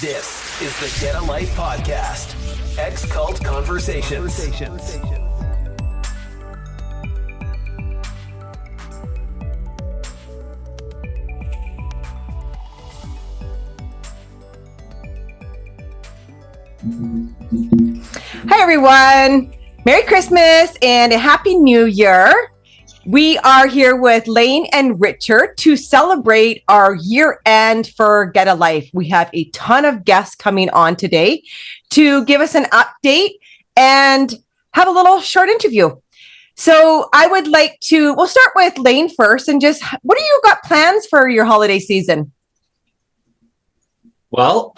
This is the Get a Life podcast. Ex-Cult Conversations. Hi, everyone. Merry Christmas and a Happy New Year. We are here with Lane and Richard to celebrate our year end for Get a Life. We have a ton of guests coming on today to give us an update and have a little short interview. So I would like to, we'll start with Lane first and just, what do you got plans for your holiday season? Well,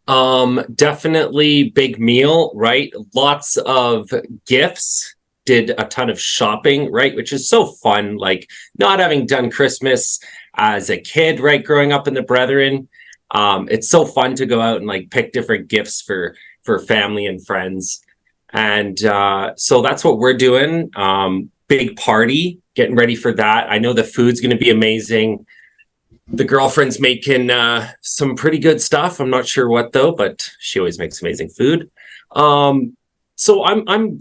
definitely big meal, right? Lots of gifts. Did a ton of shopping, right? Which is so fun. Like not having done Christmas as a kid, right? Growing up in the Brethren. It's so fun to go out and like pick different gifts for family and friends. And so that's what we're doing. Big party, getting ready for that. I know the food's going to be amazing. The girlfriend's making some pretty good stuff. I'm not sure what though, but she always makes amazing food. So I'm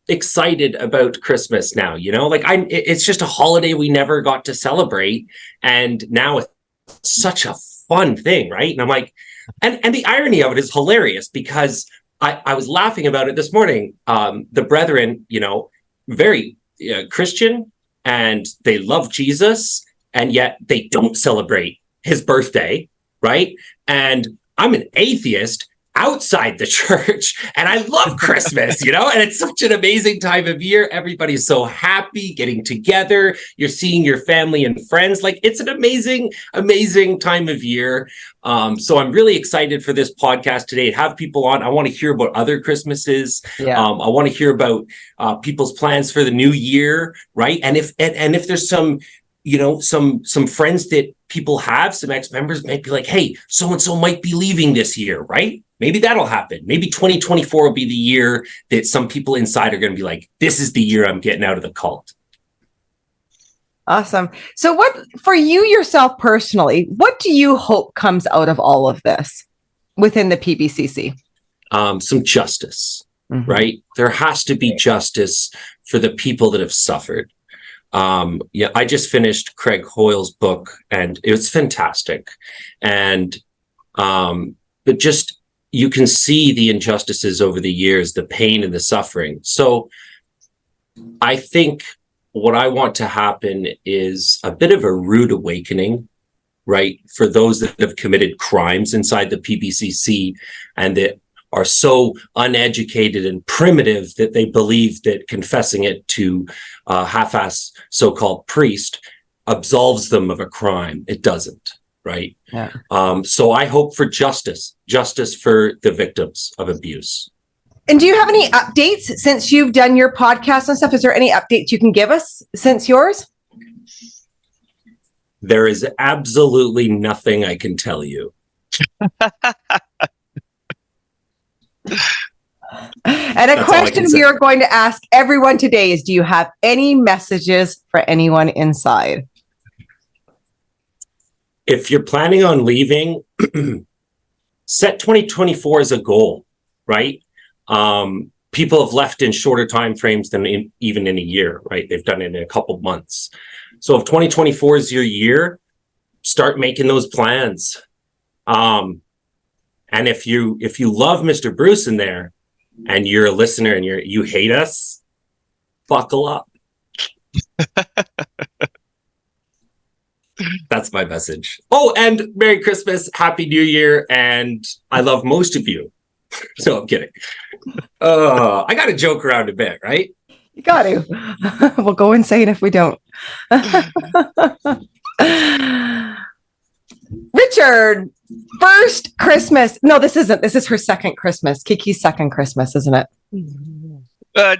excited about Christmas now, you know, like it's just a holiday we never got to celebrate. And now it's such a fun thing, right? And I'm like, and the irony of it is hilarious because I was laughing about it this morning. The Brethren, you know, very Christian and they love Jesus and yet they don't celebrate his birthday, right? And I'm an atheist outside the church and I love Christmas, you know, and it's such an amazing time of year. Everybody's so happy getting together. You're seeing your family and friends. Like it's an amazing time of year. So I'm really excited for this podcast today to have people on. I want to hear about other Christmases. I want to hear about people's plans for the new year, right? And if there's some, you know, some friends that people have, some ex-members might be like, hey, so-and-so might be leaving this year, right? Maybe that'll happen. Maybe 2024 will be the year that some people inside are going to be like, this is the year I'm getting out of the cult. Awesome. So what, for you yourself personally, what do you hope comes out of all of this within the PBCC? Some justice, right? There has to be justice for the people that have suffered. I just finished Craig Hoyle's book and it was fantastic. And, but just, you can see the injustices over the years, the pain and the suffering. So I think what I want to happen is a bit of a rude awakening, right? For those that have committed crimes inside the PBCC and that are so uneducated and primitive that they believe that confessing it to a half-ass so-called priest absolves them of a crime. It doesn't, right? Yeah. So I hope for justice for the victims of abuse. And do you have any updates since you've done your podcast and stuff? Is there any updates you can give us since yours? There is absolutely nothing I can tell you. And a question we are going to ask everyone today is, do you have any messages for anyone inside? If you're planning on leaving, set 2024 as a goal, right? People have left in shorter time frames than even in a year, right? They've done it in a couple months. So if 2024 is your year, start making those plans. And if you love Mr. Bruce in there and you're a listener and you hate us, buckle up. That's my message. Oh, and Merry Christmas, Happy New Year, and I love most of you. So I'm kidding. I got to joke around a bit, right? You got to. We'll go insane if we don't. Richard, first Christmas. No, this isn't. This is her second Christmas. Kiki's second Christmas, isn't it?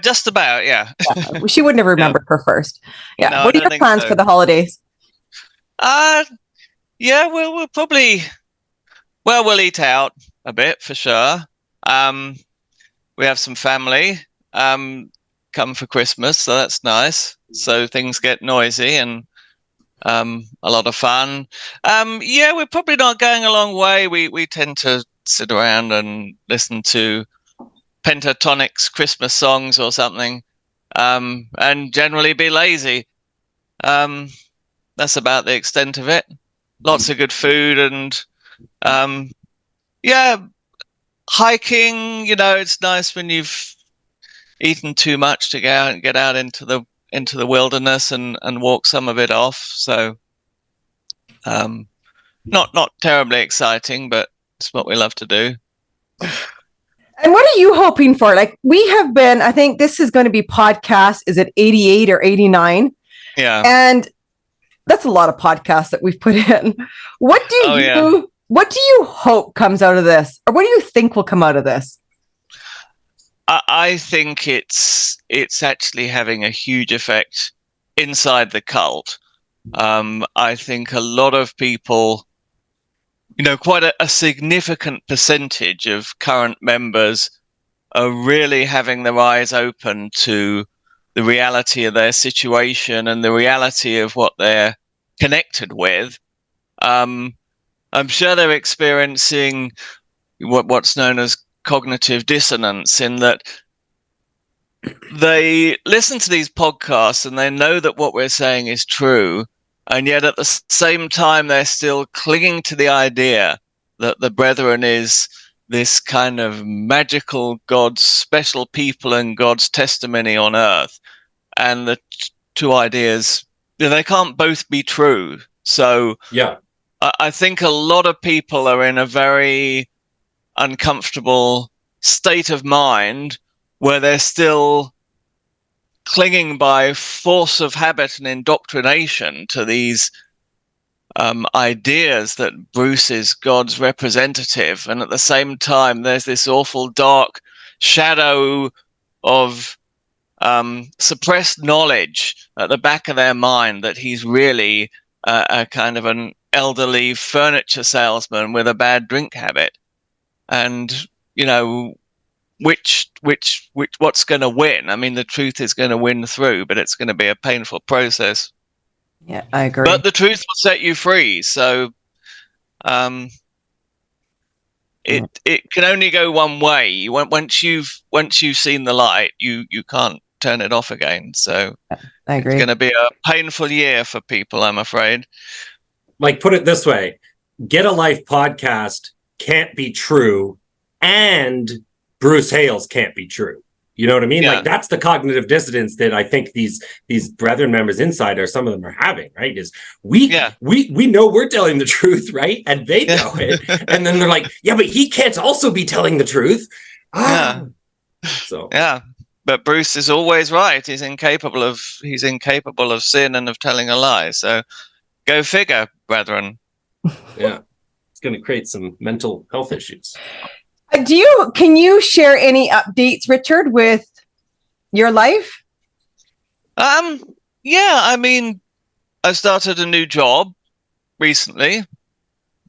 Just about, yeah. She wouldn't have remembered her first. Yeah. No, what are your plans for the holidays? Yeah, we'll probably, we'll eat out a bit for sure. We have some family come for Christmas, so that's nice. So things get noisy and a lot of fun. Yeah, we're probably not going a long way. We tend to sit around and listen to Pentatonic's Christmas songs or something, and generally be lazy. That's about the extent of it. Lots of good food and hiking. It's nice when you've eaten too much to get out into the wilderness and walk some of it off. So not terribly exciting, but it's what we love to do. And what are you hoping for? Like, we have been, I think this is going to be podcast, is it 88 or 89? Yeah. And that's a lot of podcasts that we've put in. What do you hope comes out of this? Or what do you think will come out of this? I think it's actually having a huge effect inside the cult. I think a lot of people, quite a significant percentage of current members are really having their eyes open to the reality of their situation and the reality of what they're connected with. I'm sure they're experiencing what's known as cognitive dissonance, in that they listen to these podcasts and they know that what we're saying is true, and yet at the same time they're still clinging to the idea that the Brethren is this kind of magical God's special people and God's testimony on earth. And the two ideas, they can't both be true. So Yeah. I think a lot of people are in a very uncomfortable state of mind where they're still clinging by force of habit and indoctrination to these ideas that Bruce is God's representative. And at the same time, there's this awful dark shadow of suppressed knowledge at the back of their mind that he's really a kind of an elderly furniture salesman with a bad drink habit. And, what's going to win? I mean, the truth is going to win through, but it's going to be a painful process. Yeah, I agree. But the truth will set you free. So it can only go one way. Once you've seen the light, you can't turn it off again. So I agree. It's going to be a painful year for people, I'm afraid. Like, put it this way, Get a Life podcast can't be true, and Bruce Hales can't be true. You know what I mean? Yeah. Like, that's the cognitive dissonance that I think these Brethren members inside some of them are having, right? Is we know we're telling the truth, right? And they know it. And then they're like, yeah, but he can't also be telling the truth. So yeah. But Bruce is always right. He's incapable of sin and of telling a lie. So go figure, brethren. Yeah. It's going to create some mental health issues. Can you share any updates, Richard, with your life? Yeah, I mean, I started a new job recently,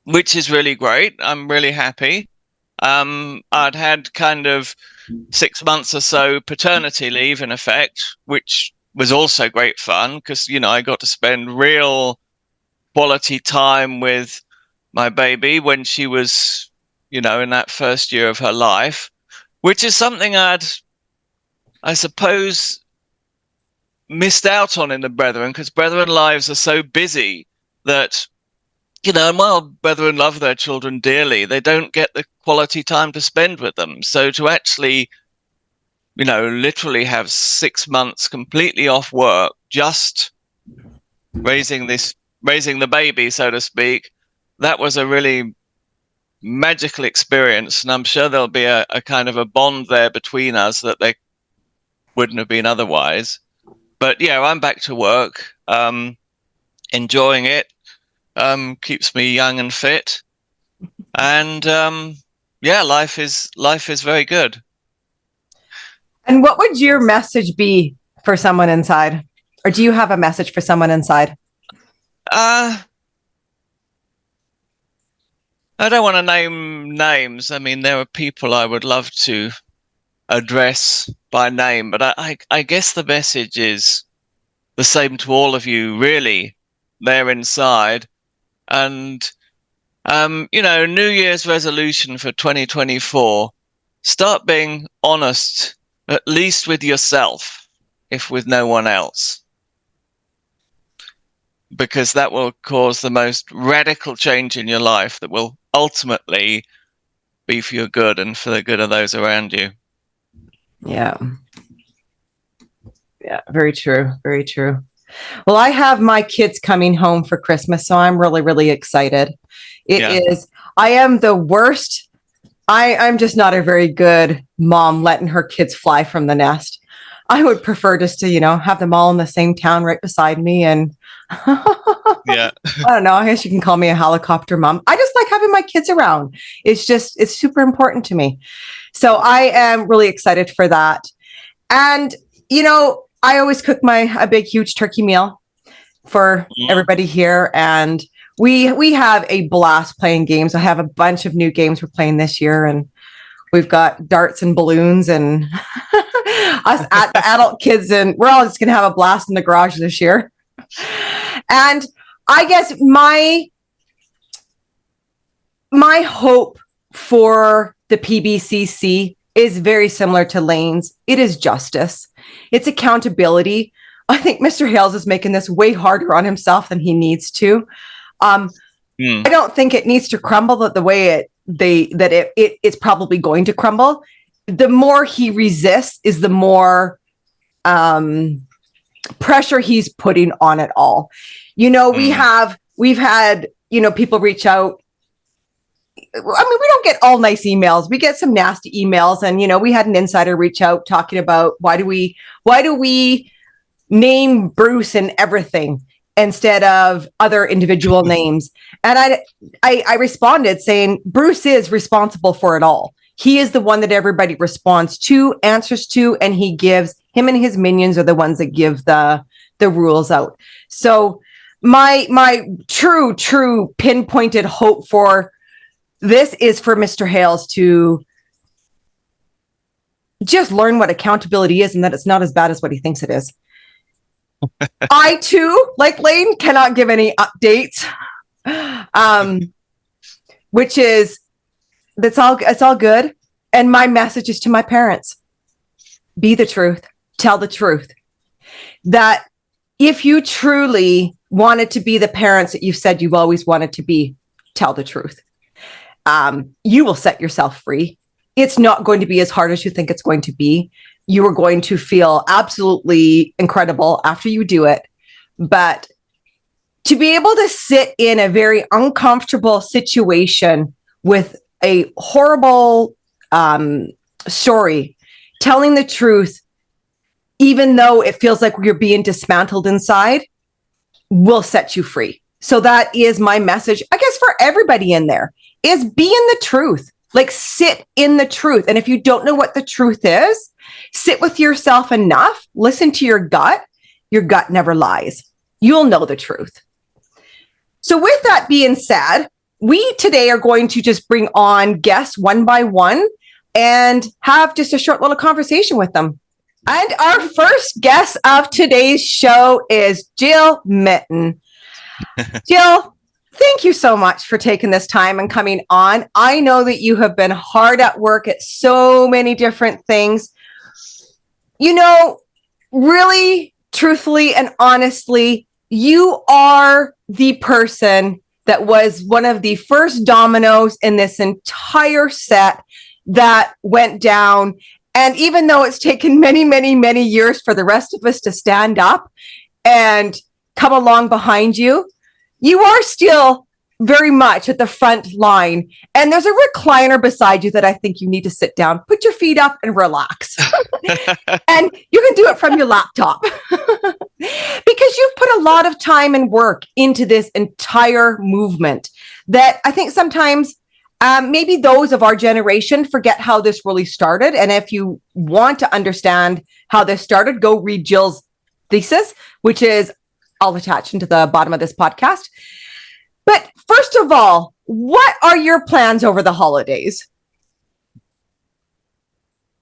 which is really great. I'm really happy. I'd had kind of 6 months or so paternity leave in effect, which was also great fun because, I got to spend real quality time with my baby when she was, in that first year of her life, which is something I suppose, missed out on in the Brethren, because Brethren lives are so busy that, and while Brethren love their children dearly, they don't get the quality time to spend with them. So to actually, literally have 6 months completely off work, just raising the baby, so to speak, that was a really magical experience, and I'm sure there'll be a kind of a bond there between us that there wouldn't have been otherwise. But yeah, I'm back to work, enjoying it, keeps me young and fit, and life is very good. And what would your message be for someone inside, or do you have a message for someone inside? I don't want to name names. I mean, there are people I would love to address by name, but I guess the message is the same to all of you, really, there inside. And New Year's resolution for 2024, start being honest, at least with yourself, if with no one else. Because that will cause the most radical change in your life that will ultimately be for your good and for the good of those around you. Yeah. Yeah, very true. Very true. Well, I have my kids coming home for Christmas, so I'm really, really excited. I am the worst. I'm just not a very good mom letting her kids fly from the nest. I would prefer just to, have them all in the same town right beside me. And yeah, I don't know. I guess you can call me a helicopter mom. I just like having my kids around. It's super important to me. So I am really excited for that. And, I always cook a big, huge turkey meal for everybody here. And we have a blast playing games. I have a bunch of new games we're playing this year, and we've got darts and balloons and us at the adult kids, and we're all just going to have a blast in the garage this year. And I guess my hope for the PBCC is very similar to Lane's. It is justice. It's accountability. I think Mr. Hales is making this way harder on himself than he needs to. I don't think it needs to crumble the way it's probably going to crumble. The more he resists is the more pressure he's putting on it all. We've had people reach out. I mean, we don't get all nice emails. We get some nasty emails, and we had an insider reach out talking about why do we name Bruce and everything instead of other individual names. And I responded saying Bruce is responsible for it all. He is the one that everybody responds to, answers to, and him and his minions are the ones that give the rules out. So my true pinpointed hope for this is for Mr. Hales to just learn what accountability is and that it's not as bad as what he thinks it is. I too, like Lane, cannot give any updates, which is it's all good. And my message is to my parents: be the truth, tell the truth. That if you truly wanted to be the parents that you've said you've always wanted to be, tell the truth. You will set yourself free. It's not going to be as hard as you think it's going to be. You are going to feel absolutely incredible after you do it. But to be able to sit in a very uncomfortable situation with a horrible story, telling the truth, even though it feels like you're being dismantled inside, will set you free. So that is my message, I guess, for everybody in there, is be in the truth. Like, sit in the truth. And if you don't know what the truth is, sit with yourself enough, listen to your gut. Your gut never lies. You'll know the truth. So with that being said, we today are going to just bring on guests one by one and have just a short little conversation with them. And our first guest of today's show is Jill Mytton. Jill, thank you so much for taking this time and coming on. I know that you have been hard at work at so many different things. Really, truthfully and honestly, you are the person that was one of the first dominoes in this entire set that went down. And even though it's taken many, many, many years for the rest of us to stand up and come along behind you, you are still very much at the front line. And there's a recliner beside you that I think you need to sit down, put your feet up and relax. And you can do it from your laptop because you've put a lot of time and work into this entire movement that I think sometimes maybe those of our generation forget how this really started. And if you want to understand how this started, go read Jill's thesis, which is I'll attach into the bottom of this podcast. But first of all, what are your plans over the holidays?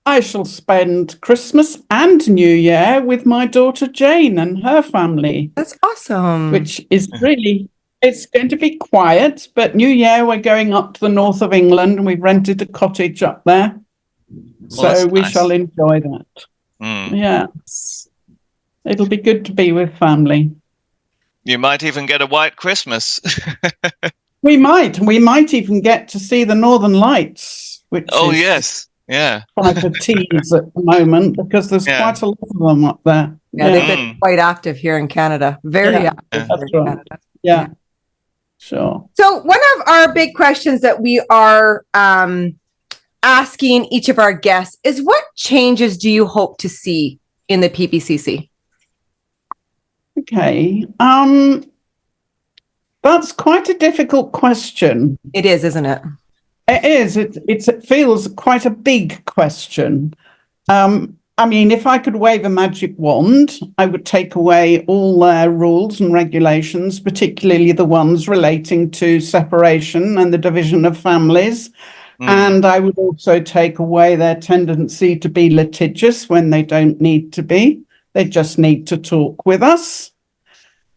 I shall spend Christmas and New Year with my daughter Jane and her family. That's awesome. Which is really It's going to be quiet, but New Year we're going up to the north of England and we've rented a cottage up there. So we shall enjoy that. Yeah. It'll be good to be with family. You might even get a white Christmas. We might even get to see the Northern Lights, which yes. Yeah. quite a tease at the moment because there's quite a lot of them up there. Yeah, they've been quite active here in Canada. Very active that's in right. Canada. Yeah. Sure. So one of our big questions that we are asking each of our guests is, what changes do you hope to see in the PBCC? Okay. That's quite a difficult question. It is, isn't it? It is. It feels quite a big question. I mean, if I could wave a magic wand, I would take away all their rules and regulations, particularly the ones relating to separation and the division of families. And I would also take away their tendency to be litigious when they don't need to be. They just need to talk with us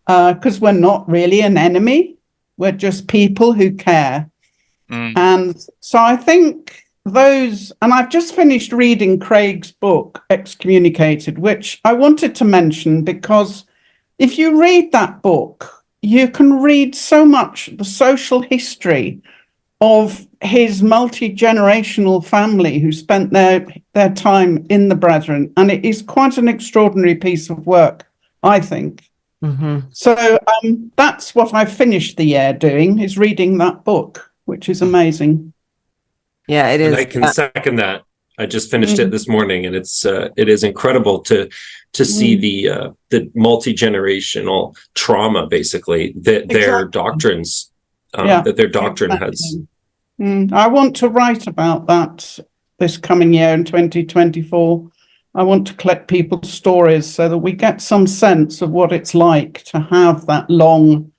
because we're not really an enemy. We're just people who care. And so I think those, and I've just finished reading Craig's book, Excommunicated, which I wanted to mention because if you read that book, you can read so much the social history of his multi-generational family who spent their time in the Brethren. And it is quite an extraordinary piece of work, I think. So that's what I've finished the year doing, is reading that book, which is amazing. Yeah, it is. And I can second that. I just finished it this morning, and it is incredible to see the multi-generational trauma, basically, that their doctrines that their doctrine has. I want to write about that this coming year in 2024. I want to collect people's stories so that we get some sense of what it's like to have that long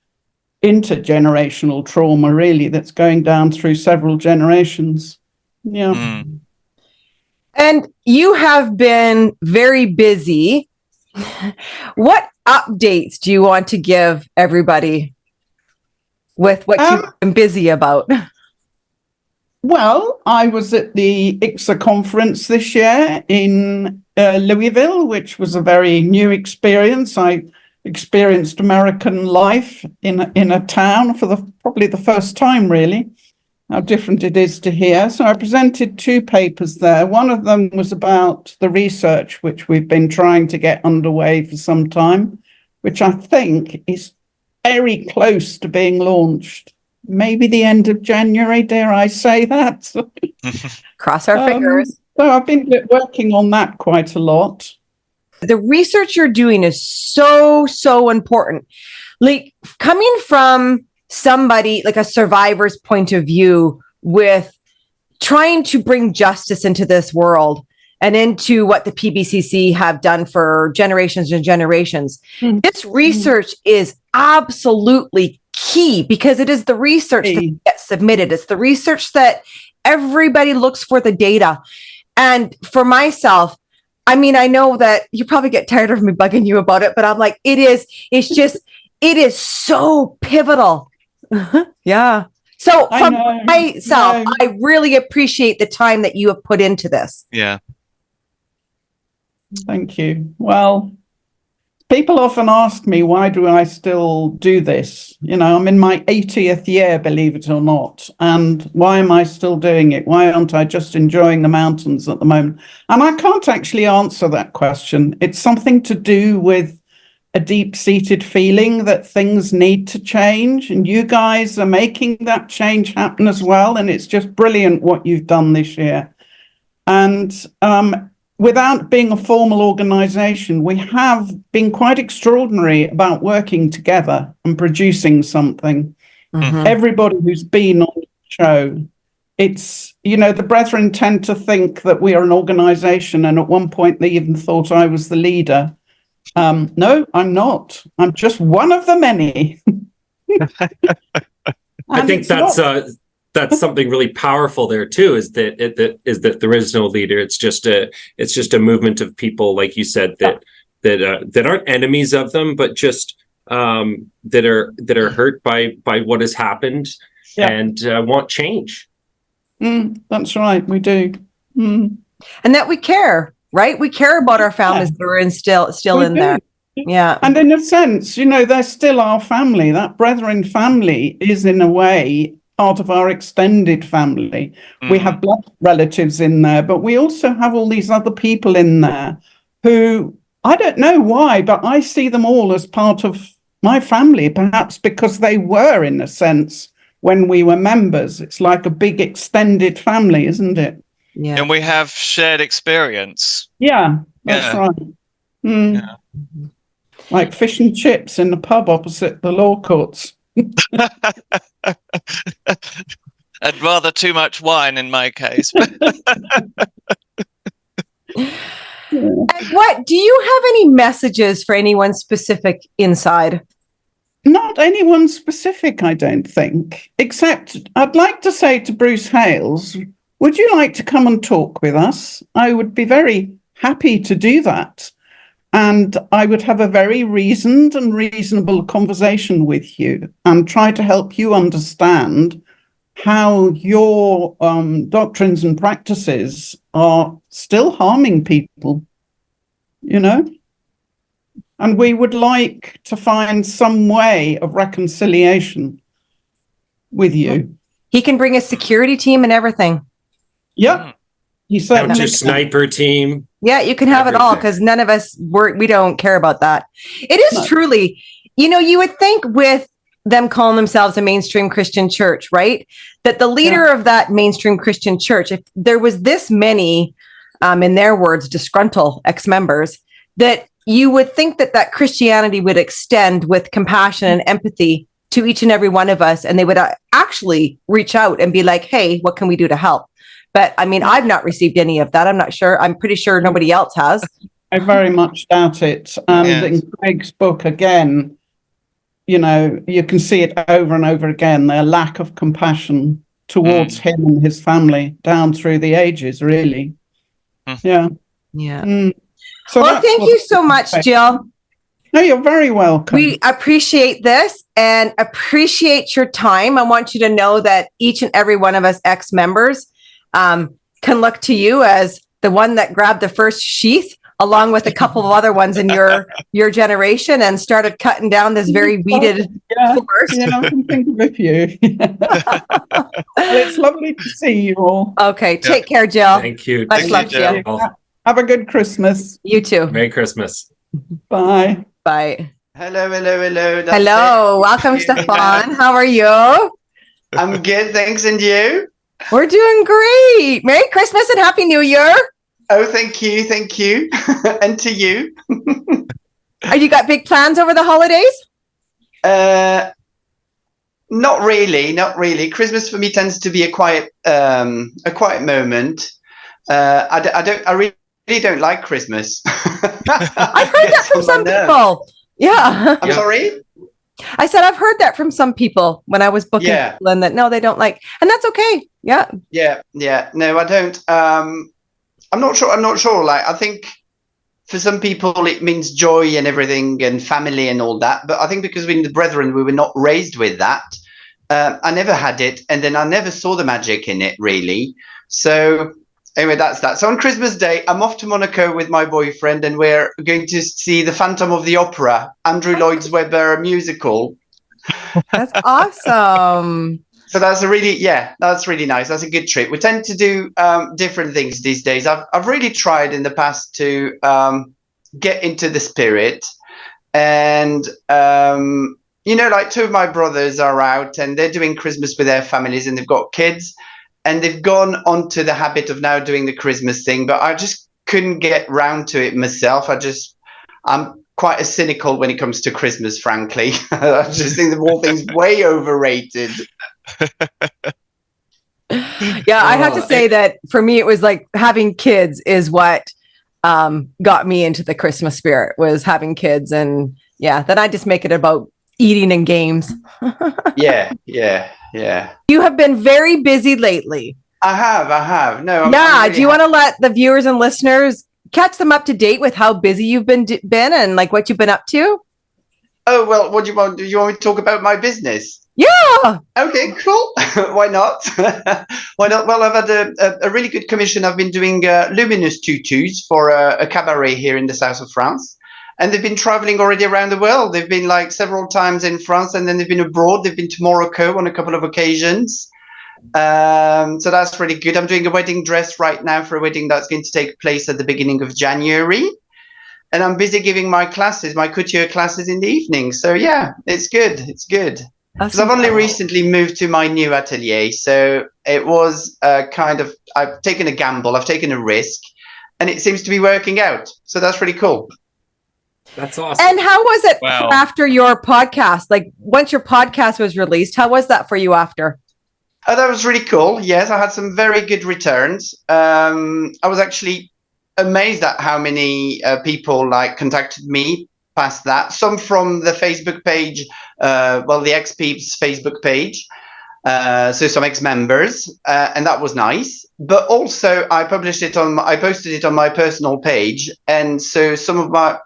intergenerational trauma, really, that's going down through several generations. Yeah. And you have been very busy. What updates do you want to give everybody with what you've been busy about? Well, I was at the ICSA conference this year in Louisville, which was a very new experience. I experienced American life in a town for probably the first time, really, how different it is to here. So I presented 2 papers there. One of them was about the research, which we've been trying to get underway for some time, which I think is very close to being launched. Maybe the end of January, dare I say that? Cross our fingers. So I've been working on that quite a lot. The research you're doing is so important. Like, coming from somebody like a survivor's point of view, with trying to bring justice into this world and into what the PBCC have done for generations and generations. This research is absolutely key, because it is the research that gets submitted. It's the research that everybody looks for the data. And for myself, I mean, I know that you probably get tired of me bugging you about it, but I'm like, it is so pivotal. Yeah. So from myself, I really appreciate the time that you have put into this. Yeah. Thank you. Well, people often ask me, why do I still do this? You know, I'm in my 80th year, believe it or not. And why am I still doing it? Why aren't I just enjoying the mountains at the moment? And I can't actually answer that question. It's something to do with a deep-seated feeling that things need to change. And you guys are making that change happen as well. And it's just brilliant what you've done this year. And without being a formal organization, we have been quite extraordinary about working together and producing something. Everybody who's been on the show, it's, you know, the Brethren tend to think that we are an organization, and at one point they even thought I was the leader. No, I'm not. I'm just one of the many. I think that's something really powerful there too, is that there is no leader. It's just a movement of people, like you said, that aren't enemies of them, but just that are hurt by what has happened and want change. That's right, we do. And that we care, right? We care about our families that are still in there. Yeah. And in a sense, they're still our family. That brethren family is, in a way, part of our extended family. We have blood relatives in there, but we also have all these other people in there who, I don't know why, but I see them all as part of my family, perhaps because they were, in a sense, when we were members. It's like a big extended family, isn't it? Yeah. And we have shared experience. Yeah, that's right. Yeah. Like fish and chips in the pub opposite the law courts. I'd rather too much wine in my case. And what do you have any messages for anyone specific inside? Not anyone specific, I don't think, except I'd like to say to Bruce Hales, would you like to come and talk with us? I would be very happy to do that. And I would have a very reasoned and reasonable conversation with you and try to help you understand how your doctrines and practices are still harming people, And we would like to find some way of reconciliation with you. He can bring a security team and everything. Yep. You certainly Counter sniper team. Yeah, you can have it all, because none of us we don't care about that. It is truly, you would think with them calling themselves a mainstream Christian church, right? That the leader of that mainstream Christian church, if there was this many, in their words, disgruntled ex-members, that you would think that Christianity would extend with compassion and empathy to each and every one of us. And they would actually reach out and be like, hey, what can we do to help? But I mean, I've not received any of that. I'm not sure. I'm pretty sure nobody else has. I very much doubt it. And in Craig's book, again, you can see it over and over again, their lack of compassion towards him and his family down through the ages, really. Yeah. So well, thank you so much, Jill. No, you're very welcome. We appreciate this and appreciate your time. I want you to know that each and every one of us ex-members can look to you as the one that grabbed the first sheath, along with a couple of other ones in your generation, and started cutting down this very weeded forest. I can think of a few. Well, it's lovely to see you all. Okay, take care, Jill. Thank you. Much love, Jill. Have a good Christmas. You too. Merry Christmas. Bye. Hello. Hello. Welcome, Stephane. How are you? I'm good, thanks. And you? We're doing great. Merry Christmas and Happy New Year. Oh, thank you. And to you. You got big plans over the holidays? Not really. Christmas for me tends to be a quiet moment. I really don't like Christmas. I've heard that from some people. Yeah. I'm sorry? I said I've heard that from some people when I was booking people, and that no, they don't like, and that's okay. Yeah. No, I don't. I'm not sure. Like, I think for some people it means joy and everything and family and all that. But I think because we're in the brethren, we were not raised with that. I never had it, and then I never saw the magic in it, really. So anyway, that's that. So on Christmas Day, I'm off to Monaco with my boyfriend, and we're going to see the Phantom of the Opera, Andrew Lloyd Webber musical. That's awesome. So that's really nice. That's a good trip. We tend to do different things these days. I've really tried in the past to get into the spirit, and like two of my brothers are out and they're doing Christmas with their families, and they've got kids, and they've gone onto the habit of now doing the Christmas thing. But I just couldn't get round to it myself. I'm quite cynical when it comes to Christmas, frankly. I just think the whole thing's way overrated. Yeah, I have to say that for me, it was like having kids is what got me into the Christmas spirit, was having kids. And then I just make it about eating and games. Yeah. You have been very busy lately. I have. No. I'm really do you want to let the viewers and listeners catch them up to date with how busy you've been and like what you've been up to? Oh, well, what do you want? Do you want me to talk about my business? Yeah. Okay, cool. Why not? Why not? Well, I've had a really good commission. I've been doing luminous tutus for a cabaret here in the south of France. And they've been traveling already around the world. They've been like several times in France, and then they've been abroad. They've been to Morocco on a couple of occasions. So that's really good. I'm doing a wedding dress right now for a wedding that's going to take place at the beginning of January. And I'm busy giving my classes, my couture classes in the evening. So yeah, it's good. It's good. Because I've only recently moved to my new atelier. So it was I've taken a gamble, I've taken a risk, and it seems to be working out. So that's really cool. That's awesome. And how was it after your podcast? Like once your podcast was released, how was that for you after? Oh, that was really cool. Yes, I had some very good returns. I was actually amazed at how many people contacted me past that. Some from the Facebook page, the ex-Peeps Facebook page. So some ex-members, and that was nice. But also I posted it on my personal page, and so some of my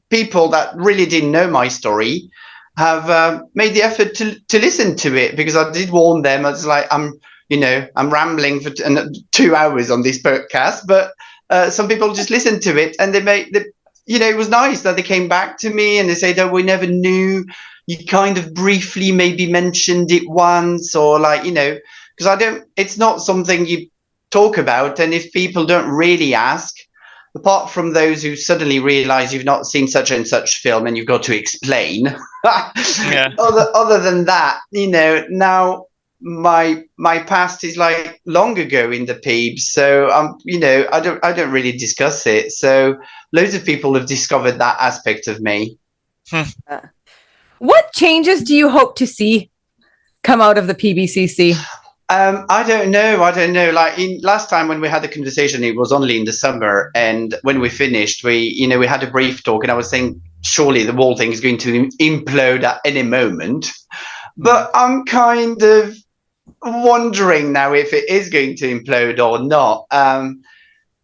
people that really didn't know my story have made the effort to listen to it, because I did warn them. I was like, I'm rambling for 2 hours on this podcast, but some people just listened to it, and it was nice that they came back to me and they said, "Oh, we never knew. You kind of briefly maybe mentioned it once," or because it's not something you talk about, and if people don't really ask, apart from those who suddenly realize you've not seen such and such film and you've got to explain. Yeah. Other than that, now my past is like long ago in the Peebs, so I don't really discuss it. So loads of people have discovered that aspect of me. What changes do you hope to see come out of the PBCC? I don't know. Like last time when we had the conversation, it was only in the summer, and when we finished, we had a brief talk, and I was saying, surely the whole thing is going to implode at any moment. But I'm kind of wondering now if it is going to implode or not.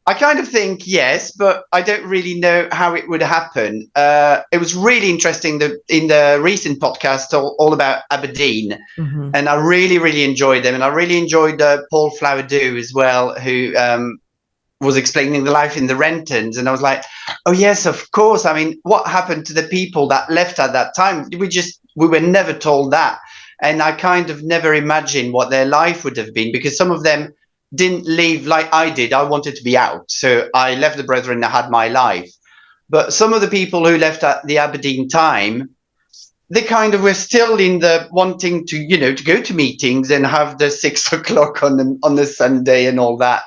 I kind of think yes, but I don't really know how it would happen. It was really interesting in the recent podcast all about Aberdeen, and I really, really enjoyed them. And I really enjoyed Paul Flowerdew as well, who was explaining the life in the Rentons. And I was like, oh, yes, of course. I mean, what happened to the people that left at that time? We were never told that. And I kind of never imagined what their life would have been, because some of them didn't leave like I did. I wanted to be out, so I left the Brethren. I had my life. But some of the people who left at the Aberdeen time, they kind of were still in the wanting to to go to meetings and have the 6 o'clock on the Sunday and all that.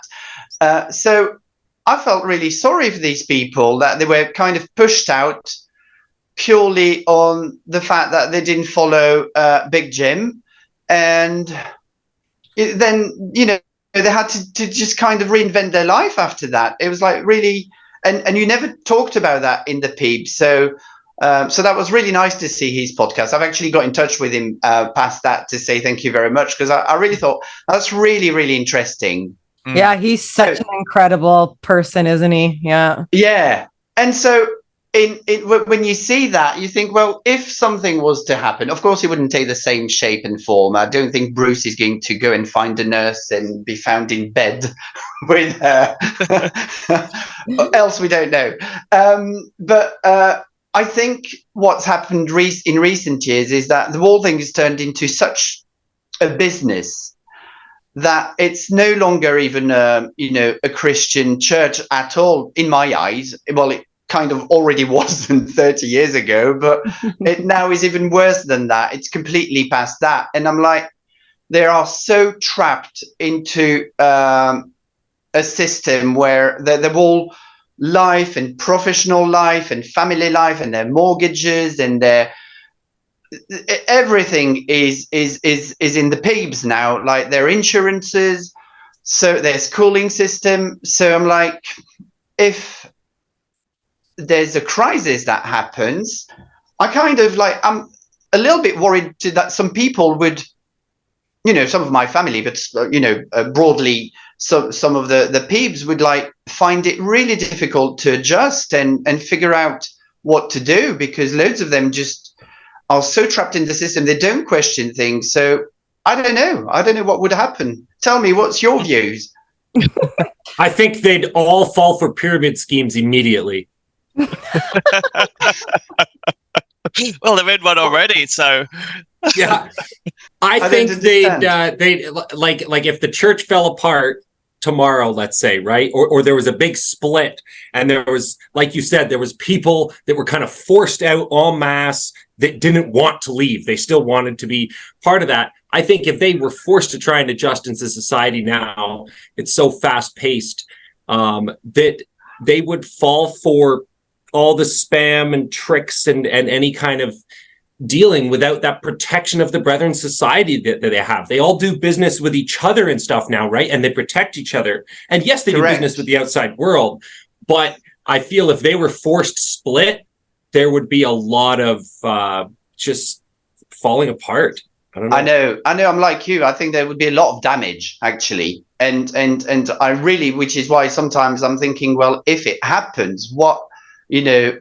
So I felt really sorry for these people, that they were kind of pushed out purely on the fact that they didn't follow Big Jim, and then they had to just kind of reinvent their life after that. It was like really, and you never talked about that in the Peebs. So that was really nice to see his podcast. I've actually got in touch with him past that to say thank you very much, because I really thought that's really, really interesting. Yeah, he's such an incredible person, isn't he? Yeah. Yeah. And so when you see that, you think, well, if something was to happen, of course it wouldn't take the same shape and form. I don't think Bruce is going to go and find a nurse and be found in bed with her. Else we don't know. But I think what's happened in recent years is that the whole thing has turned into such a business that it's no longer even a Christian church at all, in my eyes. Well, it kind of already wasn't 30 years ago, but it now is even worse than that. It's completely past that. And I'm like, they are so trapped into a system where the whole life and professional life and family life and their mortgages and their everything is in the Peebs now, like their insurances, so their schooling system. So I'm like, if there's a crisis that happens, I'm a little bit worried that some people would, some of my family, but broadly, some of the Peebs would find it really difficult to adjust and figure out what to do, because loads of them just are so trapped in the system, they don't question things. So I don't know what would happen. Tell me, what's your views? I think they'd all fall for pyramid schemes immediately. Well, they're in one already, so Yeah, I think they'd like if the church fell apart tomorrow, let's say, right? Or there was a big split, and there was, like you said, there was people that were kind of forced out en masse that didn't want to leave. They still wanted to be part of that. I think if they were forced to try and adjust into society now, it's so fast paced that they would fall for all the spam and tricks and any kind of dealing without that protection of the brethren society that they have. They all do business with each other and stuff now, right? And they protect each other. And yes, they Correct. do business with the outside world, but I feel if they were forced split, there would be a lot of just falling apart. I don't know. I know. I'm like you. I think there would be a lot of damage, actually. And I really, which is why sometimes I'm thinking, well, if it happens, what am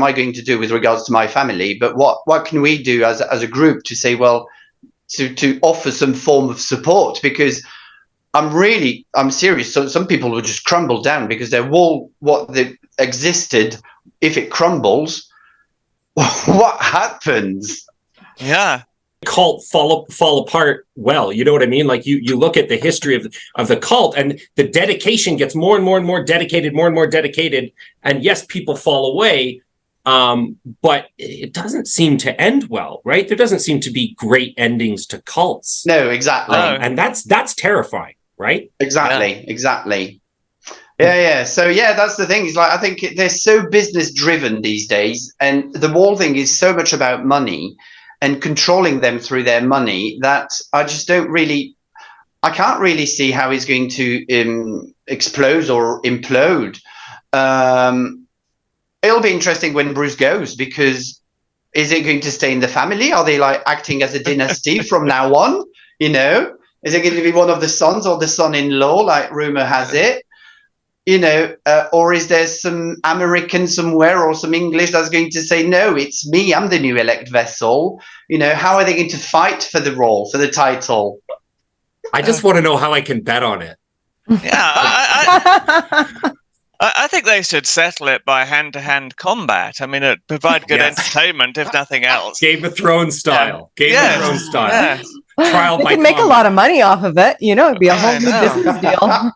I going to do with regards to my family? But what can we do as a group to say, well, to offer some form of support? Because I'm serious. So some people will just crumble down because their wall, what they existed, if it crumbles, what happens? yeah. Cult fall apart. Well, you know what I mean? Like you look at the history of the cult, and the dedication gets more and more and more dedicated, and yes, people fall away, but it doesn't seem to end well, right? There doesn't seem to be great endings to cults. No, exactly. And that's terrifying, right? Exactly. Yeah. So that's the thing. Is like I think they're so business driven these days, and the wall thing is so much about money and controlling them through their money that I can't really see how it's going to explode or implode. It'll be interesting when Bruce goes, because is it going to stay in the family? Are they like acting as a dynasty from now on? Is it going to be one of the sons or the son-in-law, like rumor has it? Or is there some American somewhere or some English that's going to say, no, it's me, I'm the new elect vessel? How are they going to fight for the role, for the title? I just want to know how I can bet on it. Yeah, I think they should settle it by hand-to-hand combat. I mean, it provide good entertainment, if nothing else. Game of Thrones style. Game of Thrones style. Yeah. Trial They by can make a combat. lot of money off of it. It'd be a whole new business deal.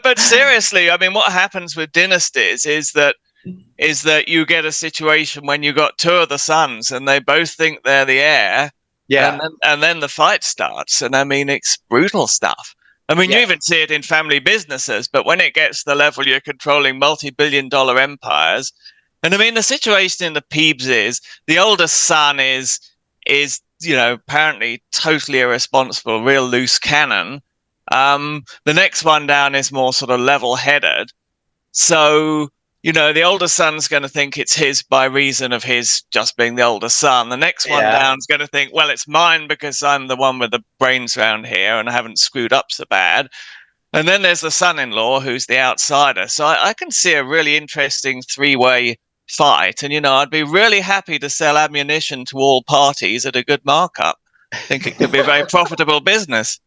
But seriously, I mean, what happens with dynasties is that you get a situation when you got two of the sons and they both think they're the heir. Yeah. And then the fight starts. And I mean, it's brutal stuff. I mean, you even see it in family businesses, but when it gets to the level you're controlling multi-billion-dollar empires, and I mean, the situation in the Peebs is the oldest son is apparently totally irresponsible, real loose cannon. The next one down is more sort of level-headed. So, the older son's going to think it's his by reason of his just being the older son. The next one down's going to think, well, it's mine because I'm the one with the brains around here and I haven't screwed up so bad. And then there's the son-in-law who's the outsider. So I can see a really interesting three-way fight. And, I'd be really happy to sell ammunition to all parties at a good markup. I think it could be a very profitable business.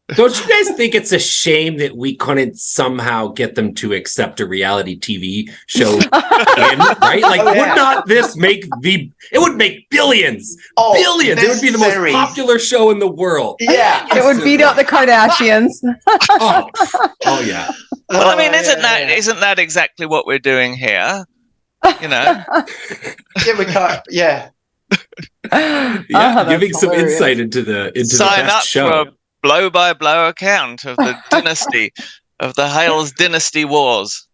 Don't you guys think it's a shame that we couldn't somehow get them to accept a reality TV show in, right? Like, would not this make it would make billions. Billions. It would be the most popular show in the world. Yeah. It would beat out the Kardashians. Oh yeah. Well, I mean, isn't that exactly what we're doing here? Yeah, we can't. Yeah. Giving some insight into the best show. For a blow-by-blow account of the dynasty, of the Hales dynasty wars.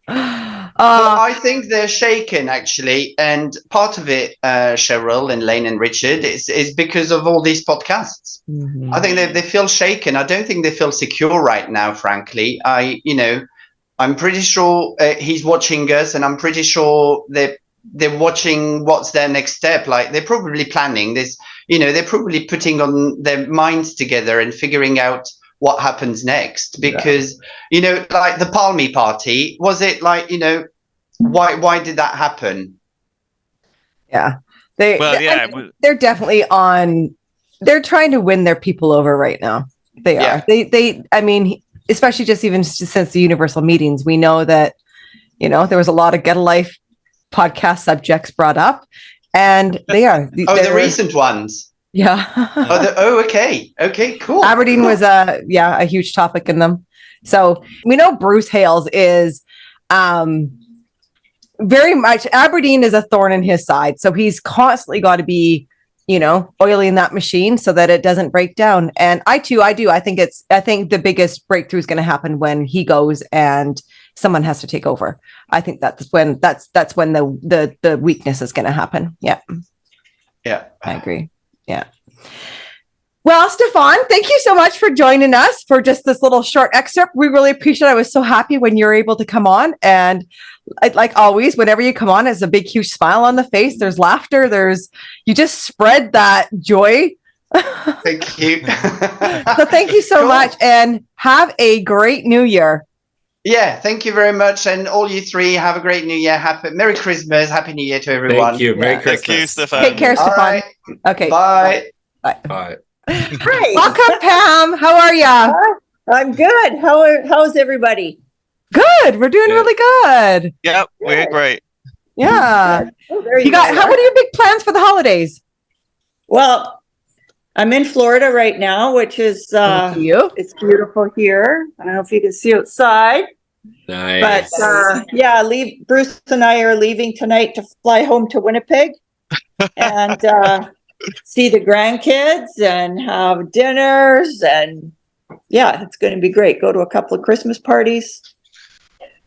I think they're shaken, actually, and part of it, Cheryl and Lane and Richard, is because of all these podcasts. Mm-hmm. I think they feel shaken. I don't think they feel secure right now, frankly. I'm pretty sure he's watching us, and I'm pretty sure they're watching what's their next step. Like, they're probably planning this, they're probably putting on their minds together and figuring out what happens next, because like the Palmy party, was it like, why did that happen? Yeah. They're definitely on. They're trying to win their people over right now. They are. I mean, especially just even since the universal meetings, we know that, there was a lot of Get a Life podcast subjects brought up, and they are. The recent ones. Yeah. Okay. Okay, cool. Aberdeen was a huge topic in them. So we know Bruce Hales is very much, Aberdeen is a thorn in his side. So he's constantly got to be, oiling that machine so that it doesn't break down. And I do. I think the biggest breakthrough is going to happen when he goes and someone has to take over. I think that's when the weakness is going to happen. Yeah. Yeah. I agree. Yeah. Well, Stephane, thank you so much for joining us for just this little short excerpt. We really appreciate it. I was so happy when you were able to come on. And like always, whenever you come on, it's a big, huge smile on the face. There's laughter. You just spread that joy. Thank you. So thank you so much and have a great new year. Yeah, thank you very much. And all you three, have a great new year. Merry Christmas. Happy New Year to everyone. Thank you. Merry Christmas. Thank you, Stephane. Take care, Stephane. Right. Okay. Bye. Bye. Hi. Welcome, Pam. How are ya? I'm good. How's everybody? Good. We're doing really good. Yep, we're great. Yeah. Oh, there What are your big plans for the holidays? Well, I'm in Florida right now, which is it's beautiful here. I don't know if you can see outside. Nice. But Bruce and I are leaving tonight to fly home to Winnipeg and see the grandkids and have dinners, and it's going to be great. Go to a couple of Christmas parties.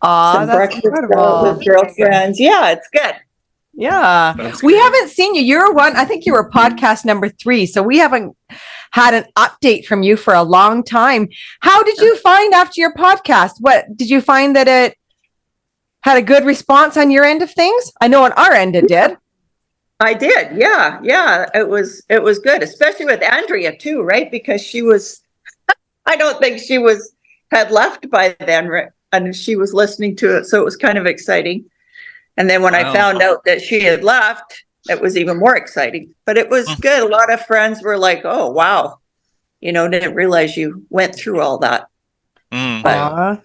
Some That's breakfast incredible. with girlfriends. Yeah, it's good. Yeah. We haven't seen you. I think you were podcast number 3. So we haven't had an update from you for a long time. How did you find after your podcast? What did you find that it had a good response on your end of things? I know on our end it did. I did. Yeah. It was good, especially with Andrea too, right? Because she was, I don't think she had left by then, right? And she was listening to it. So it was kind of exciting. And then when I found out that she had left, it was even more exciting. But it was good. A lot of friends were like, oh, wow. Didn't realize you went through all that. But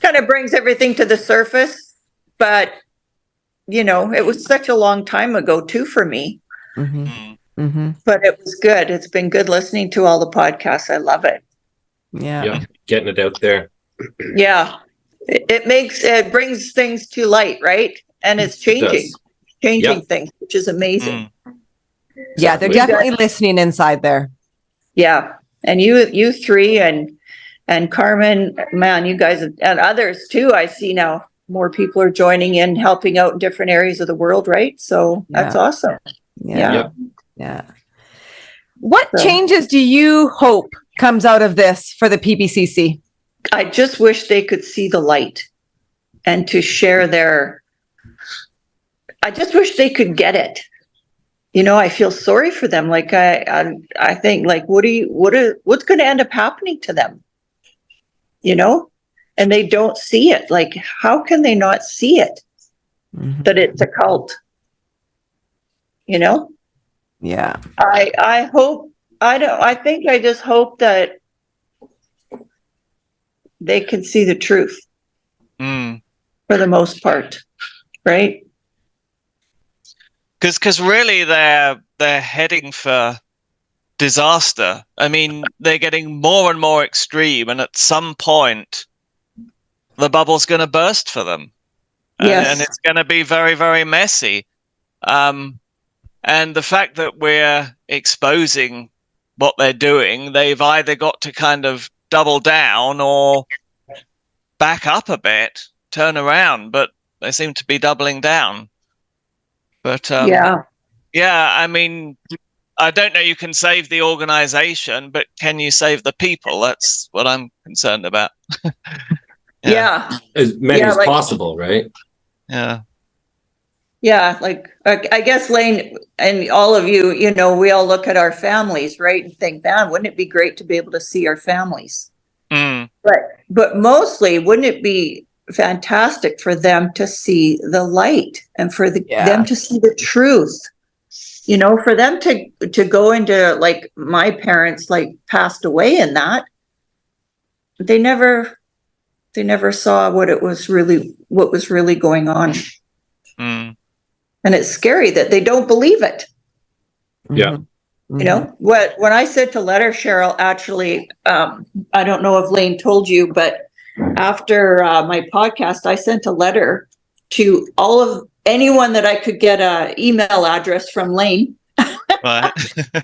kind of brings everything to the surface. But, it was such a long time ago, too, for me. Mm-hmm. But it was good. It's been good listening to all the podcasts. I love it. Yeah. Getting it out there. Yeah. It brings things to light, right? And it's changing things, which is amazing. Yeah, they're definitely listening inside there. Yeah. And you three and Carmen, man, you guys and others too. I see now more people are joining in, helping out in different areas of the world, right? So that's awesome. Yeah. What changes do you hope comes out of this for the PBCC? I just wish they could see the light and to share I just wish they could get it. I feel sorry for them. Like I think like, what's going to end up happening to them? And they don't see it. Like, how can they not see it? That it's a cult, Yeah. I hope, I just hope that they can see the truth for the most part, right? Because really they're heading for disaster. I mean, they're getting more and more extreme, and at some point, the bubble's going to burst for them, and it's going to be very, very messy. And the fact that we're exposing what they're doing, they've either got to kind of double down or back up a bit, turn around, but they seem to be doubling down. But I mean, I don't know, you can save the organization, but can you save the people? That's what I'm concerned about. As many as possible, right? Like I guess Lane and all of you, we all look at our families, right, and think, man, wouldn't it be great to be able to see our families? But mostly, wouldn't it be fantastic for them to see the light and for them to see the truth? you know, for them to go into, like, my parents, like, passed away in that, they never saw what was really going on. Mm. And it's scary that they don't believe it. Yeah. Mm-hmm. You know, when I sent a letter, Cheryl, actually, I don't know if Lane told you, but after my podcast, I sent a letter to anyone that I could get an email address from Lane. Right.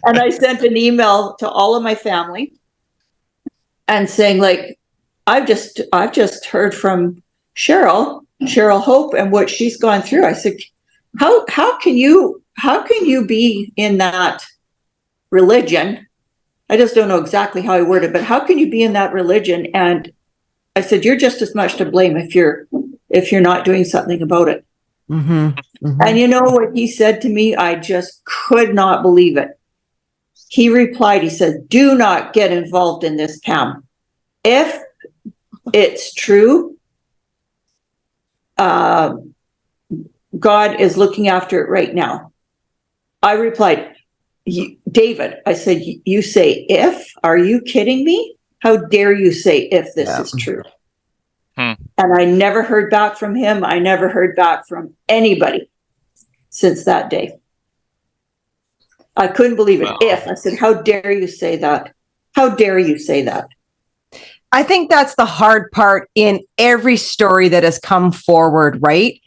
And I sent an email to all of my family and saying, like, I've just heard from Cheryl Hope and what she's gone through. I said, how can you be in that religion? I just don't know exactly how I worded, but how can you be in that religion? And I said, you're just as much to blame if you're not doing something about it. Mm-hmm. Mm-hmm. And you know what he said to me? I just could not believe it. He replied, he said, do not get involved in this, Pam. If it's true, God is looking after it right now. I replied, David, I said, you say if? Are you kidding me? How dare you say if this is true? And I never heard back from him. I never heard back from anybody since that day. I couldn't believe it. Wow. If. I said, how dare you say that? How dare you say that? I think that's the hard part in every story that has come forward, right?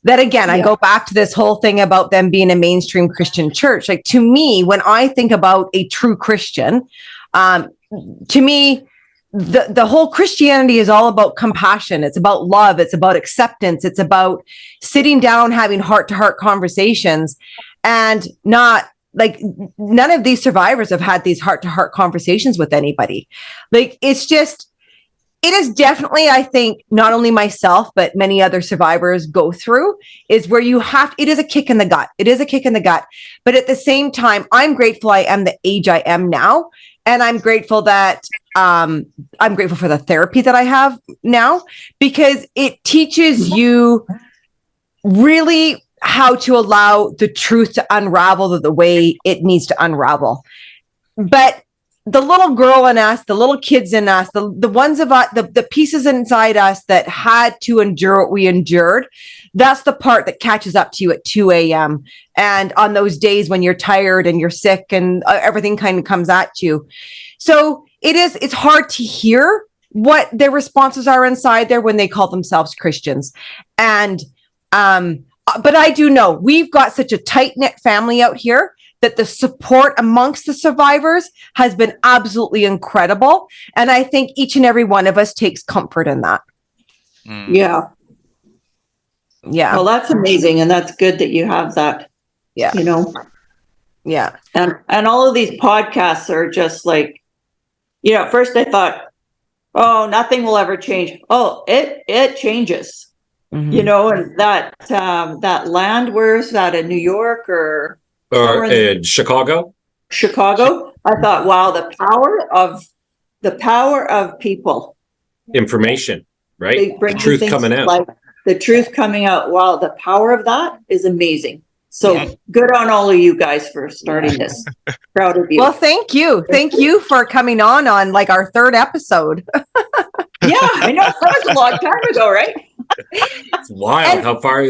That again, I go back to this whole thing about them being a mainstream Christian church. Like, to me, when I think about a true Christian, to me, the whole Christianity is all about compassion. It's about love. It's about acceptance. It's about sitting down, having heart-to-heart conversations, and not like none of these survivors have had these heart-to-heart conversations with anybody. Like, it is definitely, I think, not only myself, but many other survivors go through, is where it is a kick in the gut. It is a kick in the gut. But at the same time, I'm grateful I am the age I am now. And I'm grateful that I'm grateful for the therapy that I have now, because it teaches you really how to allow the truth to unravel the way it needs to unravel. But the little girl in us, the little kids in us, the ones of us, the pieces inside us that had to endure what we endured, that's the part that catches up to you at 2 a.m. And on those days when you're tired and you're sick and everything kind of comes at you. So it's hard to hear what their responses are inside there when they call themselves Christians. And, but I do know we've got such a tight-knit family out here that the support amongst the survivors has been absolutely incredible. And I think each and every one of us takes comfort in that. Yeah. Yeah. Well, that's amazing. And that's good that you have that, Yeah. you know? Yeah. And all of these podcasts are just like, you know, at first I thought, oh, nothing will ever change. Oh, it changes, you know, and that land, where's that, in New York or in Chicago? I thought, wow, the power of people. Information, right? They bring Truth things coming to out. life. The truth coming out. Wow, the power of that is amazing. So good on all of you guys for starting this. Proud of you. Well, thank you. Thank you for coming on like our third episode. Yeah, I know. That was a long time ago, right? It's wild how far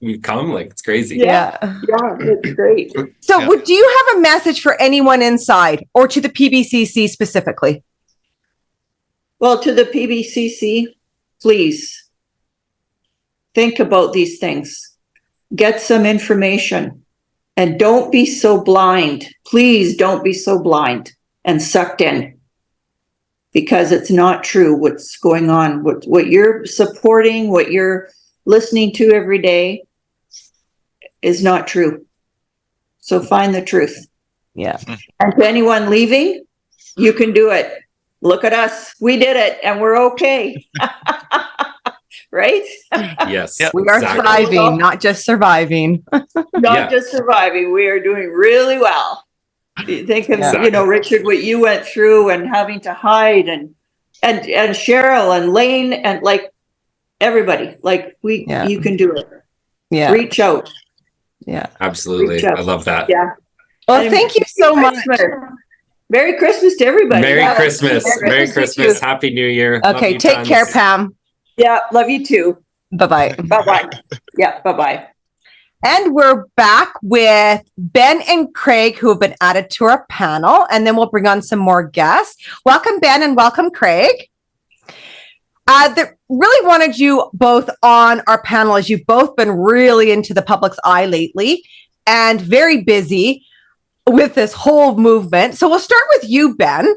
we've come. Like, it's crazy. Yeah, it's great. So do you have a message for anyone inside or to the PBCC specifically? Well, to the PBCC, please think about these things. Get some information and don't be so blind. Please don't be so blind and sucked in, because it's not true what's going on. What you're supporting, what you're listening to every day is not true. So find the truth. Yeah. And to anyone leaving, you can do it. Look at us. We did it and we're okay. Right? Yes. We are thriving, not just surviving. Not just surviving. We are doing really well. Think of, you know, Richard, what you went through and having to hide and Cheryl and Lane and like everybody, like you can do it. Yeah. Reach out. Yeah. Absolutely. Reach out. I love that. Yeah. Well, thank you so much. Merry Christmas to everybody. Merry Yeah. Christmas. Merry Christmas Christmas. to you. Happy New Year. Love Okay, you take tons. care, Pam. Yeah, love you too. Bye-bye. Bye-bye. Yeah, bye-bye. And we're back with Ben and Craig, who have been added to our panel, and then we'll bring on some more guests. Welcome, Ben, and welcome, Craig. Really wanted you both on our panel, as you've both been really into the public's eye lately and very busy with this whole movement. So we'll start with you, Ben,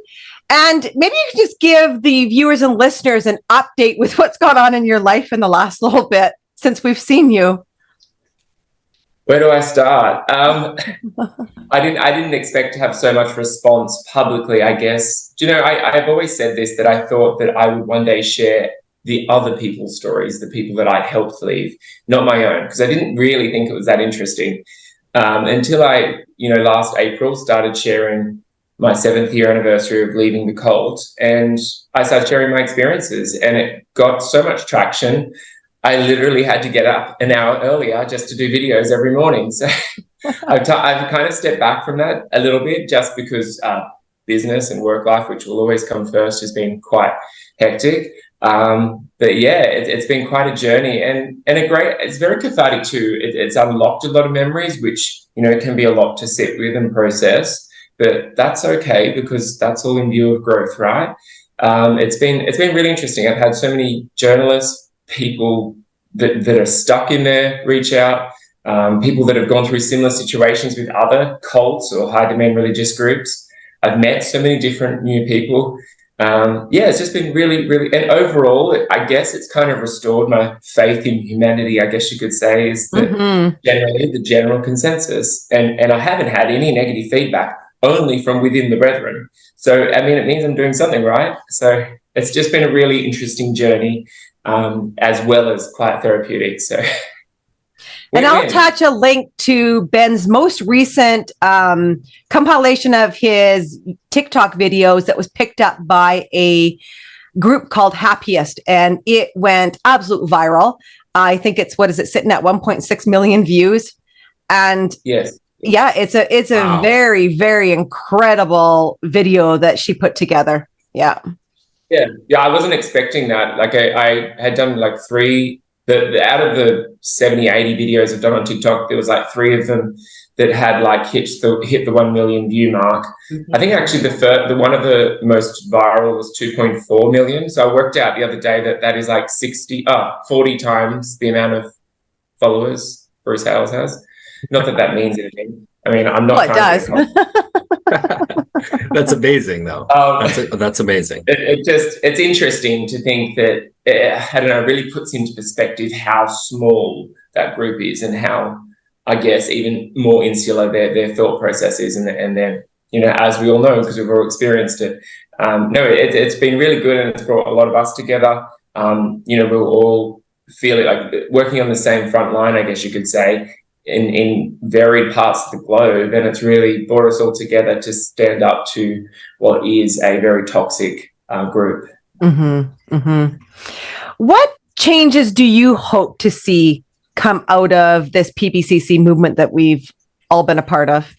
and maybe you can just give the viewers and listeners an update with what's gone on in your life in the last little bit since we've seen you. Where do I start? I didn't expect to have so much response publicly, I guess. Do you know, I've always said this, that I thought that I would one day share the other people's stories, the people that I helped leave, not my own, because I didn't really think it was that interesting until I, last April started sharing my 7th year anniversary of leaving the cult, and I started sharing my experiences, and it got so much traction. I literally had to get up an hour earlier just to do videos every morning. So I've kind of stepped back from that a little bit, just because business and work life, which will always come first, has been quite hectic. But yeah, it's been quite a journey, and it's very cathartic too. It's unlocked a lot of memories, which, can be a lot to sit with and process, but that's okay, because that's all in view of growth, right? It's been really interesting. I've had so many journalists, people that are stuck in there reach out, people that have gone through similar situations with other cults or high demand religious groups. I've met so many different new people. It's just been really, really, and overall, I guess it's kind of restored my faith in humanity, I guess you could say, is that generally the general consensus. And I haven't had any negative feedback, only from within the brethren. So, it means I'm doing something right. So it's just been a really interesting journey, as well as quite therapeutic. So, and I'll attach a link to Ben's most recent compilation of his TikTok videos that was picked up by a group called Happiest, and it went absolute viral. I think it's, sitting at 1.6 million views. And yes. Yeah, it's a Wow. very, very incredible video that she put together. Yeah. Yeah, I wasn't expecting that. Like I had done like 3, out of the 70, 80 videos I've done on TikTok, there was like 3 of them that had like hit the 1 million view mark. I think actually the one of the most viral was 2.4 million. So I worked out the other day that is like 40 times the amount of followers Bruce Hales has. Not that means anything. I'm not. Well, it does. That's amazing, though. That's amazing. It's interesting to think that, I don't know, really puts into perspective how small that group is, and how, I guess, even more insular their thought process is, and then, as we all know, because we've all experienced it. It's been really good, and it's brought a lot of us together. We'll all feel it, like working on the same front line, I guess you could say, in varied parts of the globe, and it's really brought us all together to stand up to what is a very toxic group. What changes do you hope to see come out of this PBCC movement that we've all been a part of?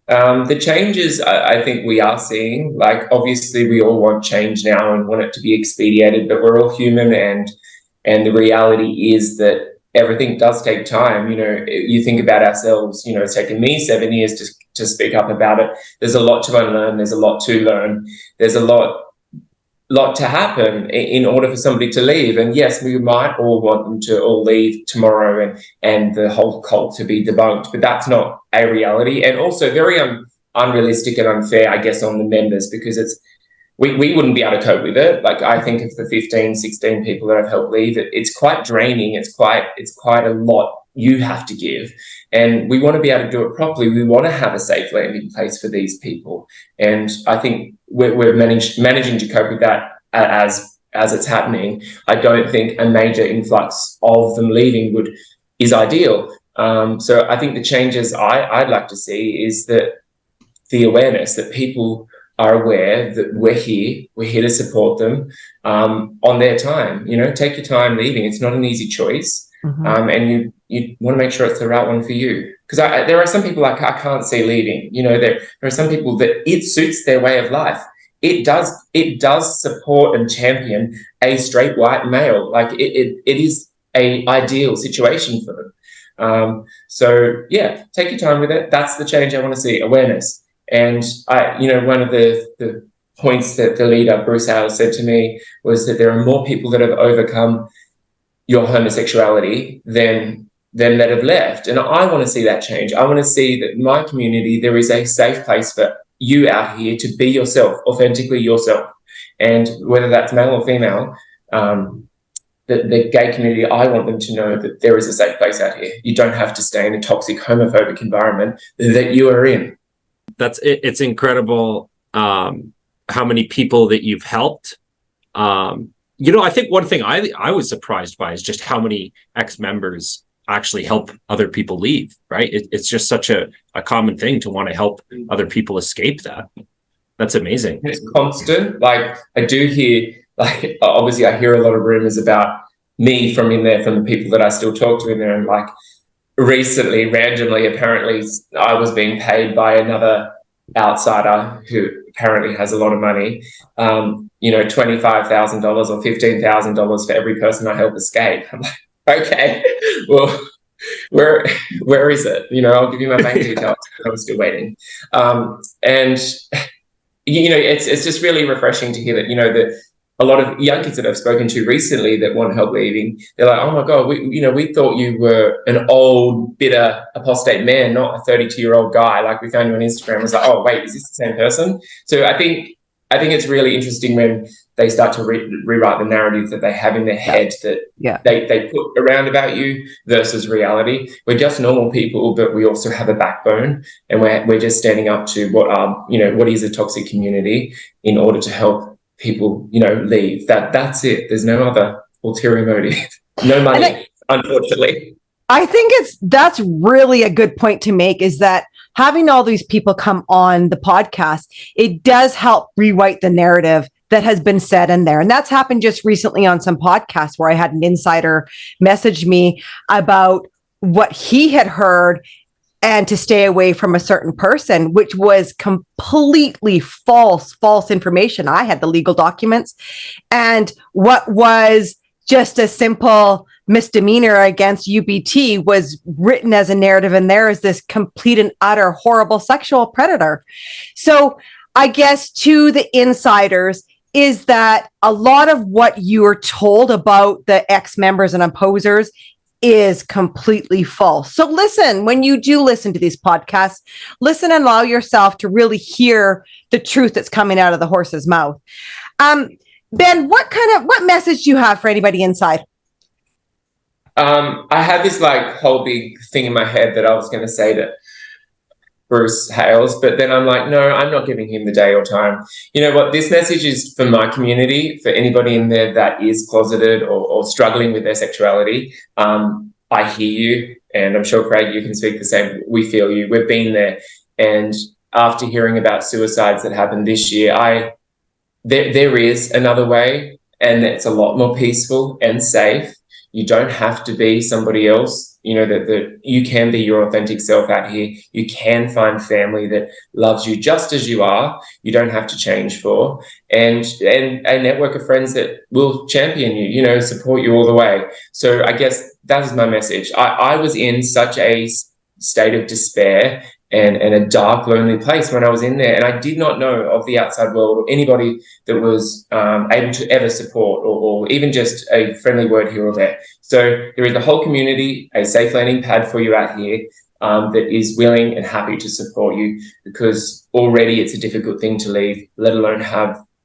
The changes I think we are seeing, like, obviously we all want change now and want it to be expedited, but we're all human, and the reality is that everything does take time. You think about ourselves, it's taken me 7 years to speak up about it. There's a lot to unlearn. There's a lot to learn. There's a lot to happen in order for somebody to leave. And yes, we might all want them to all leave tomorrow and the whole cult to be debunked, but that's not a reality. And also very unrealistic and unfair, I guess, on the members, because we wouldn't be able to cope with it. Like, I think of the 15, 16 people that I've helped leave, it's quite draining. It's quite a lot you have to give. And we want to be able to do it properly. We want to have a safe landing place for these people. And I think we're managing to cope with that as it's happening. I don't think a major influx of them leaving is ideal. So I think the changes I'd like to see is that the awareness that people are aware that we're here to support them on their time. Take your time leaving. It's not an easy choice. and you want to make sure it's the right one for you. Because there are some people like I can't see leaving. There are some people that it suits their way of life. It does support and champion a straight white male. Like it is a ideal situation for them. So yeah, take your time with it. That's the change I want to see, awareness. And one of the points that the leader, Bruce Hale, said to me was that there are more people that have overcome your homosexuality than that have left. And I want to see that change. I want to see that in my community, there is a safe place for you out here to be yourself, authentically yourself. And whether that's male or female, the gay community, I want them to know that there is a safe place out here. You don't have to stay in a toxic, homophobic environment that you are in. It's incredible how many people that you've helped. I think one thing I was surprised by is just how many ex-members actually help other people leave, right? It's just such a common thing to want to help other people escape that. That's amazing. It's constant. Like I do hear, like obviously I hear a lot of rumors about me from the people that I still talk to in there. And like recently, randomly, apparently I was being paid by another outsider who apparently has a lot of money, $25,000 or $15,000 for every person I help escape. I'm like, okay, well, where is it? I'll give you my bank details. I'm still waiting. It's just really refreshing to hear that, that a lot of young kids that I've spoken to recently that want help leaving, they're like, oh my God, we thought you were an old, bitter, apostate man, not a 32-year-old guy. Like we found you on Instagram. I was like, oh wait, is this the same person? So I think it's really interesting when they start to rewrite the narrative that they have in their head that they put around about you versus reality. We're just normal people, but we also have a backbone, and we're just standing up to what is a toxic community in order to help people, leave. That's it. There's no other ulterior motive. No money, unfortunately. I think that's really a good point to make, is that having all these people come on the podcast, it does help rewrite the narrative that has been said in there. And that's happened just recently on some podcasts where I had an insider message me about what he had heard and to stay away from a certain person, which was completely false information. I had the legal documents, and what was just a simple misdemeanor against UBT was written as a narrative, and there is this complete and utter horrible sexual predator. So I guess to the insiders is that a lot of what you are told about the ex-members and opposers is completely false. So listen, when you do listen to these podcasts, listen and allow yourself to really hear the truth that's coming out of the horse's mouth. Ben, what message do you have for anybody inside? I had this whole big thing in my head that I was going to say to Bruce Hales, but then I'm like, no, I'm not giving him the day or time. You know what? This message is for my community, for anybody in there that is closeted or struggling with their sexuality. I hear you, and I'm sure, Craig, you can speak the same. We feel you. We've been there. And after hearing about suicides that happened this year, there is another way, and it's a lot more peaceful and safe. You don't have to be somebody else. That you can be your authentic self out here. You can find family that loves you just as you are. You don't have to change for, and a network of friends that will champion you, support you all the way. So I guess that is my message. I was in such a state of despair and a dark, lonely place when I was in there. And I did not know of the outside world or anybody that was able to ever support or even just a friendly word here or there. So there is a whole community, a safe landing pad for you out here that is willing and happy to support you, because already it's a difficult thing to leave, let alone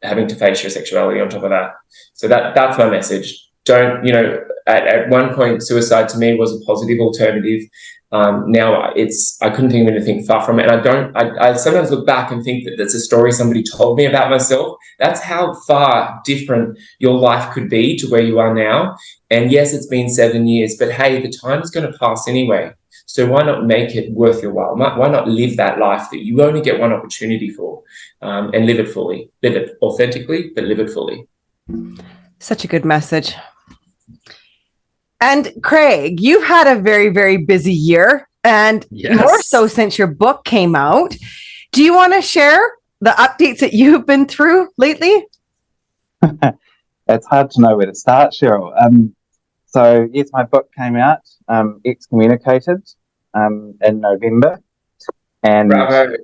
having to face your sexuality on top of that. So that's my message. Don't, at one point, suicide to me was a positive alternative. Now I couldn't even think far from it. And I sometimes look back and think that that's a story somebody told me about myself. That's how far different your life could be to where you are now. And yes, it's been 7 years, but hey, the time's going to pass anyway. So why not make it worth your while? Why not live that life that you only get one opportunity for, and live it fully, live it authentically, but live it fully. Such a good message. And Craig, you've had a very, very busy year, and more so since your book came out. Do you want to share the updates that you've been through lately? It's hard to know where to start, Cheryl. So yes, my book came out, Excommunicated, in November, and Bravo.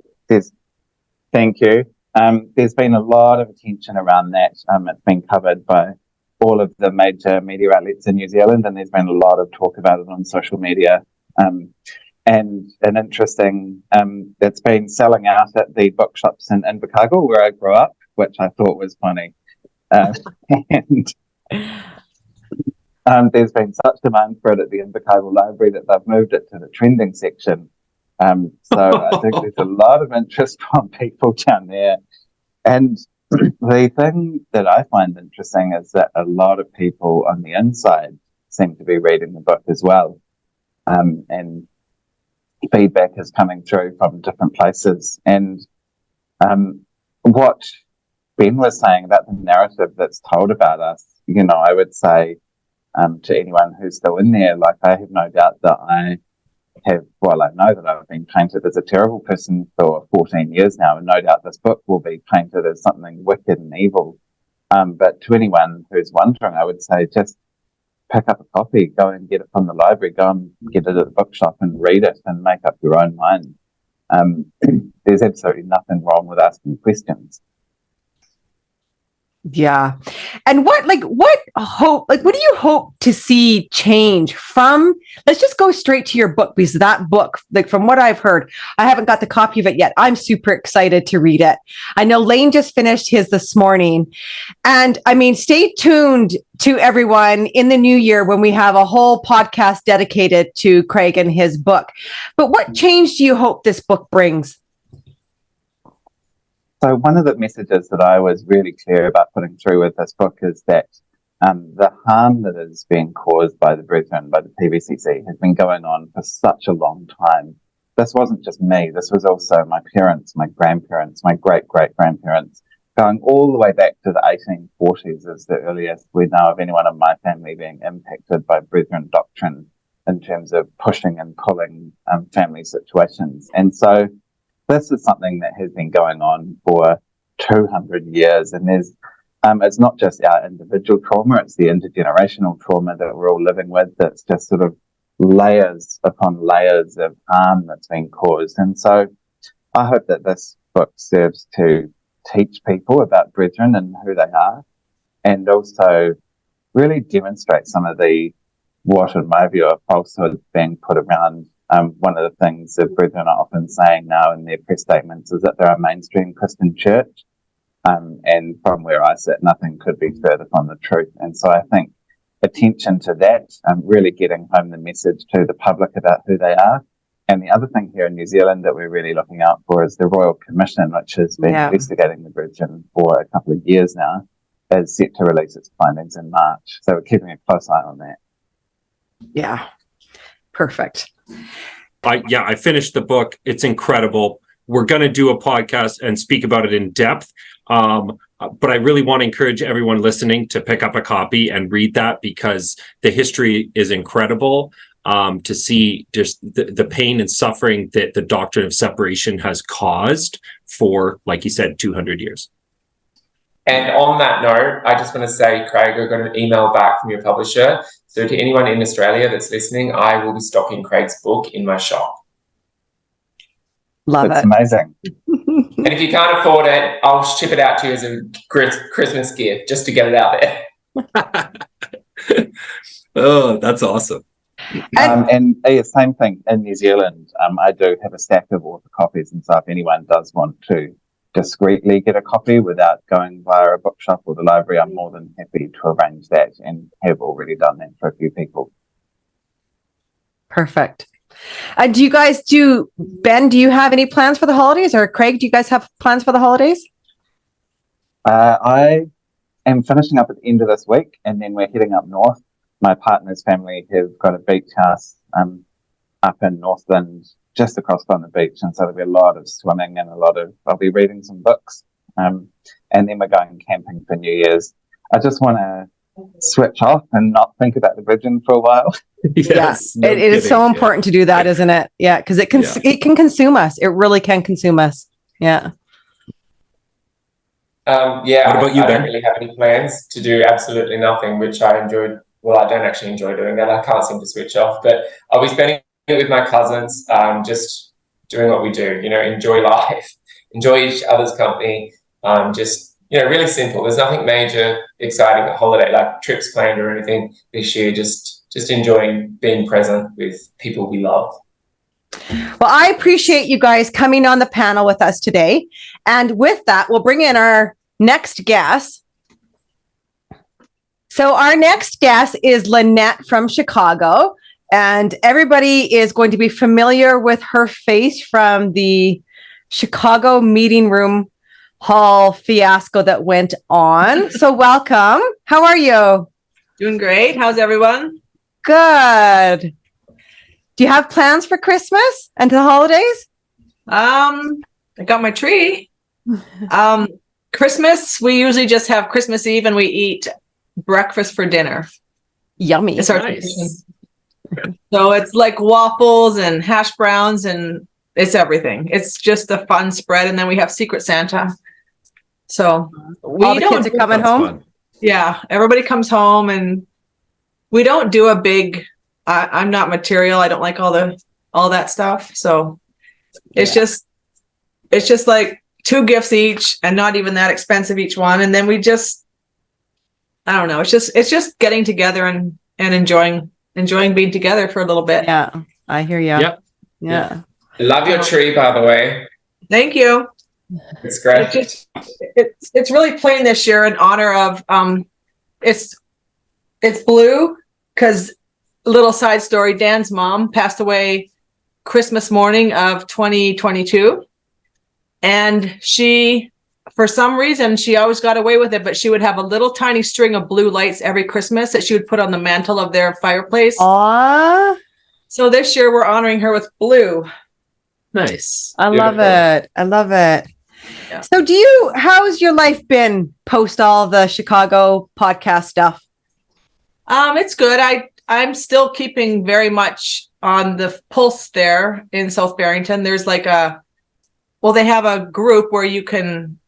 thank you. There's been a lot of attention around that. It's been covered by all of the major media outlets in New Zealand, and there's been a lot of talk about it on social media. And an interesting, it's been selling out at the bookshops in Invercargill, where I grew up, which I thought was funny. And there's been such demand for it at the Invercargill Library that they've moved it to the trending section. So I think there's a lot of interest from people down there. And the thing that I find interesting is that a lot of people on the inside seem to be reading the book as well. And feedback is coming through from different places. And what Ben was saying about the narrative that's told about us, I would say to anyone who's still in there, like, I have no doubt that I know that I've been painted as a terrible person for 14 years now, and no doubt this book will be painted as something wicked and evil. But to anyone who's wondering, I would say just pick up a copy, go and get it from the library, go and get it at the bookshop and read it and make up your own mind. There's absolutely nothing wrong with asking questions. Yeah. And what do you hope to see change from, let's just go straight to your book, because that book, like, from what I've heard, I haven't got the copy of it yet. I'm super excited to read it. I know Lane just finished his this morning. And I mean, stay tuned to everyone in the new year when we have a whole podcast dedicated to Craig and his book. But what change do you hope this book brings? So one of the messages that I was really clear about putting through with this book is that the harm that is being caused by the Brethren, by the PBCC, has been going on for such a long time. This wasn't just me. This was also my parents, my grandparents, my great-great-grandparents, going all the way back to the 1840s is the earliest we know of anyone in my family being impacted by Brethren doctrine in terms of pushing and pulling family situations. And so this is something that has been going on for 200 years, and there's it's not just our individual trauma, it's the intergenerational trauma that we're all living with that's just sort of layers upon layers of harm that's been caused. And so I hope that this book serves to teach people about Brethren and who they are, and also really demonstrate some of what in my view are falsehoods being put around. One of the things that Brethren are often saying now in their press statements is that they're a mainstream Christian church. And from where I sit, nothing could be further from the truth. And so I think attention to that, really getting home the message to the public about who they are. And the other thing here in New Zealand that we're really looking out for is the Royal Commission, which has been investigating the Brethren for a couple of years now, is set to release its findings in March. So we're keeping a close eye on that. Yeah. Perfect. I finished the book. It's incredible. We're going to do a podcast and speak about it in depth. But I really want to encourage everyone listening to pick up a copy and read that, because the history is incredible. To see just the pain and suffering that the doctrine of separation has caused for, like you said, 200 years. And on that note, I just want to say, Craig, I got an email back from your publisher. So to anyone in Australia that's listening, I will be stocking Craig's book in my shop. Love That's it. amazing. And if you can't afford it, I'll ship it out to you as a Christmas gift, just to get it out there. Oh, that's awesome. And same thing in New Zealand. I do have a stack of author copies, and so if anyone does want to discreetly get a copy without going via a bookshop or the library, I'm more than happy to arrange that, and have already done that for a few people. Perfect. And Ben, do you have any plans for the holidays? Or Craig, do you guys have plans for the holidays? I am finishing up at the end of this week, and then we're heading up north. My partner's family have got a beach house up in Northland, just across from the beach, and so there'll be a lot of swimming and I'll be reading some books, and then we're going camping for New Year's. I just want to switch off and not think about the vision for a while. Yes, yeah, it is so important to do that, isn't it? Yeah, because it can consume us. It really can consume us. Yeah. Yeah. What about you, I Ben? don't really have any plans to do absolutely nothing, which I enjoyed. Well, I don't actually enjoy doing that. I can't seem to switch off, but I'll be spending it with my cousins, just doing what we do, enjoy life, enjoy each other's company, just, really simple. There's nothing major, exciting at holiday, like trips planned or anything this year, just enjoying being present with people we love. Well, I appreciate you guys coming on the panel with us today. And with that, we'll bring in our next guest. So our next guest is Lynette from Chicago. And everybody is going to be familiar with her face from the Chicago meeting room hall fiasco that went on. So welcome. How are you? Doing great. How's everyone? Good. Do you have plans for Christmas and the holidays? I got my tree. Christmas, we usually just have Christmas Eve and we eat breakfast for dinner. Yummy. It's our tradition. So it's like waffles and hash browns and it's everything. It's just a fun spread. And then we have Secret Santa. So all the kids are coming home. Fun. Yeah, everybody comes home and we don't do a big, I'm not material. I don't like all that stuff. So it's just like 2 gifts each and not even that expensive each one. And then we just, I don't know. It's just getting together and enjoying being together for a little bit. Yeah, I hear you. Yep. Yeah. Love your tree, by the way. Thank you. It's great. It's really plain this year in honor of it's blue because little side story, Dan's mom passed away Christmas morning of 2022, and she, for some reason, she always got away with it, but she would have a little tiny string of blue lights every Christmas that she would put on the mantle of their fireplace. Aww. So this year we're honoring her with blue. Nice. I love it. I love it. Yeah. So how's your life been post all the Chicago podcast stuff? It's good. I'm still keeping very much on the pulse there in South Barrington. There's like they have a group where you can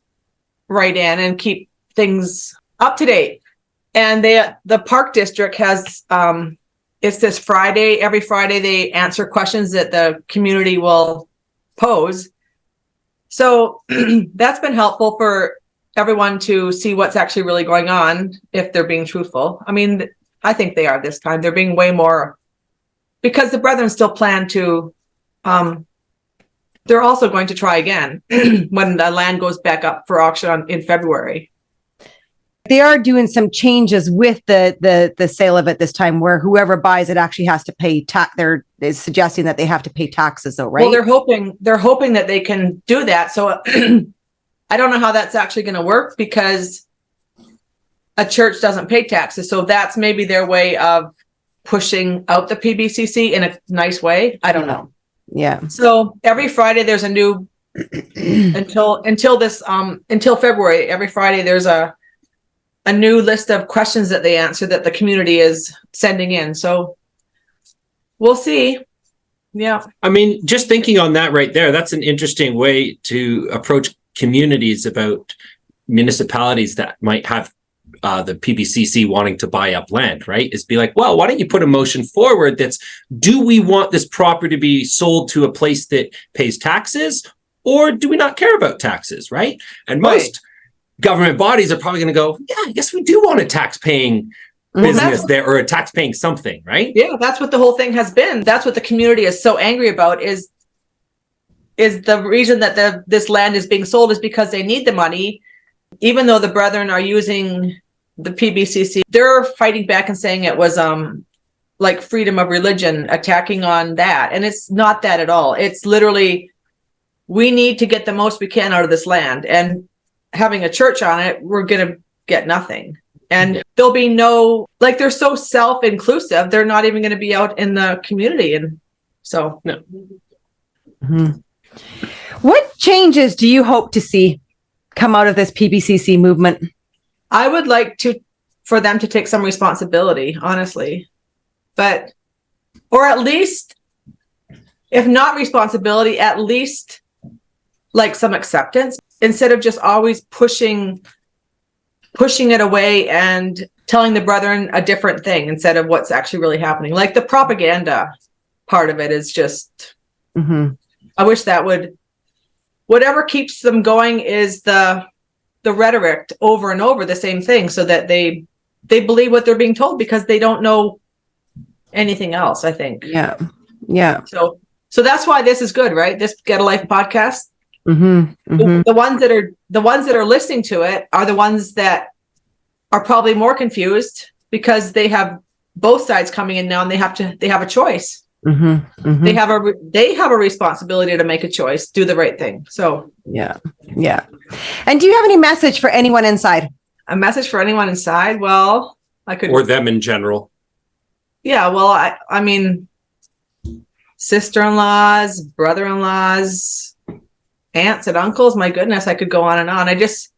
write in and keep things up to date. And the Park District has, it's this Friday, every Friday they answer questions that the community will pose. So that's been helpful for everyone to see what's actually really going on if they're being truthful. I mean, I think they are this time. They're being way more, because the brethren still plan to, they're also going to try again when the land goes back up for auction in February. They are doing some changes with the sale of it this time, where whoever buys it actually has to pay tax. They're suggesting that they have to pay taxes, though, right? Well, they're hoping that they can do that. So I don't know how that's actually going to work because a church doesn't pay taxes. So that's maybe their way of pushing out the PBCC in a nice way. I don't know. Yeah. So every Friday there's a new until February. Every Friday there's a new list of questions that they answer that the community is sending in. So we'll see. Yeah. I mean, just thinking on that right there, that's an interesting way to approach communities about municipalities that might have the PBCC wanting to buy up land, right? Is be like, well, why don't you put a motion forward that's, do we want this property to be sold to a place that pays taxes, or do we not care about taxes, right? And most government bodies are probably going to go, yeah, I guess we do want a tax-paying business there, or a tax-paying something, right? Yeah, that's what the whole thing has been. That's what the community is so angry about, is the reason that this land is being sold is because they need the money. Even though the brethren are using the PBCC, they're fighting back and saying it was like freedom of religion, attacking on that. And it's not that at all. It's literally, we need to get the most we can out of this land. And having a church on it, we're going to get nothing. And there'll be no, like, they're so self-inclusive, they're not even going to be out in the community. And so, no. Mm-hmm. What changes do you hope to see come out of this PBCC movement? I would like for them to take some responsibility, honestly. But, or at least, if not responsibility, at least like some acceptance, instead of just always pushing it away and telling the brethren a different thing instead of what's actually really happening. Like the propaganda part of it is just, I wish that would, whatever keeps them going is the rhetoric over and over the same thing, so that they believe what they're being told because they don't know anything else, I think. Yeah. So that's why this is good, right? This Get a Life podcast. The ones that are listening to it are the ones that are probably more confused because they have both sides coming in now, and they have a choice. They have a responsibility to make a choice, do the right thing. So yeah. And do you have any message for anyone inside? A message for anyone inside? Well, I could, or them in general. Yeah, well, I mean, sister-in-laws, brother-in-laws, aunts and uncles, my goodness, I could go on and on. I just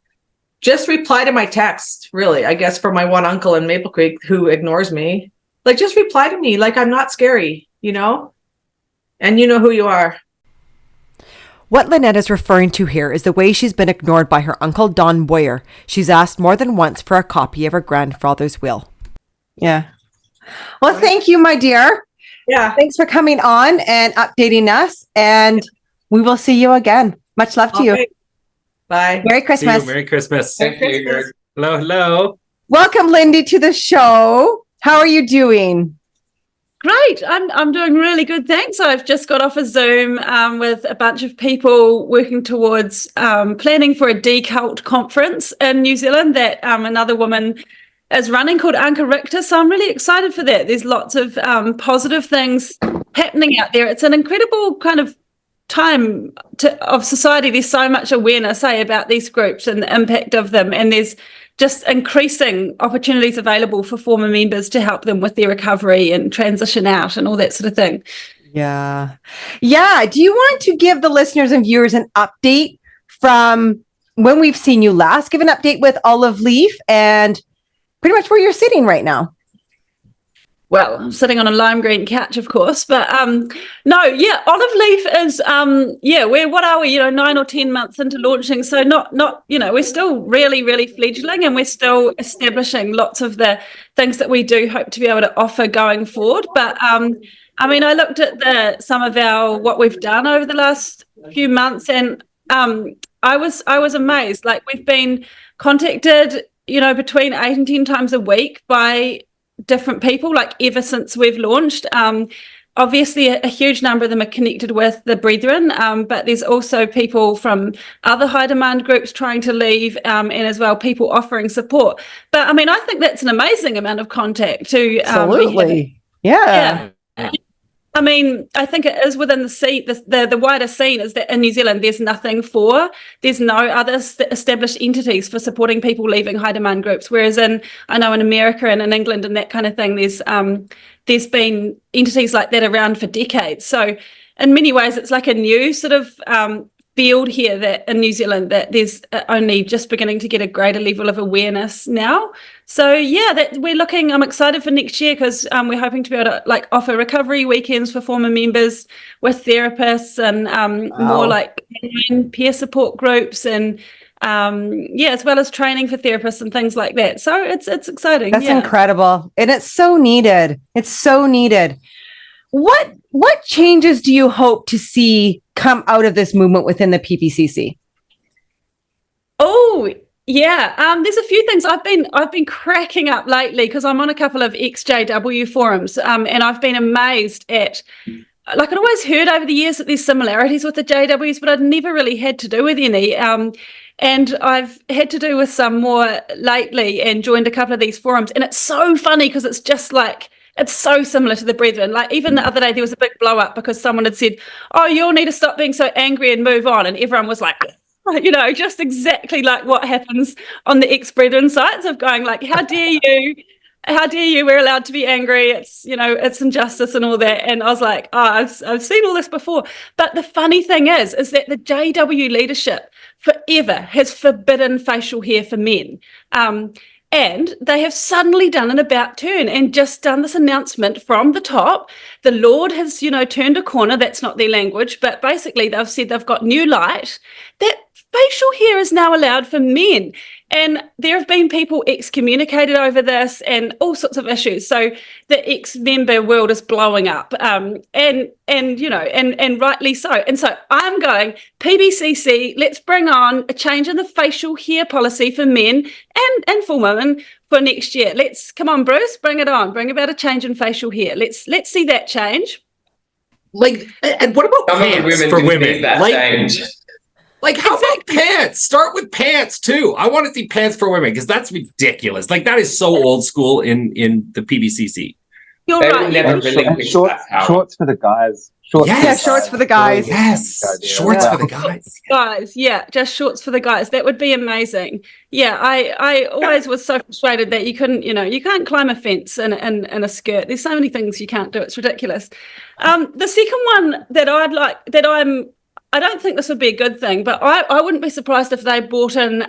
reply to my text, really, I guess, for my one uncle in Maple Creek who ignores me. Like, just reply to me. Like, I'm not scary, you know? And you know who you are. What Lynette is referring to here is the way she's been ignored by her uncle Don Boyer. She's asked more than once for a copy of her grandfather's will. Yeah. Well, thank you, my dear. Yeah. Thanks for coming on and updating us. And we will see you again. Much love to you. Bye. Merry Christmas. See you. Merry Christmas. Thank you. Hello. Welcome, Lindy, to the show. How are you doing? Great. I'm doing really good, thanks. I've just got off a Zoom with a bunch of people working towards planning for a decult conference in New Zealand that another woman is running called Anka Richter. So I'm really excited for that. There's lots of positive things happening out there. It's an incredible kind of time of society. There's so much awareness, about these groups and the impact of them. And there's just increasing opportunities available for former members to help them with their recovery and transition out and all that sort of thing. Yeah. Do you want to give the listeners and viewers an update from when we've seen you last? Give an update with Olive Leaf and pretty much where you're sitting right now. Well, I'm sitting on a lime green couch, of course, but Olive Leaf is, what are we, 9 or 10 months into launching. So not, we're still really, really fledgling, and we're still establishing lots of the things that we do hope to be able to offer going forward. But I looked at some of what we've done over the last few months, and I was amazed. Like, we've been contacted, between 8 and 10 times a week by different people, like, ever since we've launched. Obviously a huge number of them are connected with the Brethren, but there's also people from other high demand groups trying to leave, and as well people offering support. But I think that's an amazing amount of contact to absolutely. Yeah. I think it is within the wider scene is that in New Zealand there's no other established entities for supporting people leaving high demand groups, whereas I know in America and in England and that kind of thing there's been entities like that around for decades. So in many ways it's like a new sort of field here that in New Zealand that there's only just beginning to get a greater level of awareness now. So I'm excited for next year because we're hoping to be able to offer recovery weekends for former members with therapists and more like peer support groups and as well as training for therapists and things like that. So it's exciting. That's incredible. And it's so needed. What changes do you hope to see come out of this movement within the PBCC? Oh, yeah. There's a few things I've been cracking up lately because I'm on a couple of ex-JW forums, and I've been amazed at, I'd always heard over the years that there's similarities with the JWs, but I'd never really had to do with any. And I've had to do with some more lately and joined a couple of these forums. And it's so funny because it's just it's so similar to the Brethren. Even the other day, there was a big blow up because someone had said, "Oh, you all need to stop being so angry and move on." And everyone was like, just exactly like what happens on the ex-Brethren sites of going how dare you? How dare you? We're allowed to be angry. It's, it's injustice and all that. And I was like, I've seen all this before. But the funny thing is that the JW leadership forever has forbidden facial hair for men. And they have suddenly done an about turn and just done this announcement from the top. The Lord has, turned a corner. That's not their language, but basically they've said they've got new light. That facial hair is now allowed for men. And there have been people excommunicated over this and all sorts of issues. So the ex-member world is blowing up, and rightly so. And so I'm going, PBCC, let's bring on a change in the facial hair policy for men and for women for next year. Come on, Bruce, bring it on. Bring about a change in facial hair. Let's see that change. And what about pants for women? Change. How about pants? Start with pants too. I want to see pants for women because that's ridiculous. That is so old school in the PBCC. You're right. Shorts for the guys. Shorts for the guys. Yes, shorts for the guys. Guys, just shorts for the guys. That would be amazing. Yeah, I always was so frustrated that you couldn't, you can't climb a fence in a skirt. There's so many things you can't do. It's ridiculous. The second one that I don't think this would be a good thing, but I wouldn't be surprised if they brought in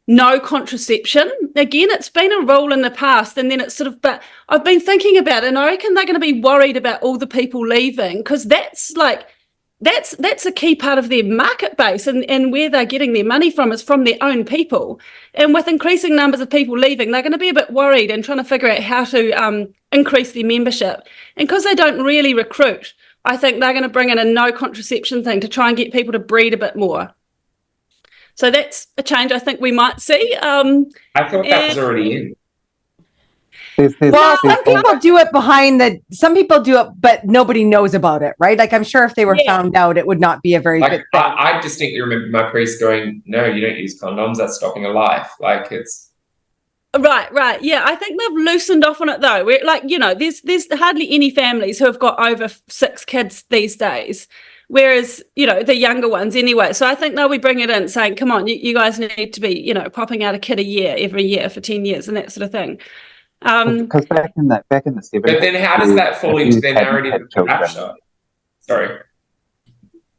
no contraception. Again, it's been a rule in the past, and then it's but I've been thinking about it, and I reckon they're going to be worried about all the people leaving, because that's a key part of their market base, and where they're getting their money from is from their own people. And with increasing numbers of people leaving, they're going to be a bit worried and trying to figure out how to increase their membership. And because they don't really recruit, I think they're going to bring in a no contraception thing to try and get people to breed a bit more. So that's a change I think we might see. I thought that was already in. Some people do it some people do it, but nobody knows about it, right? I'm sure if they were found out, it would not be a very good thing. I distinctly remember my priest going, "No, you don't use condoms. That's stopping a life." It's... Right. Yeah, I think they've loosened off on it though. There's hardly any families who have got over 6 kids these days, whereas, the younger ones anyway. So I think they'll be bringing it in saying, come on, you guys need to be, popping out a kid every year for 10 years and that sort of thing. Because back in the 70s. But then how does that fall into their narrative of the rapture? Sorry.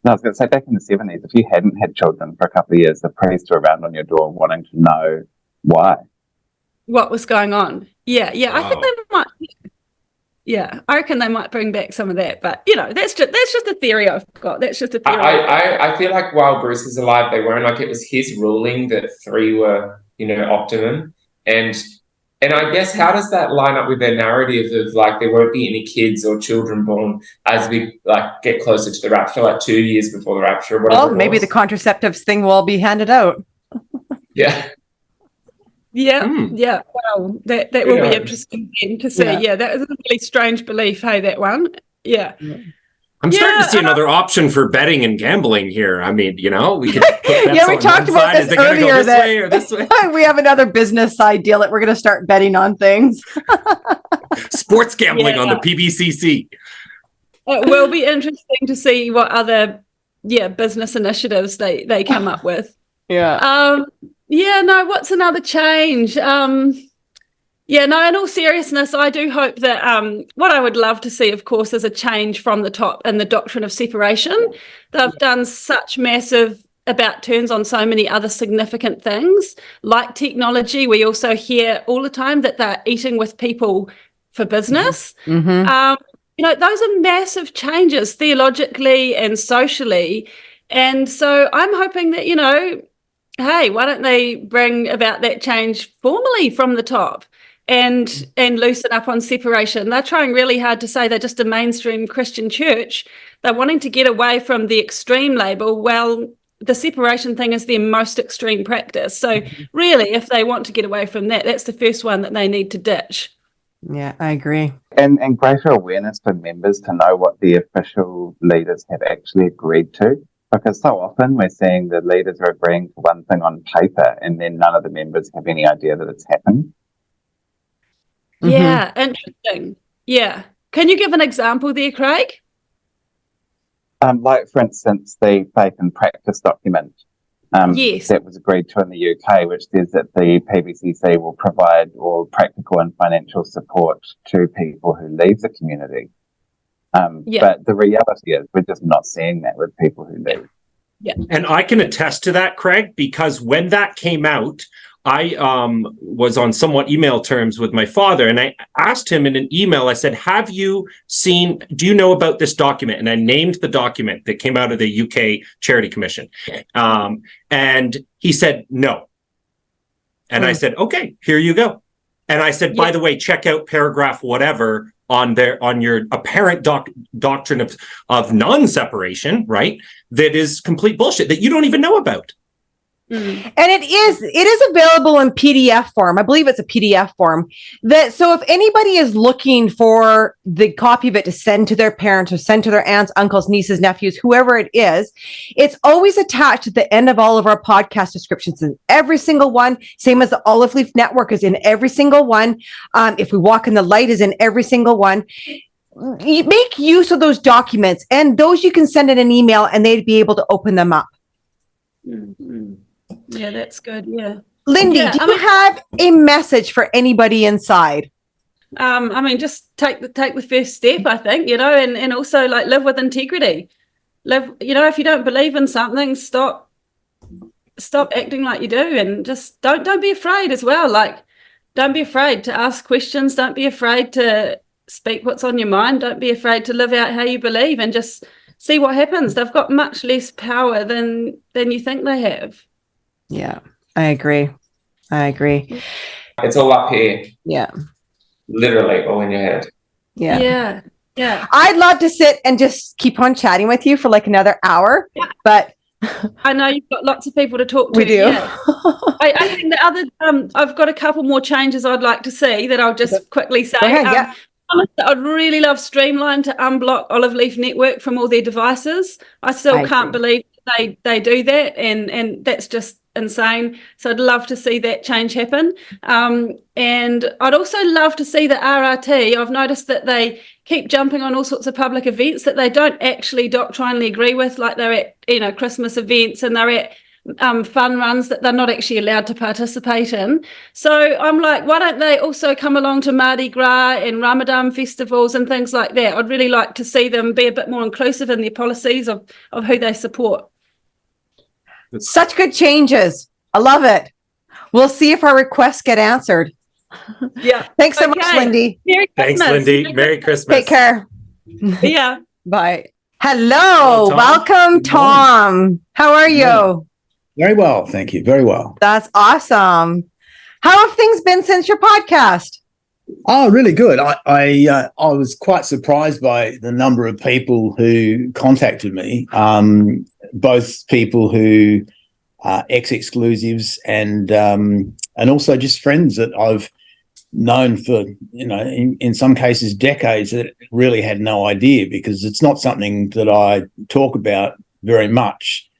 No, I was going to say, back in the 70s, if you hadn't had children for a couple of years, the priests were around on your door wanting to know why. What was going on? Yeah. Wow. I think they might. Yeah, I reckon they might bring back some of that, but that's just a theory I've got. That's just a theory. I feel like while Bruce was alive, they weren't it was his ruling that 3 were optimum, and I guess how does that line up with their narrative of there won't be any kids or children born as we get closer to the rapture, 2 years before the rapture? Well, maybe the contraceptives thing will be handed out. Yeah. Yeah. Well, that will be interesting then to see. Yeah, that is a really strange belief. Hey, that one. Yeah. I'm starting to see another option for betting and gambling here. I mean, we could put bets we on talked one about side. this Is it going to go earlier this way or this way? We have another business side deal that we're going to start betting on things. Sports gambling on the PBCC. It will be interesting to see what other business initiatives they come up with. Yeah. What's another change? In all seriousness, I do hope that what I would love to see, of course, is a change from the top in the doctrine of separation. They've done such massive about turns on so many other significant things, like technology. We also hear all the time that they're eating with people for business. Mm-hmm. Those are massive changes theologically and socially. And so I'm hoping that, hey, why don't they bring about that change formally from the top and loosen up on separation? They're trying really hard to say they're just a mainstream Christian church. They're wanting to get away from the extreme label. Well, the separation thing is their most extreme practice. So really, if they want to get away from that, that's the first one that they need to ditch. Yeah, I agree. And greater awareness for members to know what the official leaders have actually agreed to. Because so often we're seeing the leaders are agreeing to one thing on paper and then none of the members have any idea that it's happened. Yeah, interesting. Yeah. Can you give an example there, Craig? For instance, the faith and practice document yes. that was agreed to in the UK, which says that the PBCC will provide all practical and financial support to people who leave the community. But the reality is we're just not seeing that with people who leave. Yeah. And I can attest to that, Craig, because when that came out, I was on somewhat email terms with my father, and I asked him in an email, I said, do you know about this document? And I named the document that came out of the UK Charity Commission. And he said, no. And I said, okay, here you go. And I said, by the way, check out paragraph whatever on your apparent doctrine of non-separation, right? That is complete bullshit that you don't even know about. And it is available in PDF form. I believe it's a PDF form. So if anybody is looking for the copy of it to send to their parents or send to their aunts, uncles, nieces, nephews, whoever it is, it's always attached at the end of all of our podcast descriptions in every single one. Same as the Olive Leaf Network is in every single one. If We Walk in the Light is in every single one. You make use of those documents, and those you can send in an email and they'd be able to open them up. Mm-hmm. Yeah, that's good. Yeah. Lindy, do you have a message for anybody inside? I mean, just take the first step, I think, and also like live with integrity. Live, if you don't believe in something, stop acting like you do, and just don't be afraid as well. Like, don't be afraid to ask questions. Don't be afraid to speak what's on your mind. Don't be afraid to live out how you believe, and just see what happens. They've got much less power than you think they have. Yeah, I agree. It's all up here. Yeah. Literally all in your head. Yeah. Yeah. I'd love to sit and just keep on chatting with you for like another hour, but I know you've got lots of people to talk to. We do. Yeah. I think the other, I've got a couple more changes I'd like to see that I'll just quickly say. Go ahead, yeah. I'd really love Streamline to unblock Olive Leaf Network from all their devices. I still can't believe they do that, and that's just insane. So I'd love to see that change happen. And I'd also love to see the RRT. I've noticed that they keep jumping on all sorts of public events that they don't actually doctrinally agree with, like they're at Christmas events, and they're at fun runs that they're not actually allowed to participate in. So I'm like, why don't they also come along to Mardi Gras and Ramadan festivals and things like that? I'd really like to see them be a bit more inclusive in their policies of who they support. Such good changes. I love it. We'll see if our requests get answered. Yeah. Thanks so much, Lindy. Merry Christmas. Thanks, Lindy. Merry Christmas. Take care. Yeah. Bye. Hello. Tom. Welcome, Tom. How are you? Very well, thank you. Very well. That's awesome. How have things been since your podcast? Oh, really good. I was quite surprised by the number of people who contacted me, both people who are ex-exclusives and also just friends that I've known for, in some cases decades, that really had no idea, because it's not something that I talk about very much.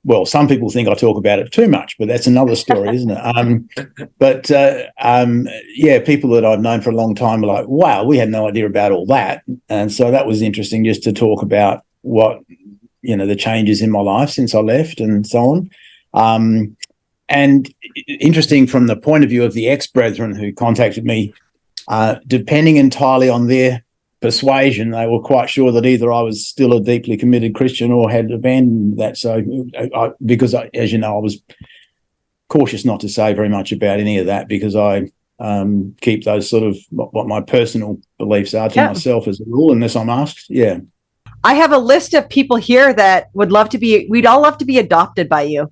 Well, some people think I talk about it too much, but that's another story, isn't it? People that I've known for a long time are like, wow, we had no idea about all that. And so that was interesting, just to talk about what, the changes in my life since I left and so on. And interesting from the point of view of the ex-brethren who contacted me, depending entirely on their persuasion, they were quite sure that either I was still a deeply committed Christian or had abandoned that. So because as you know, I was cautious not to say very much about any of that, because I keep those sort of what my personal beliefs are to myself as a rule, unless I'm asked. Yeah. I have a list of people here that we'd all love to be adopted by you.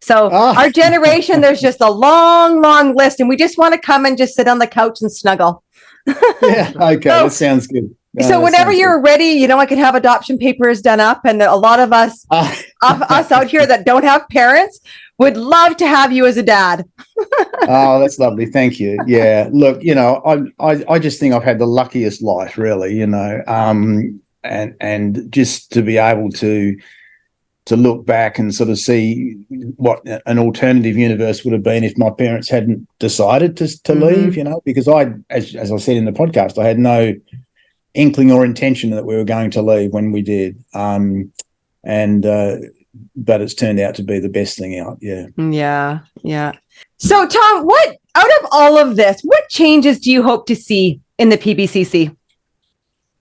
So our generation, there's just a long, long list, and we just want to come and just sit on the couch and snuggle. Yeah, okay, that sounds good. So whenever you're ready, I could have adoption papers done up, and a lot of us us out here that don't have parents would love to have you as a dad. Oh, that's lovely. Thank you. Yeah, look, I just think I've had the luckiest life, really, and just to be able to look back and sort of see what an alternative universe would have been if my parents hadn't decided to leave, because as I said in the podcast, I had no inkling or intention that we were going to leave when we did. But it's turned out to be the best thing out. Yeah. Yeah. So Tom, out of all of this, what changes do you hope to see in the PBCC?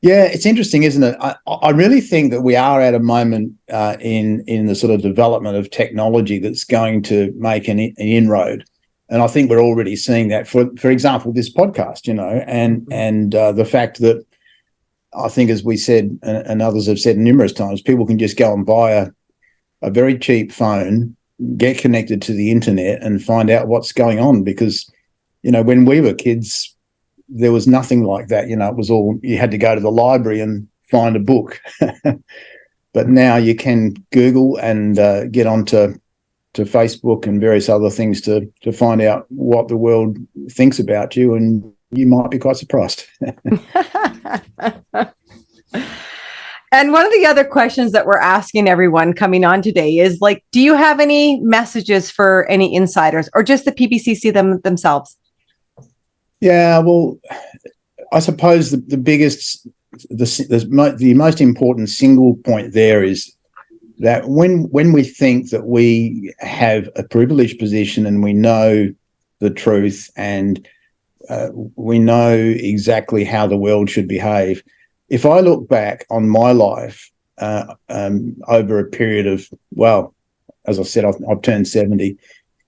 Yeah, it's interesting, isn't it? I really think that we are at a moment in the sort of development of technology that's going to make an inroad. And I think we're already seeing that, for example, this podcast, and the fact that I think, as we said, and others have said numerous times, people can just go and buy a very cheap phone, get connected to the internet and find out what's going on. Because, when we were kids, there was nothing like that. It was all, you had to go to the library and find a book. But now you can Google and get onto Facebook and various other things to find out what the world thinks about you, and you might be quite surprised. And one of the other questions that we're asking everyone coming on today is do you have any messages for any insiders or just the PBCC themselves? Yeah, well, I suppose the biggest, the most important single point there is that when we think that we have a privileged position and we know the truth and we know exactly how the world should behave, if I look back on my life over a period of, well, as I said, I've turned 70.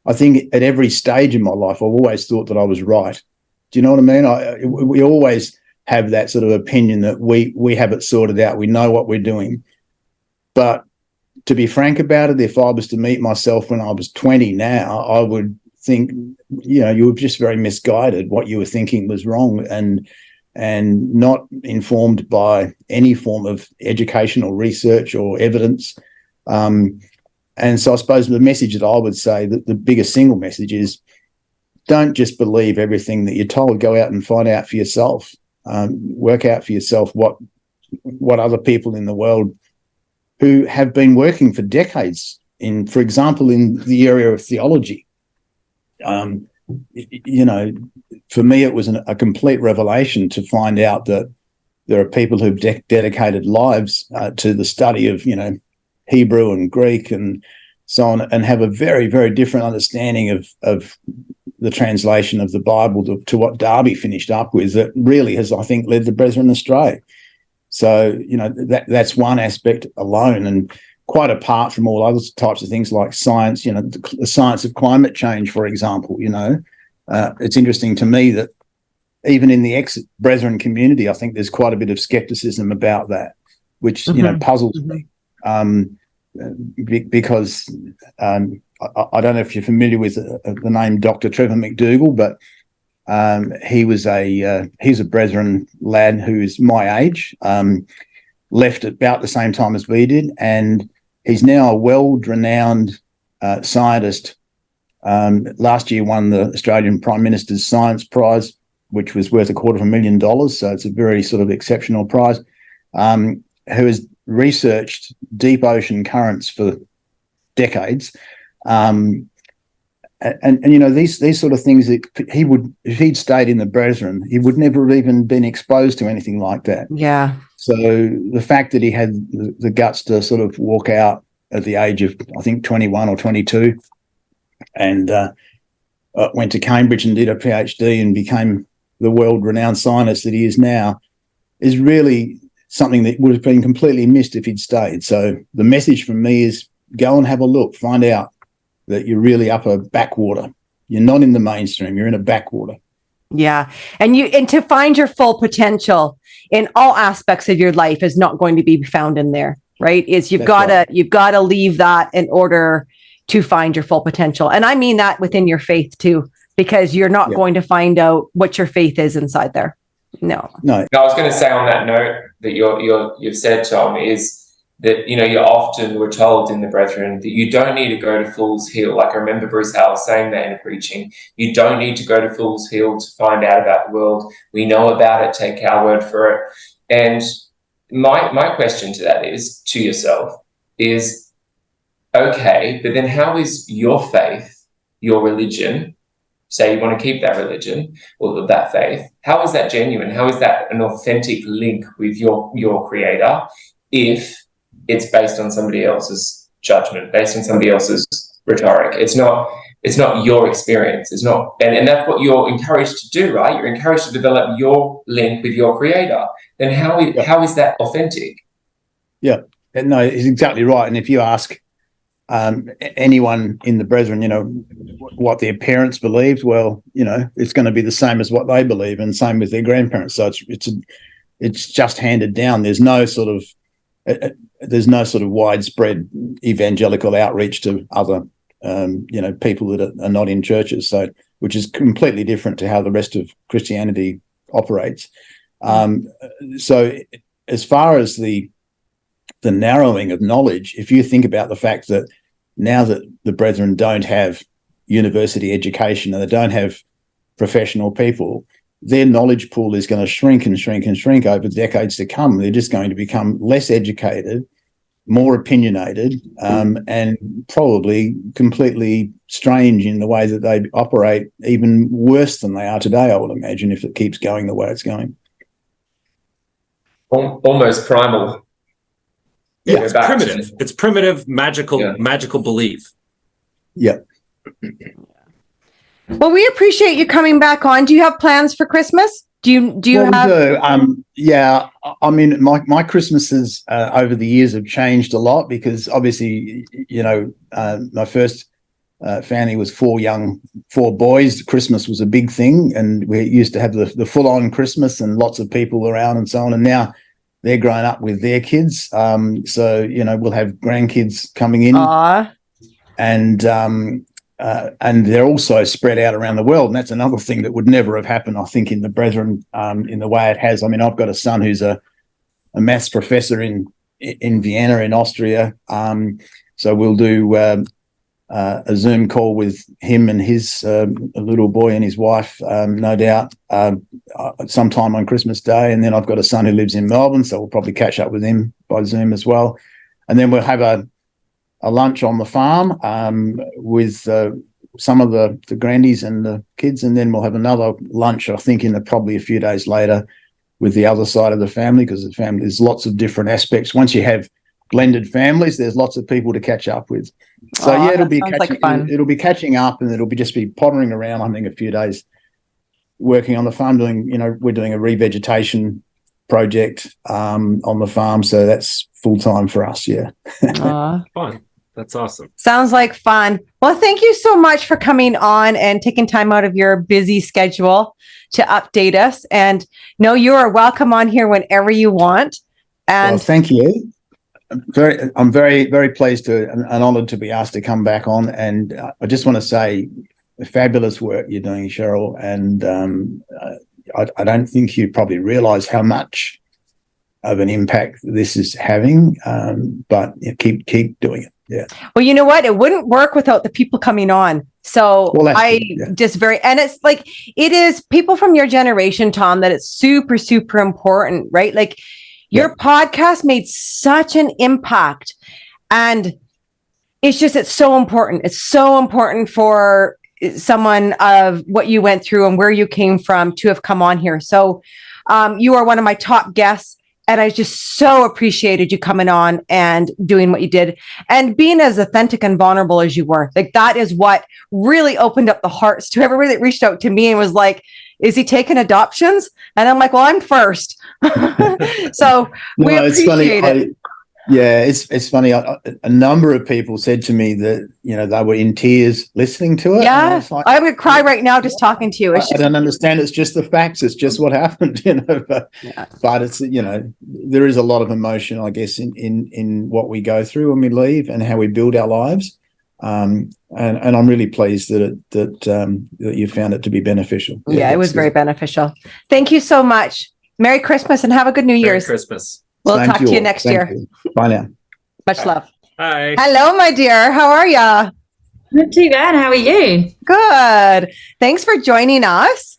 I think at every stage in my life, I've always thought that I was right. Do you know what I mean? We always have that sort of opinion that we have it sorted out. We know what we're doing. But to be frank about it, if I was to meet myself when I was 20 now, I would think, you were just very misguided. What you were thinking was wrong and not informed by any form of educational research or evidence. And so I suppose the message that I would say, that the biggest single message is, don't just believe everything that you're told. Go out and find out for yourself. Work out for yourself what other people in the world who have been working for decades for example, in the area of theology. For me, it was a complete revelation to find out that there are people who've dedicated lives to the study of, Hebrew and Greek and so on, and have a very, very different understanding of the translation of the Bible to what Darby finished up with, that really has, I think, led the Brethren astray. So, that's one aspect alone, and quite apart from all other types of things like science, the science of climate change, for example. It's interesting to me that even in the ex-Brethren community, I think there's quite a bit of skepticism about that, which, puzzles me. Because I don't know if you're familiar with the name Dr. Trevor McDougall, but he's a Brethren lad who's my age, left at about the same time as we did, and he's now a world-renowned scientist. Last year won the Australian Prime Minister's Science Prize, which was worth $250,000, so it's a very sort of exceptional prize, who has researched deep ocean currents for decades. And these sort of things that he would, if he'd stayed in the Brethren, he would never have even been exposed to anything like that. Yeah. So the fact that he had the guts to sort of walk out at the age of, I think, 21 or 22, and went to Cambridge and did a PhD and became the world-renowned scientist that he is now, is really something that would have been completely missed if he'd stayed. So the message from me is, go and have a look, find out that you're really up a backwater. You're not in the mainstream, you're in a backwater. Yeah. And to find your full potential in all aspects of your life is not going to be found in there, right? You've got to leave that in order to find your full potential. And I mean that within your faith too, because you're not going to find out what your faith is inside there. No. I was going to say on that note that you've said, Tom, is that, you often were told in the Brethren that you don't need to go to Fool's Hill. Like I remember Bruce Howell saying that in preaching. You don't need to go to Fool's Hill to find out about the world. We know about it. Take our word for it. And my question to that is, to yourself, is, okay, but then how is your faith, your religion, say you want to keep that religion or that faith, how is that genuine? How is that an authentic link with your creator if it's based on somebody else's judgment, based on somebody else's rhetoric? It's not your experience. It's not, and that's what you're encouraged to do, right? You're encouraged to develop your link with your creator. Then how is that authentic? Yeah, no, it's exactly right. And if you ask anyone in the Brethren, what their parents believed, well, it's going to be the same as what they believe, and same with their grandparents. So it's just handed down. There's no sort of widespread evangelical outreach to other people that are not in churches. So, which is completely different to how the rest of Christianity operates. So as far as the narrowing of knowledge, if you think about the fact that now that the Brethren don't have university education and they don't have professional people, their knowledge pool is going to shrink and shrink and shrink over decades to come. They're just going to become less educated, more opinionated, and probably completely strange in the way that they operate, even worse than they are today, I would imagine, if it keeps going the way it's going. Almost primal. Yeah, it's primitive. It's primitive, magical belief. Yeah. Well, we appreciate you coming back on. Do you have plans for Christmas? Do you have? Yeah, I mean, my Christmases over the years have changed a lot because obviously, my first family was four boys. Christmas was a big thing, and we used to have the full-on Christmas and lots of people around and so on. And now they're growing up with their kids, so we'll have grandkids coming in. Aww. And they're also spread out around the world, and that's another thing that would never have happened, I think, in the Brethren in the way it has. I mean, I've got a son who's a maths professor in Vienna in Austria, so we'll do a Zoom call with him and his little boy and his wife, no doubt, sometime on Christmas Day. And then I've got a son who lives in Melbourne, so we'll probably catch up with him by Zoom as well. And then we'll have a lunch on the farm with some of the grandies and the kids, and then we'll have another lunch, I think, probably a few days later with the other side of the family, because there's lots of different aspects. Once you have blended families, there's lots of people to catch up with. So it'll be catching up, and it'll just be pottering around. I think a few days working on the farm, we're doing a revegetation project on the farm, so that's full time for us. Yeah. Fun. That's awesome. Sounds like fun. Well, thank you so much for coming on and taking time out of your busy schedule to update us. And you are welcome on here whenever you want. And thank you. I'm very, very pleased and honoured to be asked to come back on. And I just want to say, fabulous work you're doing, Cheryl. And I don't think you probably realise how much of an impact this is having. But keep doing it. Yeah. Well, you know what? It wouldn't work without the people coming on. So and it's like, it is people from your generation, Tom, that it's super, super important, right? Like your podcast made such an impact, and it's so important. It's so important for someone of what you went through and where you came from to have come on here. So you are one of my top guests. And I just so appreciated you coming on and doing what you did and being as authentic and vulnerable as you were. Like, that is what really opened up the hearts to everybody that reached out to me and was like, is he taking adoptions? And I'm like, well, I'm first. So we appreciate it. It's funny. A number of people said to me that, they were in tears listening to it. Yeah, I would cry right now just talking to you. I don't understand. It's just the facts. It's just what happened, But it's, there is a lot of emotion, I guess, in what we go through when we leave and how we build our lives. And I'm really pleased that you found it to be beneficial. Yeah, it was very beneficial. Thank you so much. Merry Christmas and have a good New Year's. Merry Christmas. We'll talk to you next year. Bye now. Much love. Hi. Hello, my dear. How are ya? Not too bad. How are you? Good. Thanks for joining us.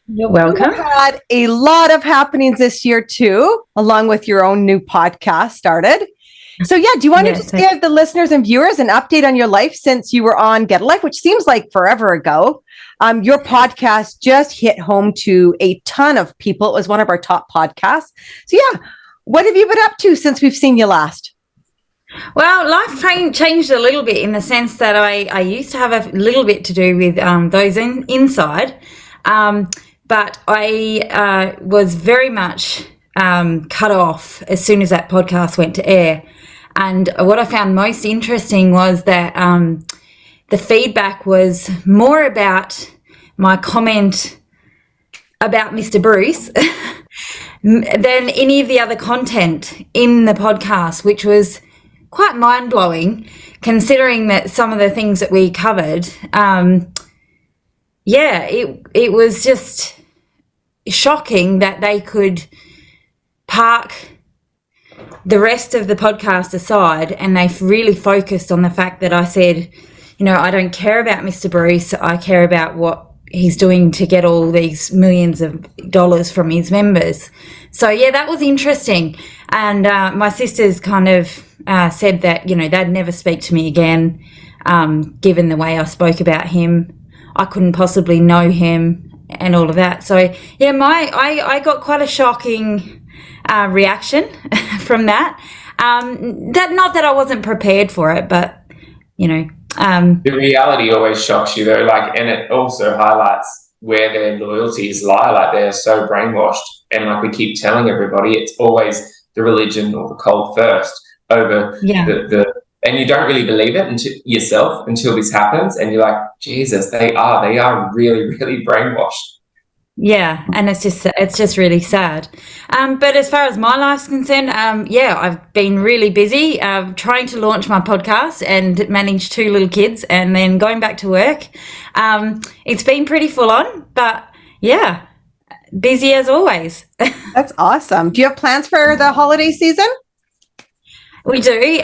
You're welcome. We've had a lot of happenings this year too, along with your own new podcast started. So do you want to just give the listeners and viewers an update on your life since you were on Get a Life, which seems like forever ago? Your podcast just hit home to a ton of people. It was one of our top podcasts. So what have you been up to since we've seen you last? Well, life changed a little bit in the sense that I used to have a little bit to do with those inside, but I was very much cut off as soon as that podcast went to air. And what I found most interesting was that the feedback was more about my comment about Mr. Bruce than any of the other content in the podcast, which was quite mind-blowing considering that some of the things that we covered. It was just shocking that they could park the rest of the podcast aside and they really focused on the fact that I said, I don't care about Mr. Bruce. I care about what he's doing to get all these millions of dollars from his members. So, that was interesting. And my sisters kind of said that, they'd never speak to me again, given the way I spoke about him. I couldn't possibly know him and all of that. So, I got quite a shocking reaction from that. Not that I wasn't prepared for it, but, the reality always shocks you though, and it also highlights where their loyalties lie. Like, they're so brainwashed, and like we keep telling everybody, it's always the religion or the cult first over the and you don't really believe it until this happens, and you're like, Jesus, they are really, really brainwashed. Yeah, and it's just really sad. But as far as my life's concerned, I've been really busy trying to launch my podcast and manage 2 little kids and then going back to work. It's been pretty full on, but busy as always. That's awesome. Do you have plans for the holiday season? We do.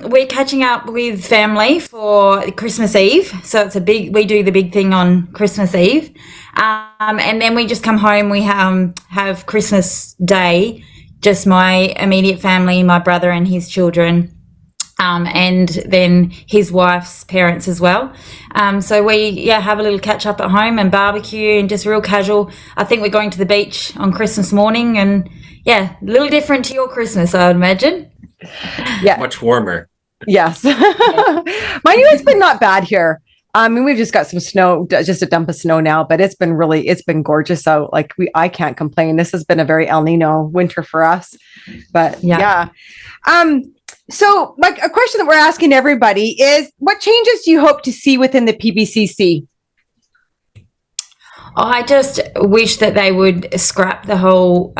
We're catching up with family for Christmas Eve. So we do the big thing on Christmas Eve. And then we just come home. We have Christmas Day, just my immediate family, my brother and his children, and then his wife's parents as well. So we have a little catch up at home and barbecue and just real casual. I think we're going to the beach on Christmas morning, and a little different to your Christmas, I would imagine. Yeah, much warmer. Yes. Mine has been not bad here. I mean, we've just got some snow, just a dump of snow now, but it's been gorgeous out. I can't complain. This has been a very El Nino winter for us, but so a question that we're asking everybody is, what changes do you hope to see within the PBCC? I just wish that they would scrap the whole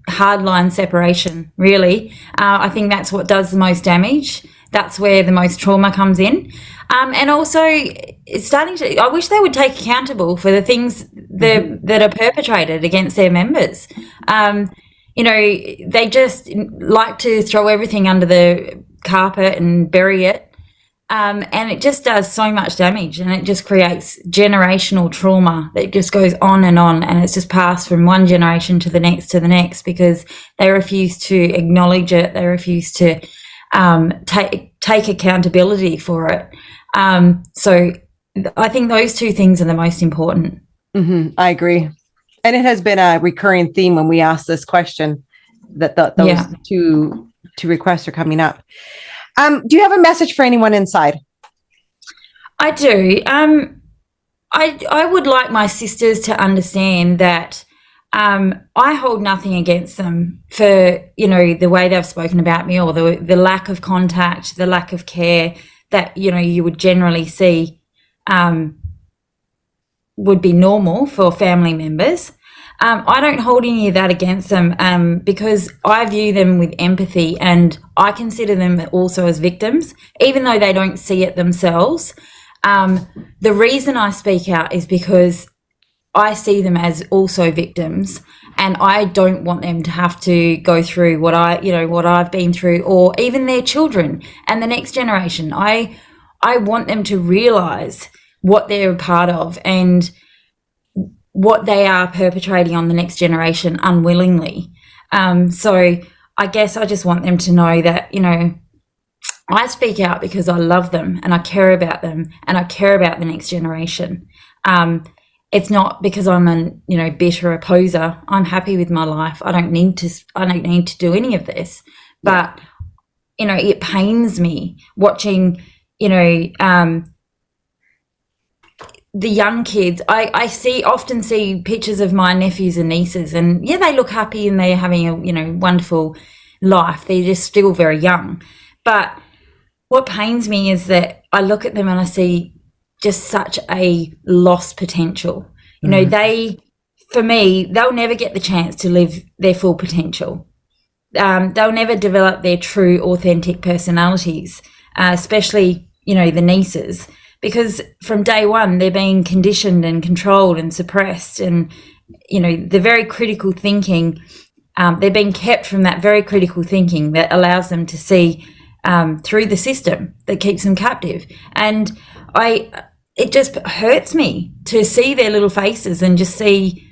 hardline separation, really. I think that's what does the most damage. That's where the most trauma comes in. And also, I wish they would take accountable for the things that are perpetrated against their members. They just like to throw everything under the carpet and bury it. And it just does so much damage, and it just creates generational trauma that just goes on, and it's just passed from one generation to the next because they refuse to acknowledge it. They refuse to take accountability for it. So I think those 2 things are the most important. Mm-hmm, I agree. And it has been a recurring theme when we ask this question, that those two requests are coming up. Do you have a message for anyone inside? I do. I would like my sisters to understand that I hold nothing against them for, the way they've spoken about me, or the lack of contact, the lack of care that, you would generally see would be normal for family members. I don't hold any of that against them because I view them with empathy, and I consider them also as victims, even though they don't see it themselves. The reason I speak out is because I see them as also victims, and I don't want them to have to go through what I've been through, or even their children and the next generation. I want them to realize what they're a part of and what they are perpetrating on the next generation unwillingly. So I guess I just want them to know that, I speak out because I love them and I care about them and I care about the next generation. It's not because I'm a bitter opposer. I'm happy with my life. I don't need to do any of this. But it pains me watching, the young kids. I often see pictures of my nephews and nieces, and they look happy and they're having a wonderful life. They're just still very young. But what pains me is that I look at them and I see just such a lost potential. You know, for me, they'll never get the chance to live their full potential. They'll never develop their true, authentic personalities, especially, you know, the nieces, because from day one, they're being conditioned and controlled and suppressed. And, you know, the very critical thinking, they're being kept from that very critical thinking that allows them to see through the system that keeps them captive. And it just hurts me to see their little faces and just see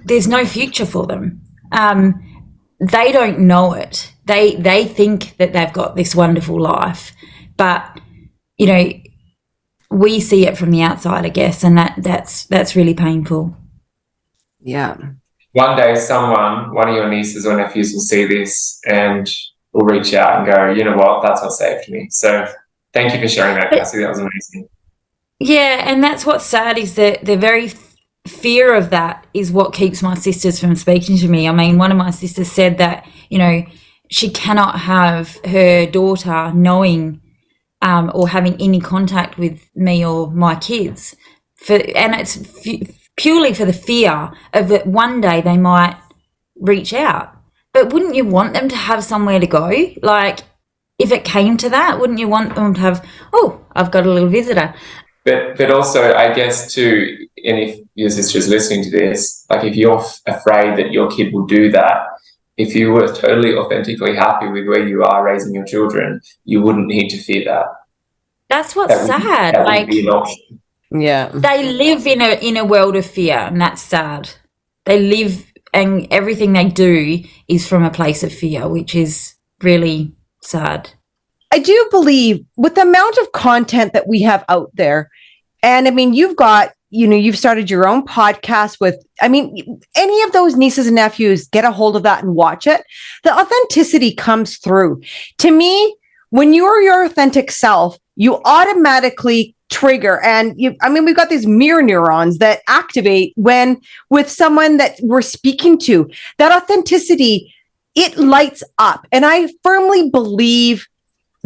there's no future for them. They don't know it. They think that they've got this wonderful life, but, you know, we see it from the outside, I guess, and that's really painful. Yeah. One day one of your nieces or nephews will see this and will reach out and go, you know what, that's what saved me. So thank you for sharing that, Cassie. That was amazing. Yeah, and that's what's sad is that the very fear of that is what keeps my sisters from speaking to me. I mean, one of my sisters said that, you know, she cannot have her daughter knowing or having any contact with me or my kids. And it's purely for the fear of that one day they might reach out. But wouldn't you want them to have somewhere to go? Like, if it came to that, wouldn't you want them to have, oh, I've got a little visitor? But also, I guess, too, and if your sister's listening to this, like if you're afraid that your kid will do that, if you were totally authentically happy with where you are raising your children, you wouldn't need to fear that. That's what's sad. That would be an option. Yeah. They live in a world of fear, and that's sad. They live, and everything they do is from a place of fear, which is really sad. I do believe with the amount of content that we have out there, and I mean, you've started your own podcast with, I mean, any of those nieces and nephews, get a hold of that and watch it. The authenticity comes through. To me, when you're your authentic self, you automatically trigger, and we've got these mirror neurons that activate when with someone that we're speaking to. That authenticity, it lights up. And I firmly believe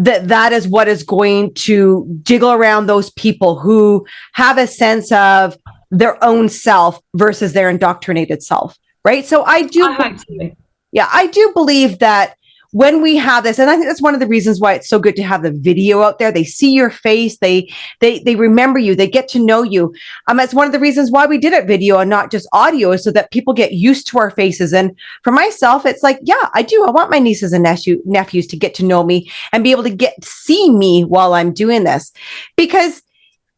that is what is going to jiggle around those people who have a sense of their own self versus their indoctrinated self, right? So I do believe that when we have this, and I think that's one of the reasons why it's so good to have the video out there. They see your face, they remember you, they get to know you. It's one of the reasons why we did it video and not just audio, is so that people get used to our faces. And for myself, it's like, yeah, I want my nieces and nephews to get to know me and be able to see me while I'm doing this, because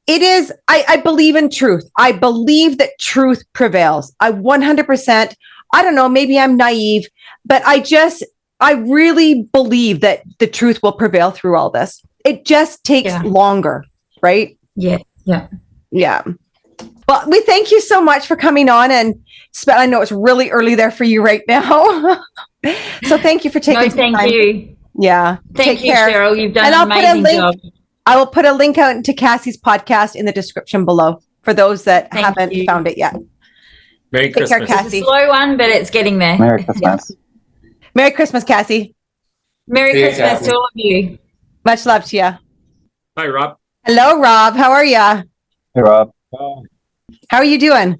it is, I believe in truth. I believe that truth prevails. I 100%, I don't know, maybe I'm naive, but I really believe that the truth will prevail through all this. It just takes longer, right? Yeah. Well, we thank you so much for coming on, and I know it's really early there for you right now. So thank you for taking some time. Thank you. Yeah. Thank you, Cheryl. You've done an amazing job. I will put a link out into Cassie's podcast in the description below for those that haven't found it yet. Merry Christmas. Take care, Cassie. It's a slow one, but it's getting there. Merry Christmas. Merry Christmas, Cassie. Merry Christmas to all of you. Much love to you. Hi, Rob. Hello, Rob. How are you? Hey, Rob. How are you doing?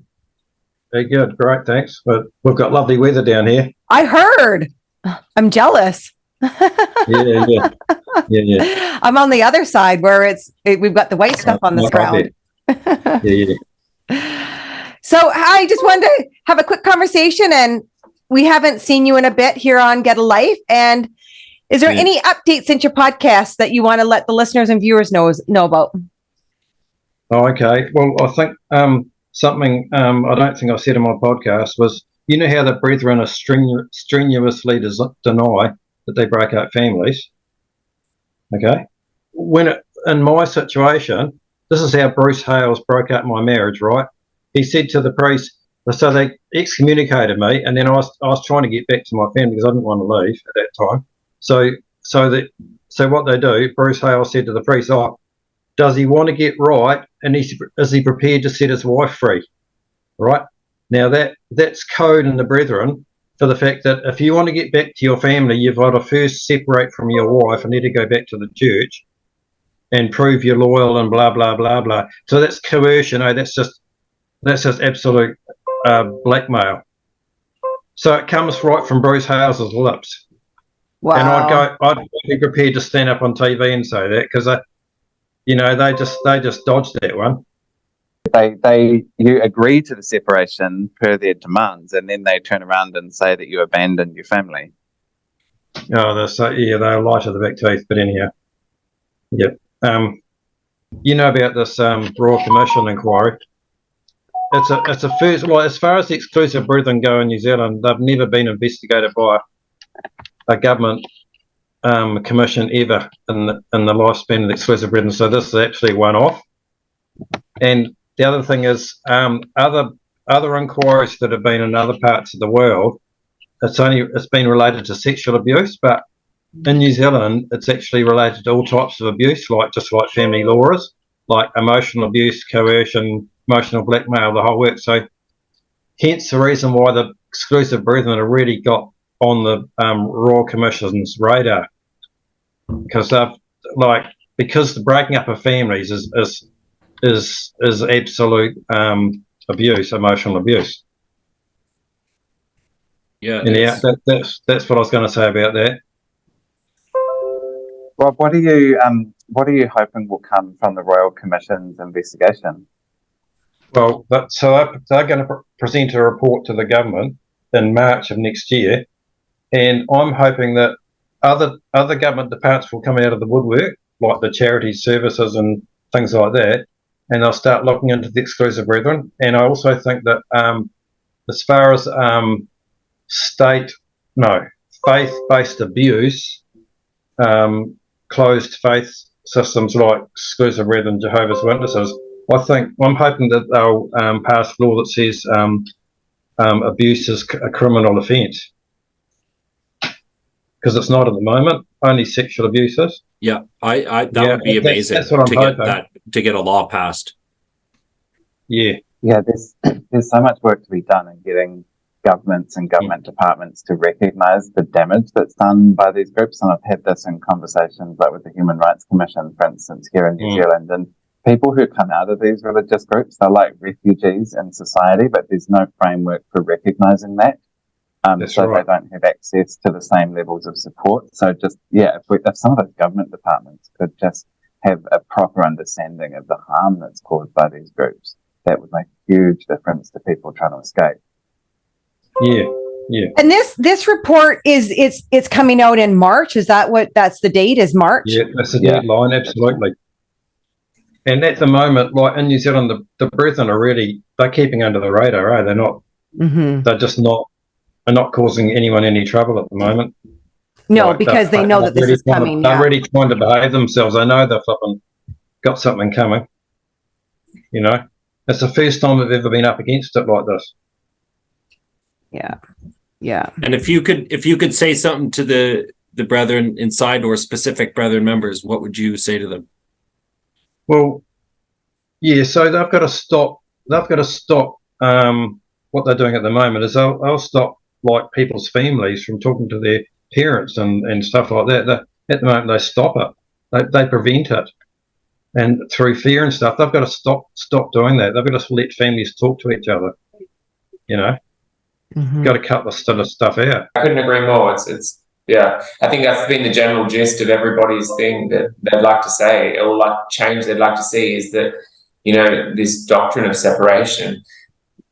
Very good. Great, thanks. But we've got lovely weather down here. I heard. I'm jealous. Yeah. I'm on the other side where we've got the white stuff on the ground. So I just wanted to have a quick conversation, and we haven't seen you in a bit here on Get a Life. And is there any updates since your podcast that you want to let the listeners and viewers know about? Oh, okay. Well, I think something I don't think I said in my podcast was, you know how the brethren are strenuously deny that they break up families? Okay. In my situation, this is how Bruce Hales broke up my marriage, right? He said to the priest, so they excommunicated me, and then I was trying to get back to my family because I didn't want to leave at that time. So what they do, Bruce Hales said to the priest, does he want to get right, and is he prepared to set his wife free? Right? Now that's code in the Brethren for the fact that if you want to get back to your family, you've got to first separate from your wife and need to go back to the church and prove you're loyal and blah blah blah blah. So that's coercion. That's just absolute blackmail. So it comes right from Bruce House's lips. Wow. And I'd be prepared to stand up on TV and say that because they just dodged that one. You agree to the separation per their demands, and then they turn around and say that you abandoned your family. Oh, they're light of the back teeth. But anyhow, yep. You know about this Royal Commission inquiry. It's a first. Well, as far as the exclusive brethren go in New Zealand, they've never been investigated by a government commission ever in the lifespan of the exclusive brethren. So this is actually one off. And the other thing is other inquiries that have been in other parts of the world. It's been related to sexual abuse, but in New Zealand, it's actually related to all types of abuse, just like family law is, like emotional abuse, coercion, emotional blackmail, the whole work. So hence the reason why the exclusive brethren have really got on the Royal Commission's radar, because the breaking up of families is absolute abuse, emotional abuse. Yeah. That's what I was going to say about that. Rob, what are you hoping will come from the Royal Commission's investigation? Well, they're going to present a report to the government in March of next year, and I'm hoping that other government departments will come out of the woodwork, like the charity services and things like that, and they'll start looking into the exclusive brethren. And I also think that as far as faith-based abuse, closed faith systems like exclusive brethren, Jehovah's Witnesses, I'm hoping that they'll pass a law that says abuse is a criminal offence, because it's not at the moment. Only sexual abuse is. Yeah, that would be amazing. That's what I'm hoping. To get a law passed. Yeah. There's so much work to be done in getting governments and government departments to recognise the damage that's done by these groups. And I've had this in conversations like with the Human Rights Commission, for instance, here in New Zealand. And people who come out of these religious groups, they're like refugees in society, but there's no framework for recognising that. So right. They don't have access to the same levels of support. So if some of those government departments could just have a proper understanding of the harm that's caused by these groups, that would make a huge difference to people trying to escape. Yeah. And this report it's coming out in March. Is that's the date? Is March? Yeah, that's the deadline. Absolutely. And at the moment, like in New Zealand, the brethren they're keeping under the radar. They're not. Mm-hmm. They're just not. Are not causing anyone any trouble at the moment. No, because they know that this is coming. They're really trying to behave themselves. I know they've got something coming. You know, it's the first time they've ever been up against it like this. Yeah. And if you could say something to the brethren inside or specific brethren members, what would you say to them? Well, yeah. So they've got to stop. What they're doing at the moment is they'll stop like people's families from talking to their parents and stuff like that. At the moment, they stop it. They prevent it, and through fear and stuff, they've got to stop doing that. They've got to let families talk to each other. You know, got to cut this sort of stuff out. I couldn't agree more. It's I think that's been the general gist of everybody's thing that they'd like to say, or like change they'd like to see, is that this doctrine of separation.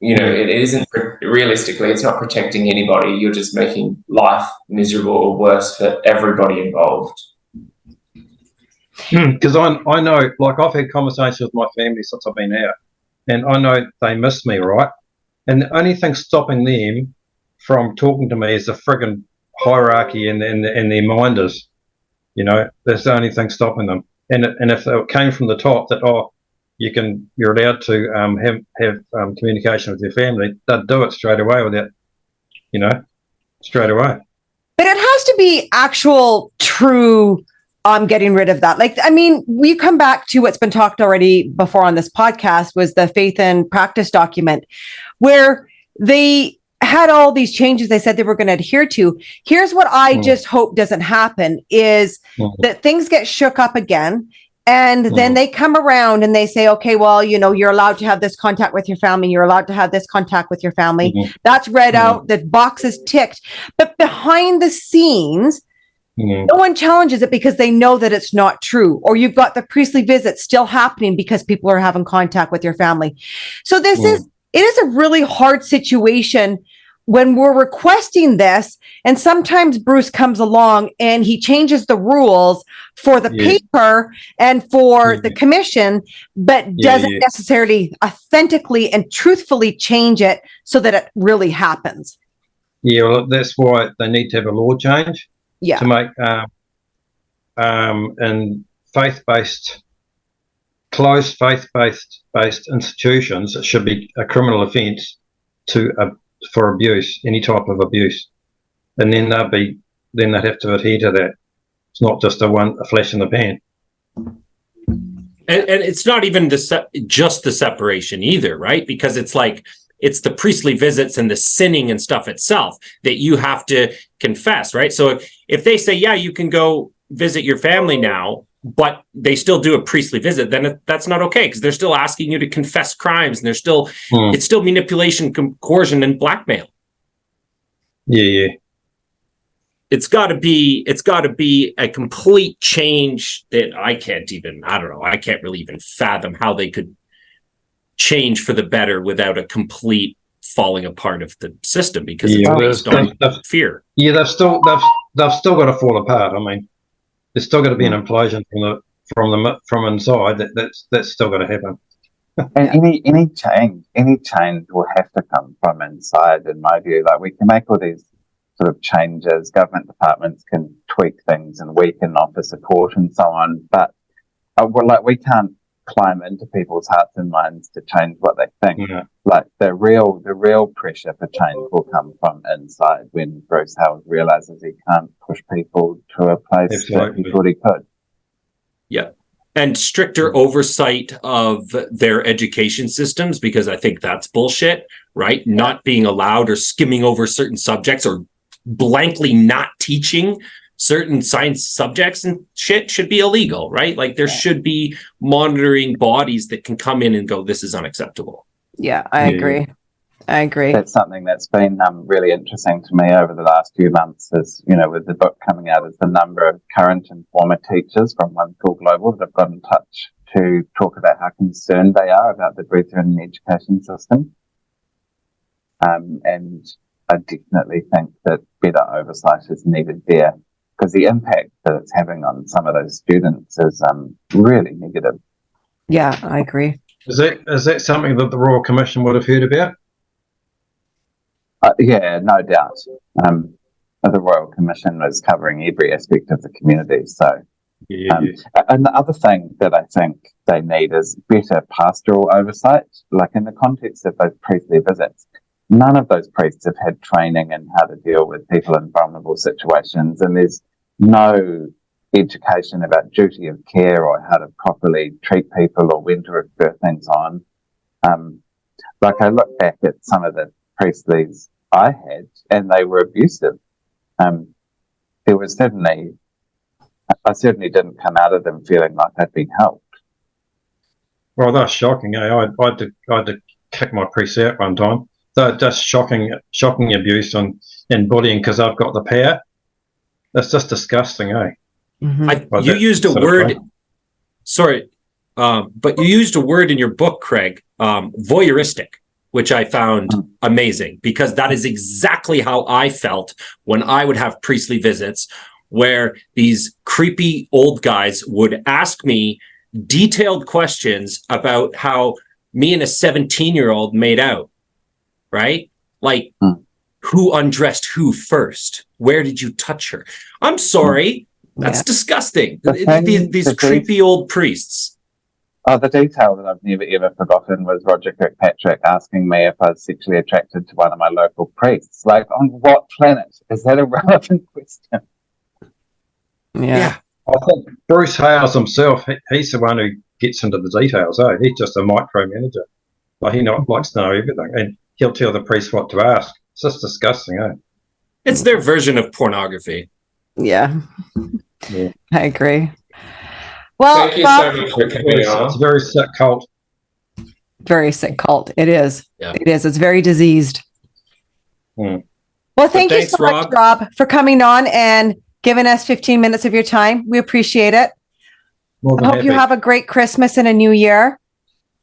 It isn't realistically, it's not protecting anybody. You're just making life miserable or worse for everybody involved. Because I know, like I've had conversations with my family since I've been out, and I know they miss me, right? And the only thing stopping them from talking to me is the friggin' hierarchy and their minders. That's the only thing stopping them. And if it came from the top that you're allowed to have communication with your family, they'd do it straight away without, straight away. But it has to be actual, true, getting rid of that. We come back to what's been talked already before on this podcast was the faith and practice document, where they had all these changes they said they were going to adhere to. Here's what I just hope doesn't happen is that things get shook up again. And then they come around and they say, okay, well, you know, you're allowed to have this contact with your family. You're allowed to have this contact with your family. That's read out. The box is ticked. But behind the scenes, no one challenges it because they know that it's not true. Or you've got the priestly visits still happening because people are having contact with your family. So it is a really hard situation when we're requesting this, and sometimes Bruce comes along and he changes the rules for the paper and for the commission, but doesn't necessarily authentically and truthfully change it so that it really happens. Yeah, well, that's why they need to have a law change to make in faith-based, closed faith-based institutions, it should be a criminal offence for abuse, any type of abuse, and then they'd have to adhere to that. It's not just a flash in the pan. And it's not even just the separation either, right? Because it's like it's the priestly visits and the sinning and stuff itself that you have to confess, right? So if they say, yeah, you can go visit your family now, but they still do a priestly visit, then that's not okay, because they're still asking you to confess crimes, and they're still it's still manipulation, coercion, and blackmail. It's got to be a complete change that I can't really even fathom how they could change for the better without a complete falling apart of the system, because it's based on fear. Yeah, they've still got to fall apart. I mean, there's still got to be an implosion from inside. That's still got to happen. And any change will have to come from inside, in my view. Like, we can make all these sort of changes. Government departments can tweak things and we can offer support and so on, but we can't climb into people's hearts and minds to change what they think. Like, the real pressure for change will come from inside when Bruce Howard realizes he can't push people to a place that he thought he could. Yeah. And stricter oversight of their education systems, because I think that's bullshit, right? Not being allowed or skimming over certain subjects or blankly not teaching certain science subjects and shit should be illegal, right? Like, there should be monitoring bodies that can come in and go, this is unacceptable. Yeah, I agree. That's something that's been really interesting to me over the last few months, is, you know, with the book coming out, is the number of current and former teachers from One School Global that have got in touch to talk about how concerned they are about the Brethren education system. And I definitely think that better oversight is needed there, because the impact that it's having on some of those students is really negative. Yeah, I agree. Is that something that the Royal Commission would have heard about? Yeah, no doubt. The Royal Commission was covering every aspect of the community. So, and the other thing that I think they need is better pastoral oversight. Like, in the context of those priestly visits, none of those priests have had training in how to deal with people in vulnerable situations, and there's no education about duty of care or how to properly treat people or when to refer things on. Like, I look back at some of the priestlies I had, and they were abusive. There was I certainly didn't come out of them feeling like I'd been helped. Well, that's shocking. I had to kick my priest out one time. So just shocking abuse and bullying because I've got the power. That's just disgusting, eh? Mm-hmm. You used a word. Sorry, but you used a word in your book, Craig, voyeuristic, which I found amazing, because that is exactly how I felt when I would have priestly visits, where these creepy old guys would ask me detailed questions about how me and a 17-year-old made out, right? Like, who undressed who first? Where did you touch her? I'm sorry. That's disgusting. These creepy old priests. Oh, the detail that I've never ever forgotten was Roger Kirkpatrick asking me if I was sexually attracted to one of my local priests. Like, on what planet? Is that a relevant question? Yeah. I think Bruce Hales himself, he's the one who gets into the details, eh? He's just a micromanager. Like, he likes to know everything. And he'll tell the priest what to ask. It's just disgusting, eh? It's their version of pornography. Yeah. Yeah. I agree. Well, Thank you so much for coming It's on. a very sick cult. very sick cult. It is. Yeah. It is. It's very diseased. Hmm. Well, thank you thanks, so much, Rob. Rob, for coming on and giving us 15 minutes of your time. We appreciate it. More I than hope you happy. have a great Christmas and a new year.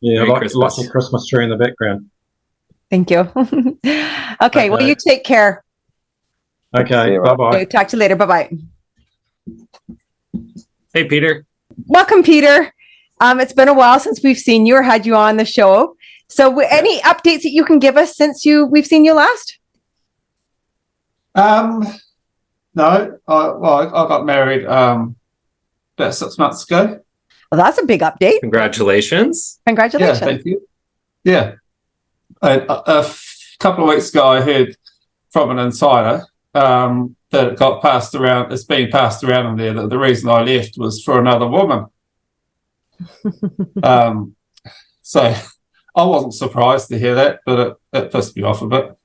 Yeah, Merry like Christmas. a Christmas tree in the background. Thank you. Okay. Well, Okay. you take care. Okay, See you, bye Rob. bye. Okay, talk to you later. Bye-bye. Hey, Peter. Welcome, Peter. It's been a while since we've seen you or had you on the show. So any updates that you can give us since we've seen you last? No, I got married about 6 months ago. Well, that's a big update. Congratulations. Congratulations. Yeah, thank you. Yeah, a couple of weeks ago, I heard from an insider that it got passed around. It's being passed around in there that the reason I left was for another woman. So I wasn't surprised to hear that, but it pissed me off a bit.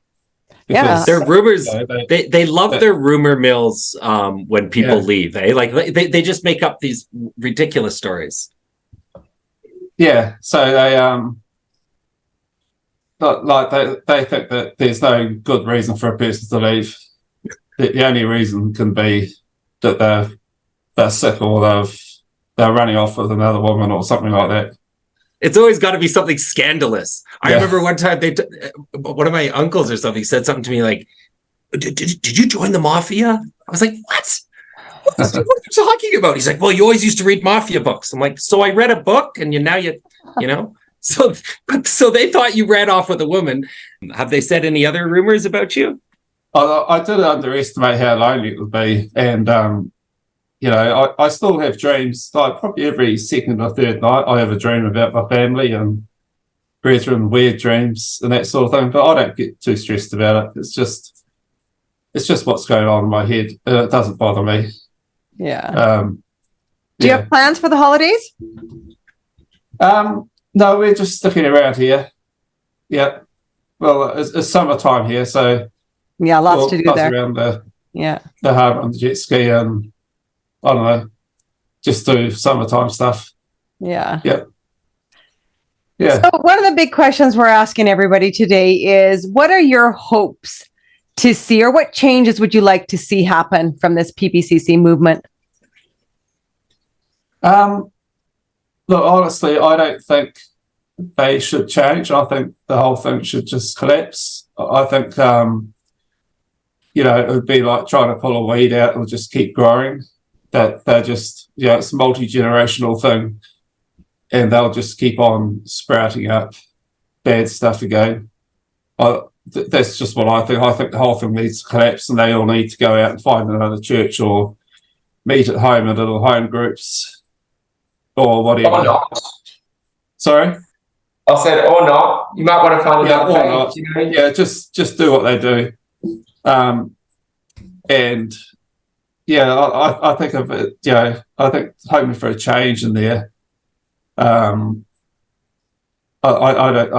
Yeah. Their rumors, you know, they love their rumor mills when people Yeah. leave, eh? Like they just make up these ridiculous stories. Yeah, so they they think that there's no good reason for a person to leave. The only reason can be that they're sick or they're running off with another woman or something like that. It's always got to be something scandalous. I Yeah. remember one time one of my uncles or something said something to me like, did you join the mafia? I was like, what? What are you talking about? He's like, well, you always used to read mafia books. I'm like, so I read a book and now you know, so they thought you ran off with a woman. Have they said any other rumors about you? I did underestimate how lonely it would be, and you know, I still have dreams. Like probably every second or third night, I have a dream about my family and brethren, weird dreams and that sort of thing. But I don't get too stressed about it. It's just what's going on in my head. It doesn't bother me. Yeah. Do you have plans for the holidays? No, we're just sticking around here. Yeah. Well, it's summertime here, so yeah, lots we'll to do buzz there. around the Yeah. harbour on the jet ski and I don't know, just do summertime stuff. Yeah. Yeah. Yeah. So one of the big questions we're asking everybody today is, what are your hopes to see, or what changes would you like to see happen from this PBCC movement? Look, honestly, I don't think they should change. I think the whole thing should just collapse. I think, you know, it would be like trying to pull a weed out and just keep growing. That they're just, you know, it's a multi-generational thing, and they'll just keep on sprouting up bad stuff again. That's just what I think. I think the whole thing needs to collapse, and they all need to go out and find another church or meet at home in little home groups or whatever. Or not. Sorry? I said, or not. You might want to find Yeah, another or page, not. you know? Yeah, just do what they do. And yeah, I think of it, you know, I think hoping for a change in there. I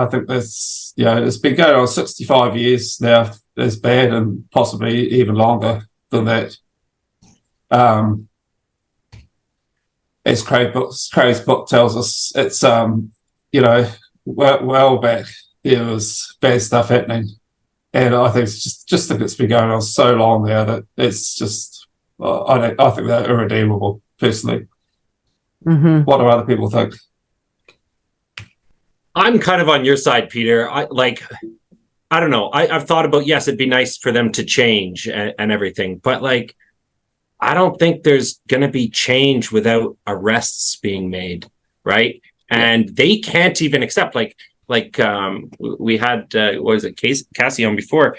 think that's, you know, it's been going on 65 years now. It's bad, and possibly even longer than that. As Craig's book tells us, it's you know, well back there was bad stuff happening, and I think it's just think it's been going on so long now that it's just I think they're irredeemable personally. Mm-hmm. What do other people think? I'm kind of on your side, Peter. I don't know. I've thought about, yes, it'd be nice for them to change and everything, but like, I don't think there's going to be change without arrests being made, right? And they can't even accept, like we had, what was it, Cassie on before?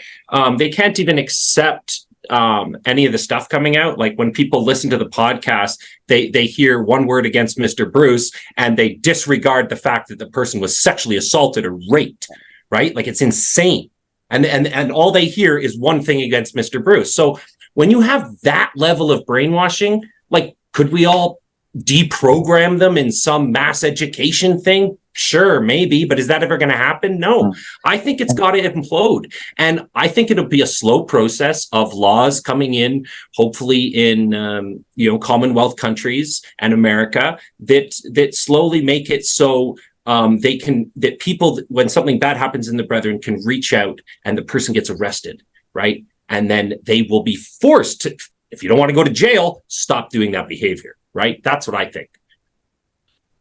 They can't even accept any of the stuff coming out. Like when people listen to the podcast, they hear one word against Mr. Bruce and they disregard the fact that the person was sexually assaulted or raped, right? Like it's insane. And all they hear is one thing against Mr. Bruce. So when you have that level of brainwashing, like, could we all deprogram them in some mass education thing? Sure, maybe, but is that ever going to happen? No. I think it's got to implode. And I think it'll be a slow process of laws coming in, hopefully in, Commonwealth countries and America that slowly make it so that people, when something bad happens in the Brethren, can reach out and the person gets arrested, right? And then they will be forced to, if you don't want to go to jail, stop doing that behavior, right? That's what I think.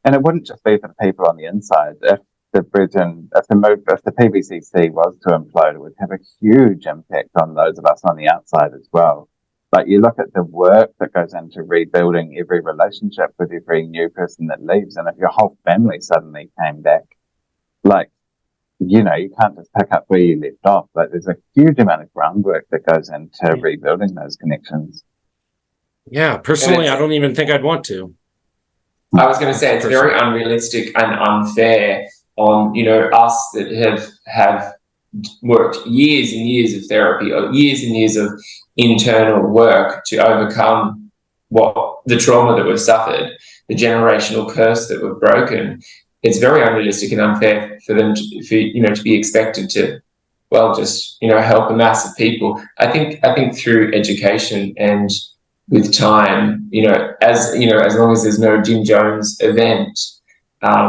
And it wouldn't just be for the people on the inside. If the PBCC was to implode, it would have a huge impact on those of us on the outside as well. Like, you look at the work that goes into rebuilding every relationship with every new person that leaves, and if your whole family suddenly came back, you can't just pick up where you left off. Like, there's a huge amount of groundwork that goes into rebuilding those connections. Yeah, personally, I don't even think I'd want to. I was going to say it's very unrealistic and unfair on us that have worked years and years of therapy or years and years of internal work to overcome the trauma that we've suffered, the generational curse that we've broken. It's very unrealistic and unfair for them to be expected to help a mass of people. I think through education and with time, as long as there's no Jim Jones event,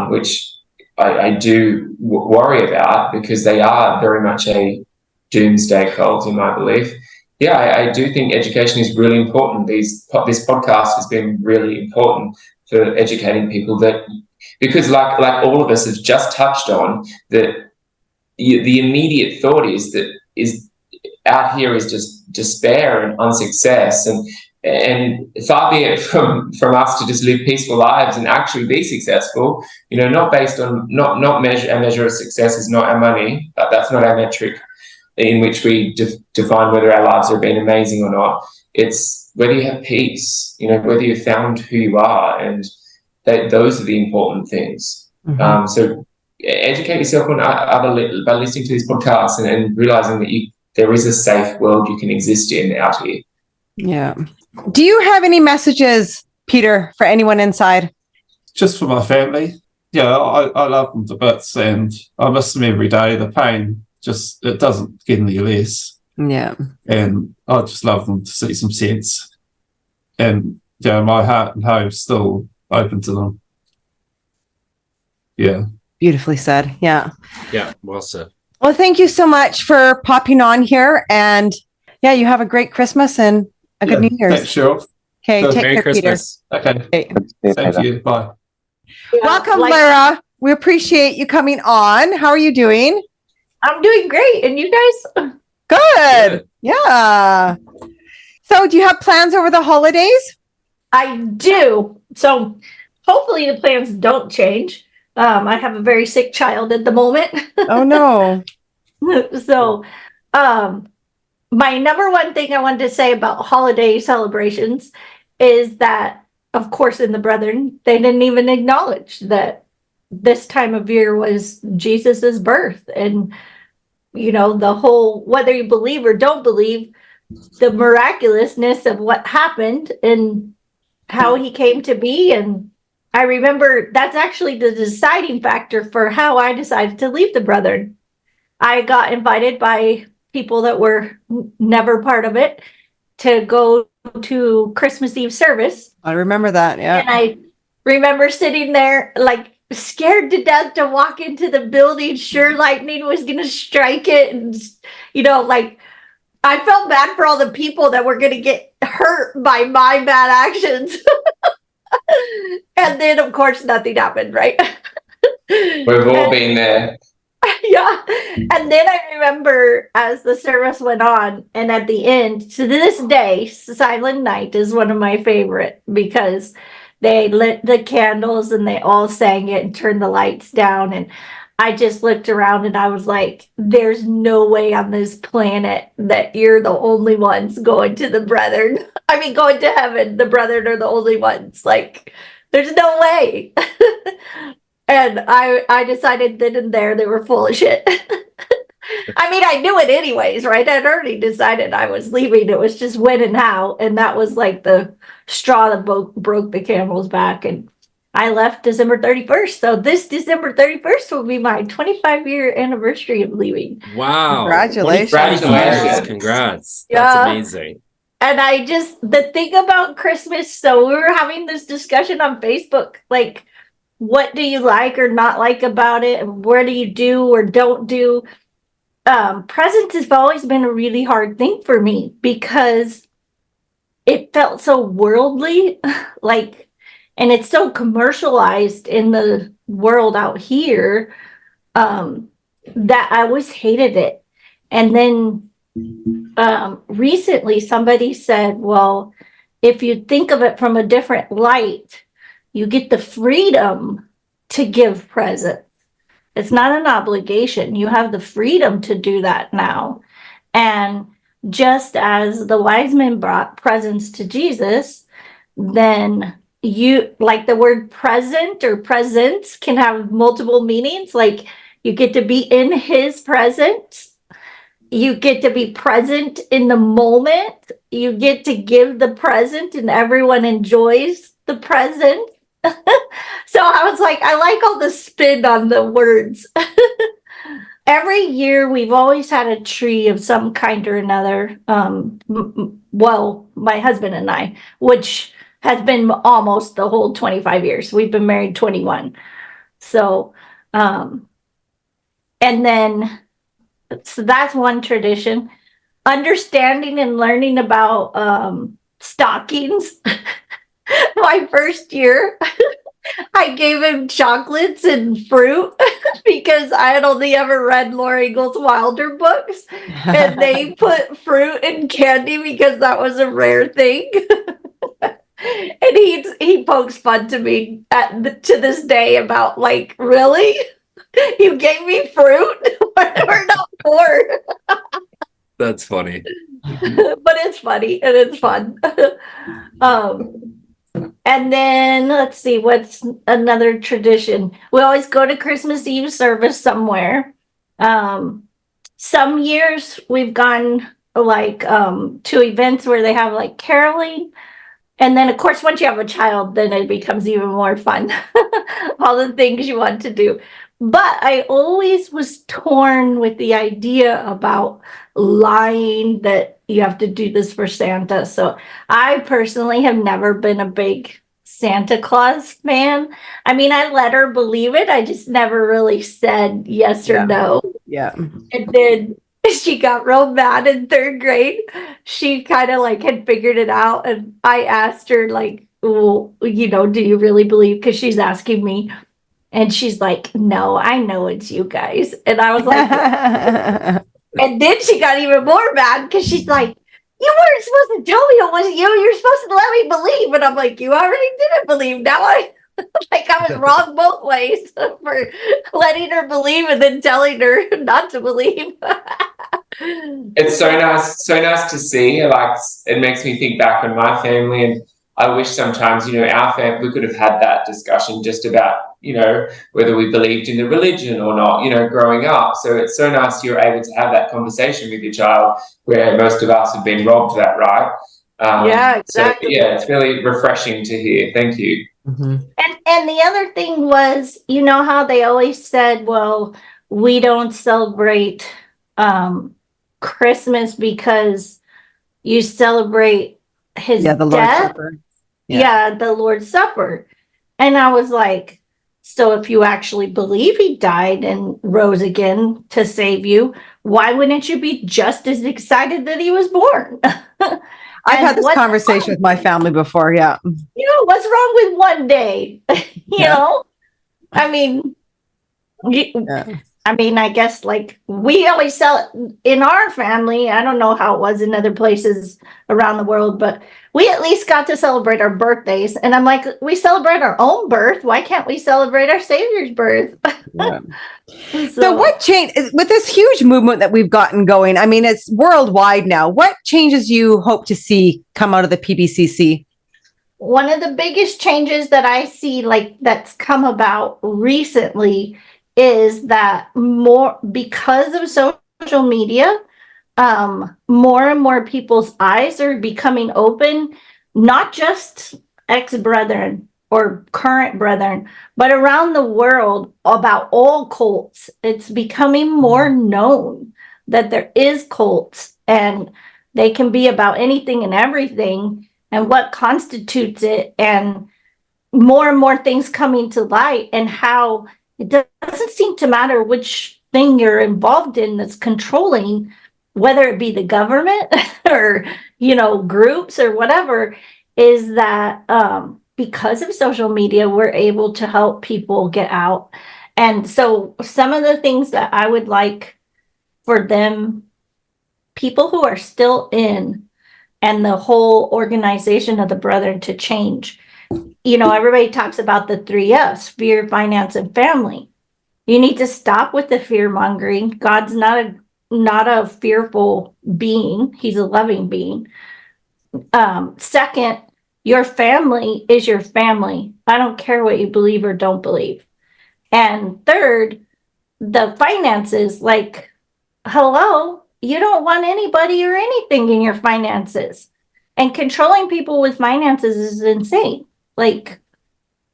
which I do worry about because they are very much a doomsday cult in my belief. Yeah, I do think education is really important. This podcast has been really important for educating people because like all of us have just touched on, that the immediate thought is out here is just despair and unsuccess, and far be it from us to just live peaceful lives and actually be successful, not based on our measure of success is not our money. That's not our metric in which we define whether our lives have been amazing or not. It's whether you have peace, whether you've found who you are, and those are the important things. Mm-hmm. So educate yourself by listening to these podcasts and realizing that there is a safe world you can exist in out here. Yeah. Do you have any messages, Peter, for anyone inside? Just for my family. Yeah, I love them to bits and I miss them every day. The pain it doesn't get any less. Yeah. And I just love them to see some sense. And my heart and home's still open to them. Yeah. Beautifully said. Yeah. Yeah, well said. Well, thank you so much for popping on here. And you have a great Christmas and a good New Year's. Thanks, Cheryl. Okay, take Merry care, Christmas. Peter. Okay. Thank you. Bye. Welcome, Lara. We appreciate you coming on. How are you doing? I'm doing great. And you guys? Good. Yeah. So do you have plans over the holidays? I do. So hopefully the plans don't change. I have a very sick child at the moment. Oh, no. So my number one thing I wanted to say about holiday celebrations is that, of course, in the Brethren, they didn't even acknowledge that this time of year was Jesus's birth. And, the whole, whether you believe or don't believe, the miraculousness of what happened and how he came to be. And I remember that's actually the deciding factor for how I decided to leave the Brethren. I got invited by people that were never part of it to go to Christmas Eve service. I remember that, yeah. And I remember sitting there scared to death to walk into the building, sure lightning was going to strike it. And, I felt bad for all the people that were going to get hurt by my bad actions. And then, of course, nothing happened, right? We've all been there. Yeah. And then I remember as the service went on, and at the end, to this day, Silent Night is one of my favorite because they lit the candles and they all sang it and turned the lights down. And I just looked around and I was like, there's no way on this planet that you're the only ones going to the Brethren. I mean, going to heaven. The Brethren are the only ones. There's no way. And I decided then and there they were full of shit. I mean, I knew it anyways, right? I'd already decided I was leaving. It was just when and how. And that was the straw that broke the camel's back. And I left December 31st. So this December 31st will be my 25-year anniversary of leaving. Wow. Congratulations. 25 years. Congrats. That's amazing. And the thing about Christmas, so we were having this discussion on Facebook, like, what do you like or not like about it? And where do you do or don't do? Presents have always been a really hard thing for me because it felt so worldly, like, and it's so commercialized in the world out here, that I always hated it. And then recently somebody said, well, if you think of it from a different light, you get the freedom to give presents. It's not an obligation. You have the freedom to do that now. And just as the wise men brought presents to Jesus, then you, like, the word present or presents can have multiple meanings. Like, you get to be in his presence. You get to be present in the moment. You get to give the present and everyone enjoys the present. So I was like, I like all the spin on the words. Every year we've always had a tree of some kind or another. Well, my husband and I, which has been almost the whole 25 years. We've been married 21. So, and then, so that's one tradition. Understanding and learning about stockings. My first year, I gave him chocolates and fruit because I had only ever read Laura Ingalls Wilder books, and they put fruit and candy because that was a rare thing. And he pokes fun to me to this day about, like, really? You gave me fruit? We're not poor. That's funny. But it's funny and it's fun. And then let's see, what's another tradition? We always go to Christmas Eve service somewhere. Some years we've gone like to events where they have like caroling. And then of course, once you have a child, then it becomes even more fun. All the things you want to do. But I always was torn with the idea about lying that you have to do this for Santa. So I personally have never been a big Santa Claus fan. I mean, I let her believe it. I just never really said yes or no. Yeah. And then she got real mad in third grade. She kind of like had figured it out. And I asked her, like, well, you know, do you really believe? Because she's asking me. And she's like, no, I know it's you guys. And I was like, and then she got even more mad because she's like, you weren't supposed to tell me it wasn't you. You're supposed to let me believe. And I'm like, you already didn't believe. Now I was wrong both ways for letting her believe and then telling her not to believe. It's so nice to see. Like, it makes me think back on my family, and I wish sometimes, you know, our family, we could have had that discussion just about, you know, whether we believed in the religion or not, you know, growing up. So it's so nice you're able to have that conversation with your child, where most of us have been robbed that right. Yeah, exactly. So, yeah, it's really refreshing to hear. Thank you. Mm-hmm. And the other thing was, you know how they always said, well, we don't celebrate Christmas because you celebrate his the Lord's death. Supper. Yeah, the Lord's Supper. And I was like, so if you actually believe he died and rose again to save you, why wouldn't you be just as excited that he was born? I've had this conversation with my family before. Yeah. You know, what's wrong with one day? you know, I mean, I guess like we always in our family. I don't know how it was in other places around the world, but we at least got to celebrate our birthdays. And I'm like, we celebrate our own birth. Why can't we celebrate our Savior's birth? Yeah. So what changed with this huge movement that we've gotten going? I mean, it's worldwide now. What changes you hope to see come out of the PBCC? One of the biggest changes that I see, like, that's come about recently is that because of social media, more and more people's eyes are becoming open, not just ex-brethren or current brethren, but around the world about all cults. It's becoming more known that there is cults and they can be about anything and everything and what constitutes it, and more things coming to light, and how it doesn't seem to matter which thing you're involved in that's controlling, whether it be the government or, groups or whatever, is that because of social media, we're able to help people get out. And so some of the things that I would like for them, people who are still in, and the whole organization of the Brethren to change. Everybody talks about the 3 F's: fear, finance, and family. You need to stop with the fear mongering. God's not a fearful being. He's a loving being. Second, your family is your family. I don't care what you believe or don't believe. And third, the finances, like, hello, you don't want anybody or anything in your finances. And controlling people with finances is insane. Like,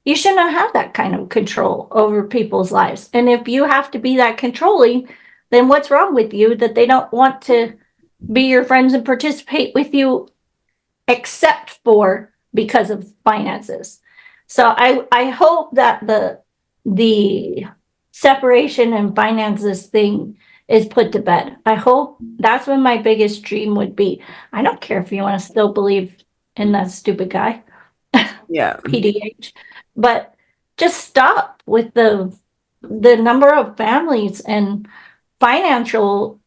you shouldn't have that kind of control over people's lives. And if you have to be that controlling, then what's wrong with you that they don't want to be your friends and participate with you except for because of finances? So I hope that the separation and finances thing is put to bed. I hope that's what my biggest dream would be. I don't care if you want to still believe in that stupid guy. Yeah. PDH. But just stop with the number of families and financial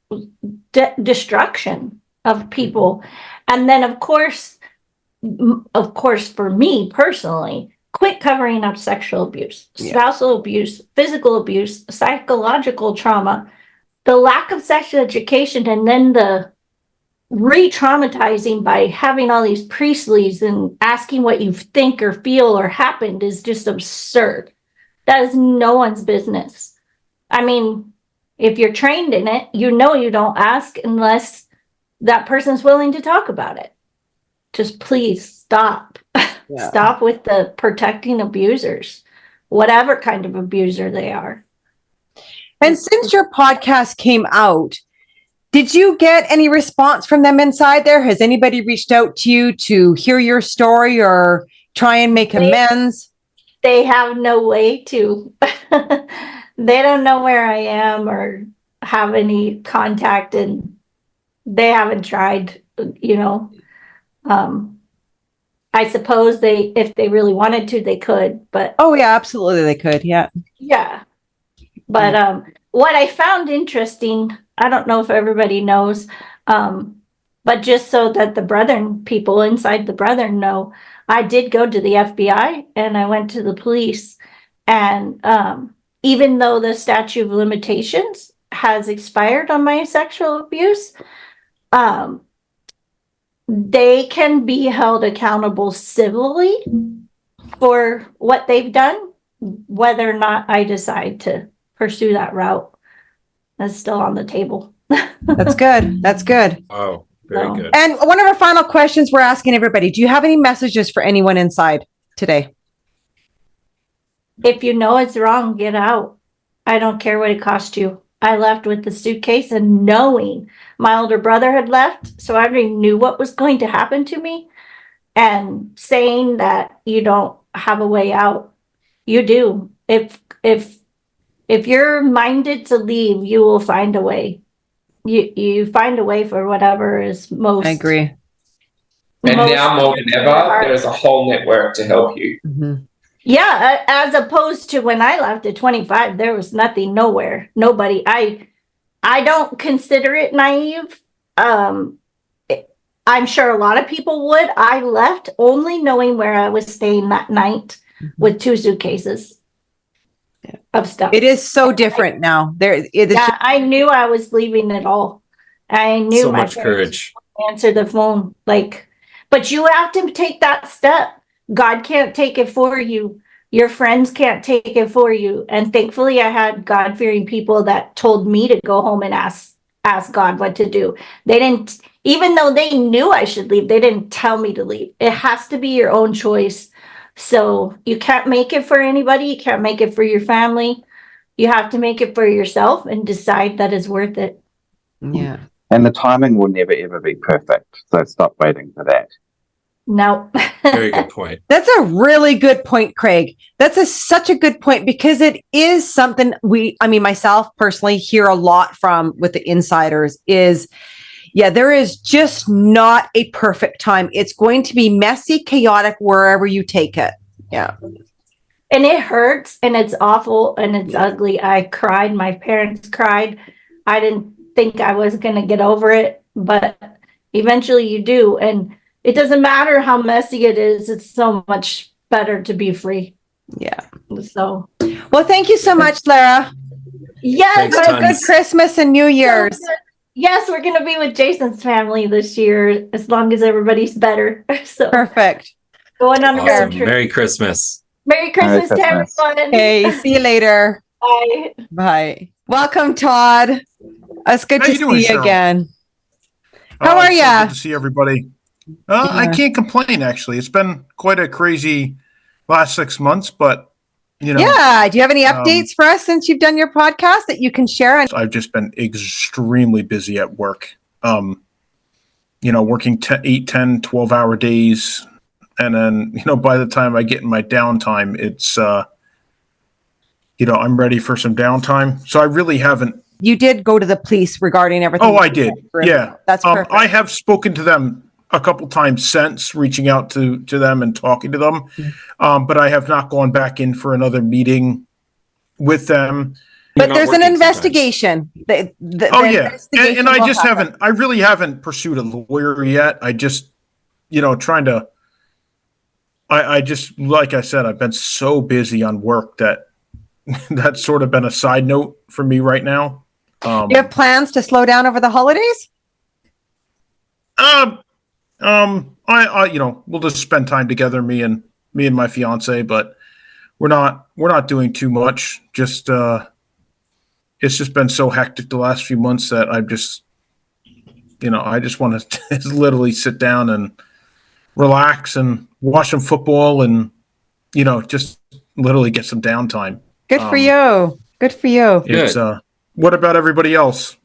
destruction of people. And then of course, for me personally, quit covering up sexual abuse, spousal abuse, physical abuse, psychological trauma, the lack of sex education, and then the re-traumatizing by having all these priestlies and asking what you think or feel or happened is just absurd. That is no one's business. I mean, if you're trained in it, you don't ask unless that person's willing to talk about it. Just please stop. Yeah. Stop with the protecting abusers, whatever kind of abuser they are. And since your podcast came out, did you get any response from them inside there? Has anybody reached out to you to hear your story or try and make amends? They have no way to. They don't know where I am or have any contact, and they haven't tried, I suppose if they really wanted to, they could, but. Oh yeah, absolutely they could. Yeah. Yeah. But what I found interesting, I don't know if everybody knows, but just so that the Brethren people inside the Brethren know, I did go to the FBI and I went to the police, and even though the statute of limitations has expired on my sexual abuse, they can be held accountable civilly for what they've done, whether or not I decide to pursue that route. That's still on the table. That's good. That's good. Oh, very good. And one of our final questions we're asking everybody, do you have any messages for anyone inside today? If you know it's wrong, get out. I don't care what it cost you. I left with the suitcase and knowing my older brother had left, so I already knew what was going to happen to me. And saying that you don't have a way out, you do. If you're minded to leave, you will find a way. You find a way for whatever is most. I agree. And now more than ever, there's a whole network to help you. Mm-hmm. Yeah, as opposed to when I left at 25, there was nothing, nowhere, nobody. I don't consider it naive. I'm sure a lot of people would. I left only knowing where I was staying that night with 2 suitcases of stuff. It is so different now. I knew I was leaving it all. I knew so my much courage. Answer the phone, but you have to take that step. God can't take it for you. Your friends can't take it for you. And thankfully I had God-fearing people that told me to go home and ask God what to do. They didn't, even though they knew I should leave, they didn't tell me to leave. It has to be your own choice. So you can't make it for anybody. You can't make it for your family. You have to make it for yourself and decide that it's worth it. Yeah. And the timing will never ever be perfect. So stop waiting for that. No. Very good point. That's a really good point, Craig. That's such a good point, because it is something myself personally hear a lot from with the insiders is, there is just not a perfect time. It's going to be messy, chaotic wherever you take it. Yeah. And it hurts and it's awful and it's ugly. I cried. My parents cried. I didn't think I was going to get over it, but eventually you do. And it doesn't matter how messy it is. It's so much better to be free. Yeah. So, well, thank you so much, Lara. Yes. Have a good Christmas and New Year's. Yes, we're going to be with Jason's family this year, as long as everybody's better. So perfect. Going on a road trip. Merry Christmas. Merry Christmas to everyone. Hey, see you later. Bye. Bye. Welcome, Todd. It's good to see you Cheryl? again. How are you? Good to see everybody. I can't complain, actually. It's been quite a crazy last 6 months, but, you know. Yeah. Do you have any updates for us since you've done your podcast that you can share? I've just been extremely busy at work. Working 8, 10, 12-hour days. And then, by the time I get in my downtime, it's, I'm ready for some downtime. So I really haven't. You did go to the police regarding everything. Oh, I did. Yeah. That's perfect. I have spoken to them a couple times since, reaching out to them and talking to them. But I have not gone back in for another meeting with them. But there's an investigation. And I just haven't. I really haven't pursued a lawyer yet. I just, trying to. I just, like I said, I've been so busy on work that that's sort of been a side note for me right now. You have plans to slow down over the holidays? We'll just spend time together, me and my fiance, but we're not doing too much. Just, it's just been so hectic the last few months that I've just, I just want to literally sit down and relax and watch some football and, just literally get some downtime. Good for you. Good for you. It's, what about everybody else?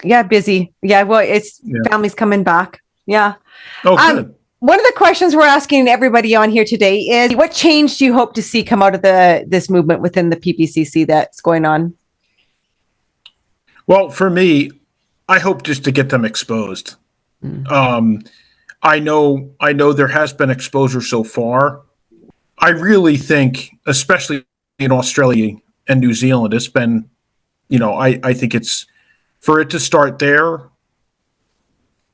Yeah, busy. Yeah, well, it's family's coming back. Yeah. Oh, good. One of the questions we're asking everybody on here today is, what change do you hope to see come out of this movement within the PBCC that's going on? Well, for me, I hope just to get them exposed. I know there has been exposure so far. I really think, especially in Australia and New Zealand, it's been, I think it's, for it to start there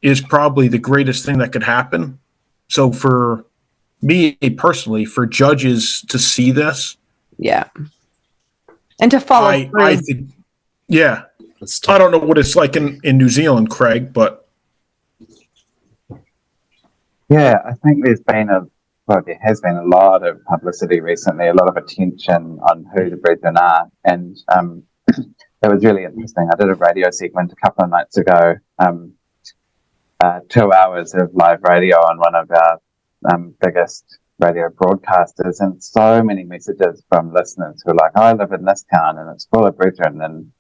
is probably the greatest thing that could happen. So for me personally, for judges to see this. Yeah. And to follow through. I think, yeah. I don't know what it's like in New Zealand, Craig, but. Yeah, I think there has been a lot of publicity recently, a lot of attention on who the Brethren are. And it was really interesting. I did a radio segment a couple of nights ago, 2 hours of live radio on one of our biggest radio broadcasters, and so many messages from listeners who are like, I live in this town and it's full of Brethren, and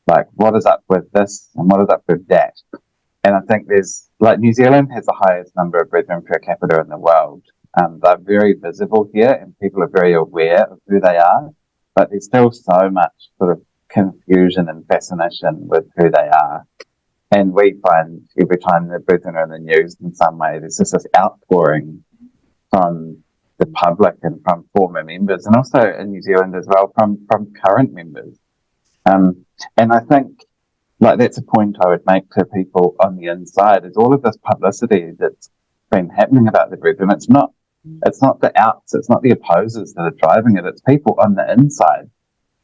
like, what is up with this and what is up with that? And I think New Zealand has the highest number of Brethren per capita in the world. They're very visible here and people are very aware of who they are, but there's still so much sort of confusion and fascination with who they are. And we find every time the Brethren are in the news in some way, there's just this outpouring from the public and from former members, and also in New Zealand as well from current members. And I think that's a point I would make to people on the inside, is all of this publicity that's been happening about the Brethren. It's not the outs, it's not the opposers that are driving it, it's people on the inside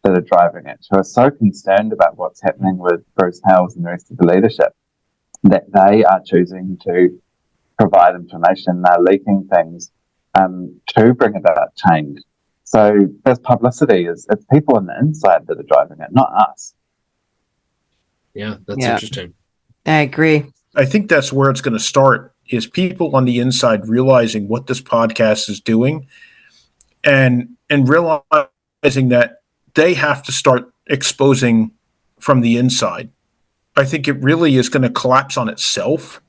that are driving it, who are so concerned about what's happening with Bruce Hales and the rest of the leadership that they are choosing to provide information, they're leaking things to bring about change. So this publicity it's people on the inside that are driving it, not us. Yeah, that's interesting. I agree. I think that's where it's going to start is people on the inside realizing what this podcast is doing and realizing that they have to start exposing from the inside. I think it really is going to collapse on itself,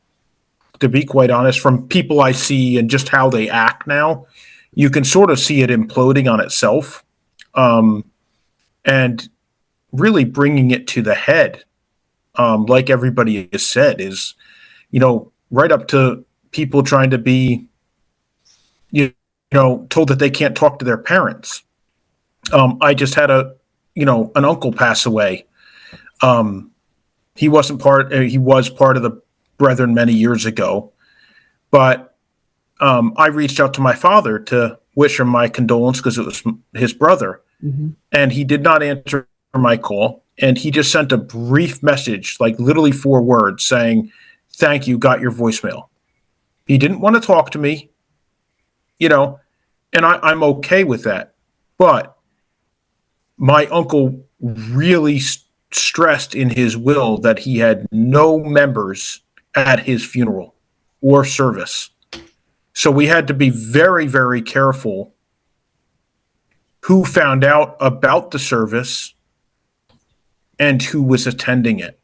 to be quite honest. From people I see and just how they act now, you can sort of see it imploding on itself, and really bringing it to the head, like everybody has said, is, right up to people trying to be, told that they can't talk to their parents. I just had an uncle pass away. He was part of the Brethren many years ago, but I reached out to my father to wish him my condolence because it was his brother, and he did not answer my call, and he just sent a brief message, like literally 4 words, saying, "Thank you, got your voicemail." He didn't want to talk to me, and I'm okay with that, but my uncle really stressed in his will that he had no members at his funeral or service. So we had to be very, very careful who found out about the service and who was attending it.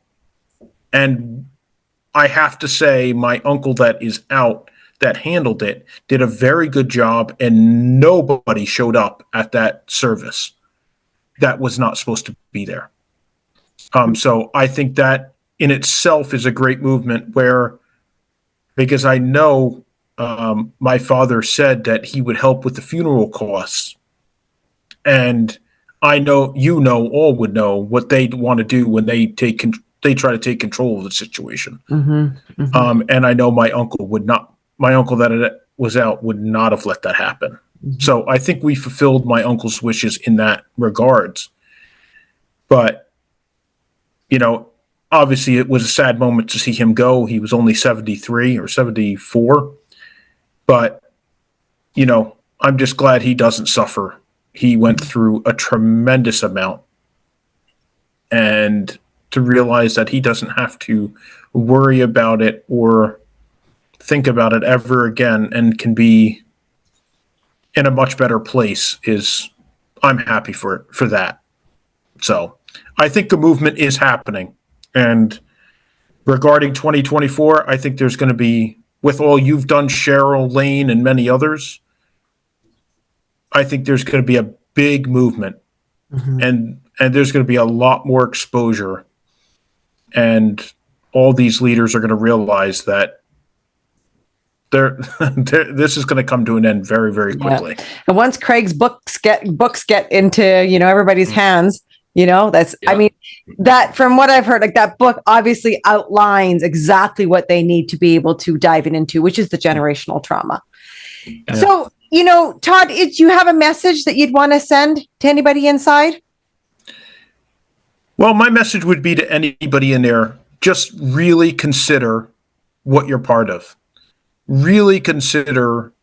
And I have to say, my uncle that is out, that handled it, did a very good job, and nobody showed up at that service that was not supposed to be there. So I think that in itself is a great movement, because I know my father said that he would help with the funeral costs, and I know all would know what they want to do when they try to take control of the situation. And I know my uncle that was out would not have let that happen. So I think we fulfilled my uncle's wishes in that regards. But obviously it was a sad moment to see him go. He was only 73 or 74. But, I'm just glad he doesn't suffer. He went through a tremendous amount. And to realize that he doesn't have to worry about it or think about it ever again and can be in a much better place I'm happy for that. So I think the movement is happening. And regarding 2024, I think there's going to be, with all you've done, Cheryl, Lane, and many others, I think there's going to be a big movement, and there's going to be a lot more exposure, and all these leaders are going to realize that this is going to come to an end very, very quickly. Yeah. And once Craig's books get into everybody's hands, that's I mean, that from what I've heard, like, that book obviously outlines exactly what they need to be able to dive into, which is the generational trauma. Yeah. So, Todd, do you have a message that you'd want to send to anybody inside? Well, my message would be to anybody in there, just really consider what you're part of. Really consider,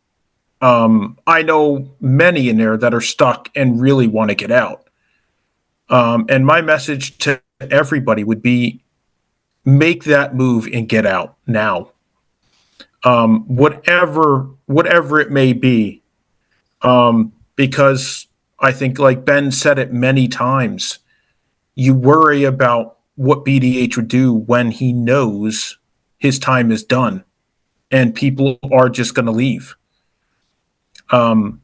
I know many in there that are stuck and really want to get out. And my message to everybody would be, make that move and get out now. Whatever it may be. Because I think, like Ben said it many times, you worry about what BDH would do when he knows his time is done and people are just going to leave. And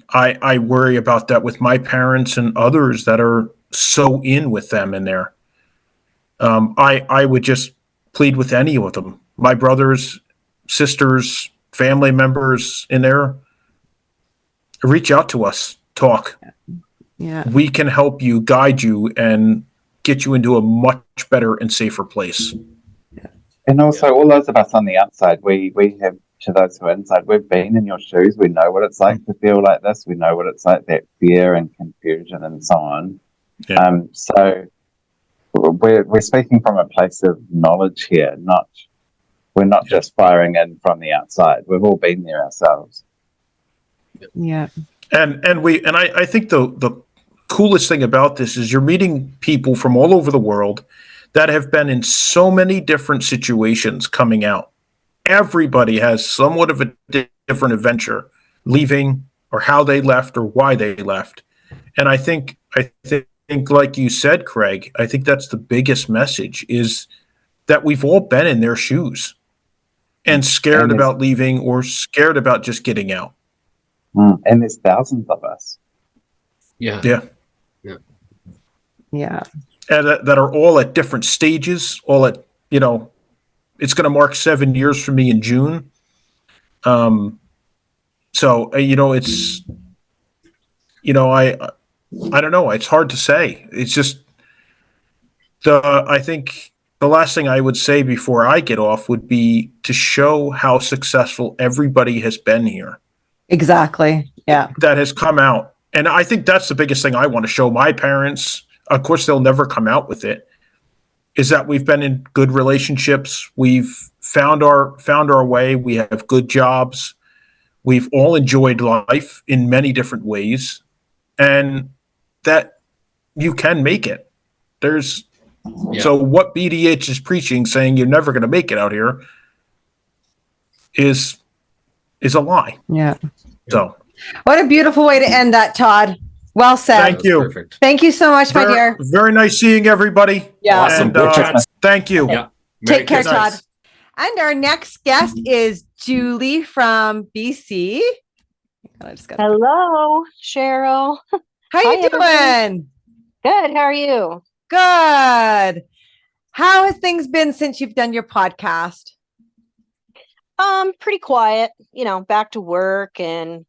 I worry about that with my parents and others that are so in with them in there. I would just plead with any of them, my brothers, sisters, family members in there, reach out to us, talk. Yeah. We can help you, guide you, and get you into a much better and safer place. And also, all those of us on the outside, we have, to those who are inside, we've been in your shoes. We know what it's like to feel like this. We know what it's like, that fear and confusion and so on. Yeah. So we're speaking from a place of knowledge here. We're not just firing in from the outside. We've all been there ourselves. Yeah. And I think the coolest thing about this is you're meeting people from all over the world that have been in so many different situations coming out. everybody has somewhat of a different adventure leaving, or how they left, or why they left. And I think like you said, Craig, I think that's the biggest message, is that we've all been in their shoes and scared about leaving, or scared about just getting out. And there's thousands of us. Yeah. And that are all at different stages, all at, it's going to mark 7 years for me in June. So, it's, I don't know. It's hard to say. It's just I think the last thing I would say before I get off would be to show how successful everybody has been here. Exactly. Yeah. That has come out. And I think that's the biggest thing I want to show my parents. Of course, they'll never come out with it, is that we've been in good relationships. We've found our way. We have good jobs. We've all enjoyed life in many different ways, and that you can make it. So what BDH is preaching, saying you're never going to make it out here, is a lie. Yeah. So what a beautiful way to end that, Todd. Well said. Thank you. Perfect. Thank you so much, my dear. Very nice seeing everybody. Yeah. Awesome. And, thank you. Yeah. Take care, Christmas. Todd. And our next guest is Julie from BC. Hello, Cheryl. How you doing? Good. How are you? Good. How has things been since you've done your podcast? Pretty quiet, back to work and,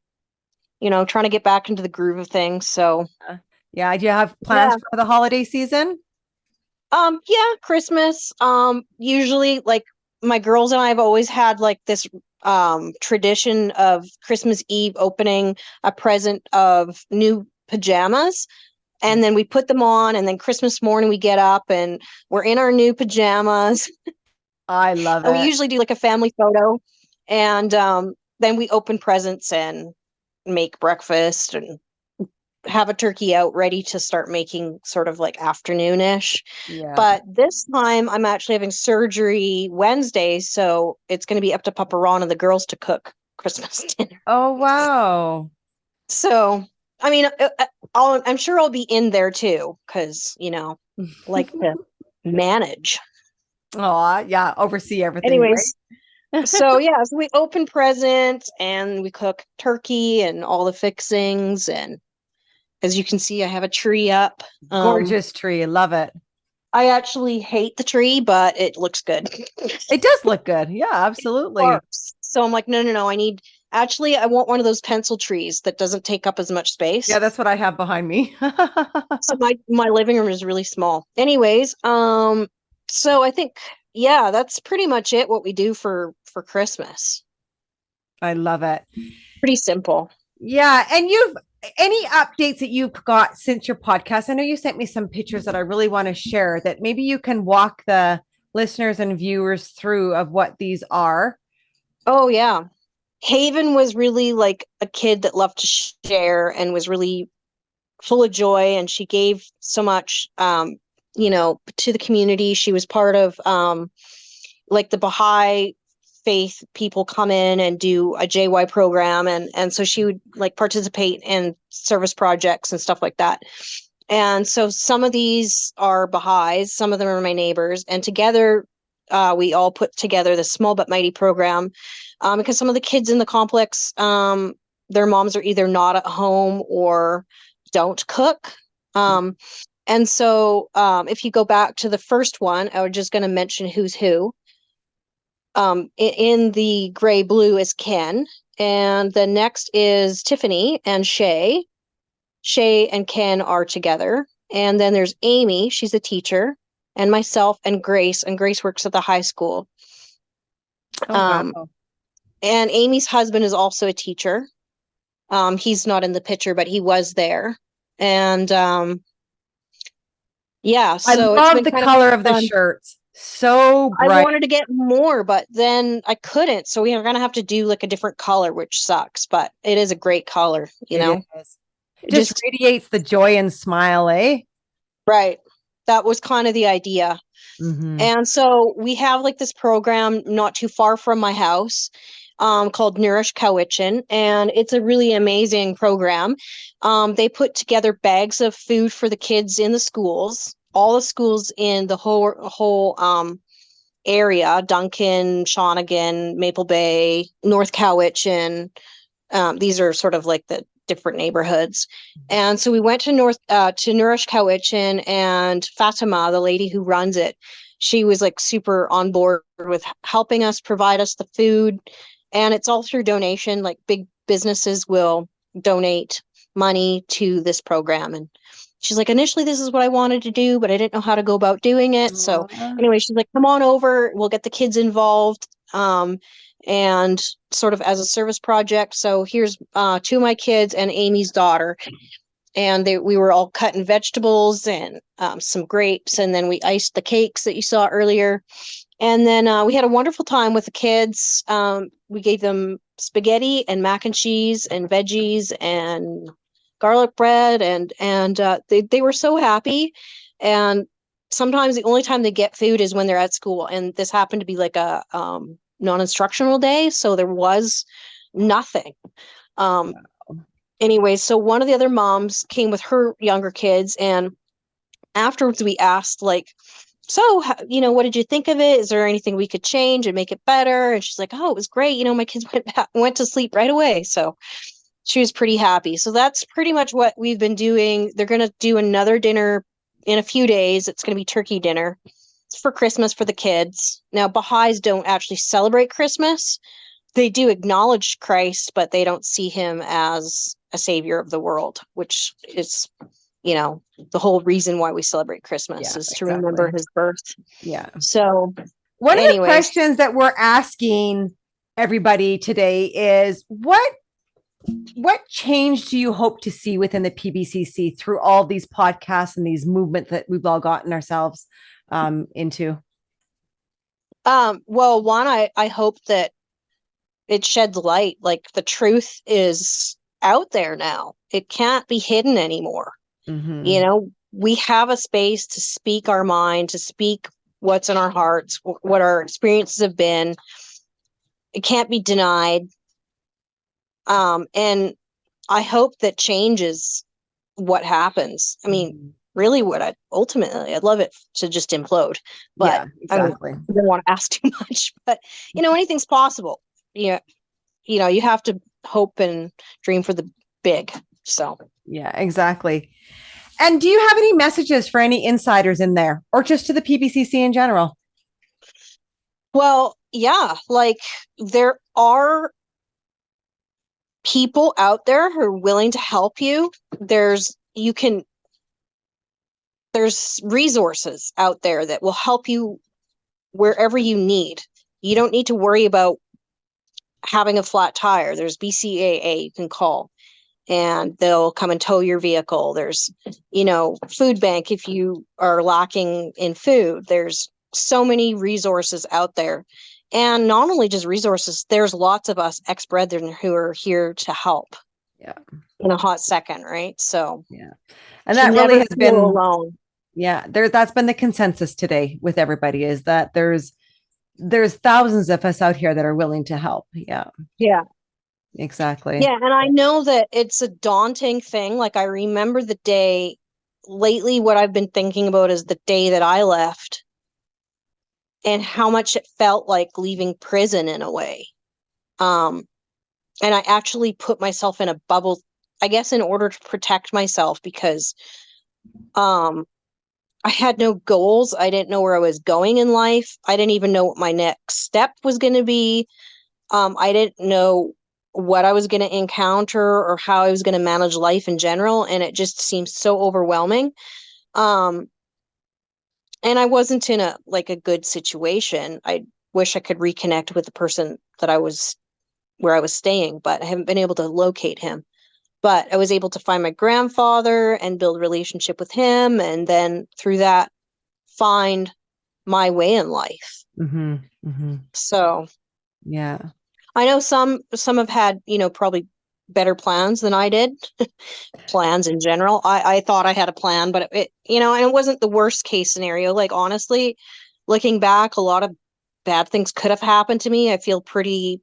trying to get back into the groove of things. So, yeah. Do you have plans for the holiday season? Yeah, Christmas. Usually like my girls and I have always had like this tradition of Christmas Eve opening a present of new pajamas. And then we put them on, and then Christmas morning we get up and we're in our new pajamas. I love it. We usually do like a family photo, and then we open presents and make breakfast and have a turkey out ready to start making sort of like afternoonish. Yeah. But this time I'm actually having surgery Wednesday, so it's going to be up to Papa Ron and the girls to cook Christmas dinner. Oh, wow. So, I mean, I'm sure I'll be in there too, because, like to manage. Oh, yeah. Oversee everything. Anyways, right? so we open presents and we cook turkey and all the fixings. And as you can see, I have a tree up. Gorgeous tree. Love it. I actually hate the tree, but it looks good. It does look good. Yeah, absolutely. So I'm like, no. I want one of those pencil trees that doesn't take up as much space. Yeah, that's what I have behind me. So my living room is really small. Anyways, so I think, that's pretty much it, what we do for Christmas. I love it. Pretty simple. Yeah. And any updates that you've got since your podcast? I know you sent me some pictures that I really want to share, that maybe you can walk the listeners and viewers through of what these are. Oh, yeah. Haven was really like a kid that loved to share and was really full of joy. And she gave so much, to the community. She was part of like the Baha'i faith people come in and do a JY program. And so she would like participate in service projects and stuff like that. And so some of these are Baha'is, some of them are my neighbors. And together, we all put together the Small But Mighty program because some of the kids in the complex, their moms are either not at home or don't cook. And so if you go back to the first one, I was just going to mention who's who. In the gray blue is Ken, and the next is Tiffany and Shay. Shay and Ken are together. And then there's Amy, she's a teacher, and myself and Grace works at the high school. Wow. And Amy's husband is also a teacher. He's not in the picture, but he was there. And so I love the color of the shirts. So bright. I wanted to get more, but then I couldn't. So we are going to have to do like a different color, which sucks, but it is a great color, It just radiates the joy and smile, eh? Right. That was kind of the idea. Mm-hmm. And so we have like this program not too far from my house called Nourish Cowichan, and it's a really amazing program. They put together bags of food for the kids in the schools, all the schools in the whole area, Duncan, Shawnigan, Maple Bay, North Cowichan. These are sort of like the different neighborhoods. And so we went to Nourish Cowichan, and Fatima, the lady who runs it, she was like super on board with helping us provide us the food. And it's all through donation. Like big businesses will donate money to this program. And she's like, initially, this is what I wanted to do, but I didn't know how to go about doing it. So anyway, she's like, come on over. We'll get the kids involved. And sort of as a service project. So here's 2 of my kids and Amy's daughter. And we were all cutting vegetables and some grapes. And then we iced the cakes that you saw earlier. And then we had a wonderful time with the kids. We gave them spaghetti and mac and cheese and veggies and garlic bread. And they were so happy. And sometimes the only time they get food is when they're at school. And this happened to be like a non-instructional day, so there was nothing. Anyway, so one of the other moms came with her younger kids, and afterwards we asked, like, so, what did you think of it? Is there anything we could change and make it better? And she's like, oh, it was great. My kids went to sleep right away. So she was pretty happy. So that's pretty much what we've been doing. They're going to do another dinner in a few days. It's going to be turkey dinner for Christmas for the kids. Now, Baha'is don't actually celebrate Christmas. They do acknowledge Christ, but they don't see him as a savior of the world, which is, the whole reason why we celebrate Christmas is to remember his birth. Yeah. So one of the questions that we're asking everybody today is what change do you hope to see within the PBCC through all these podcasts and these movements that we've all gotten ourselves into? Well, one, I hope that it sheds light, like the truth is out there now. It can't be hidden anymore. Mm-hmm. We have a space to speak our mind, to speak what's in our hearts, what our experiences have been. It can't be denied. And I hope that change is what happens. I mean, really I'd love it to just implode, but yeah, exactly. I don't want to ask too much, but anything's possible. You have to hope and dream for the big. So yeah, exactly. And do you have any messages for any insiders in there, or just to the PBCC in general? Well, yeah, like there are people out there who are willing to help you. There's resources out there that will help you wherever you need. You don't need to worry about having a flat tire. There's BCAA you can call, and they'll come and tow your vehicle. There's, food bank if you are lacking in food. There's so many resources out there. And not only just resources, there's lots of us ex-brethren who are here to help. Yeah. In a hot second, right? So yeah. And that really has been alone. Yeah, that's been the consensus today with everybody, is that there's thousands of us out here that are willing to help. Yeah. Yeah. Exactly. Yeah. And I know that it's a daunting thing. Like I remember the day lately, what I've been thinking about is the day that I left and how much it felt like leaving prison in a way. And I actually put myself in a bubble, I guess, in order to protect myself, because I had no goals. I didn't know where I was going in life. I didn't even know what my next step was going to be. I didn't know what I was going to encounter or how I was going to manage life in general. And it just seemed so overwhelming. And I wasn't in a good situation. I wish I could reconnect with the person where I was staying, but I haven't been able to locate him. But I was able to find my grandfather and build a relationship with him, and then through that find my way in life. Mm-hmm. Mm-hmm. So yeah, I know some have had, probably better plans than I did. Plans in general. I thought I had a plan, but and it wasn't the worst case scenario. Like, honestly, looking back, a lot of bad things could have happened to me. I feel pretty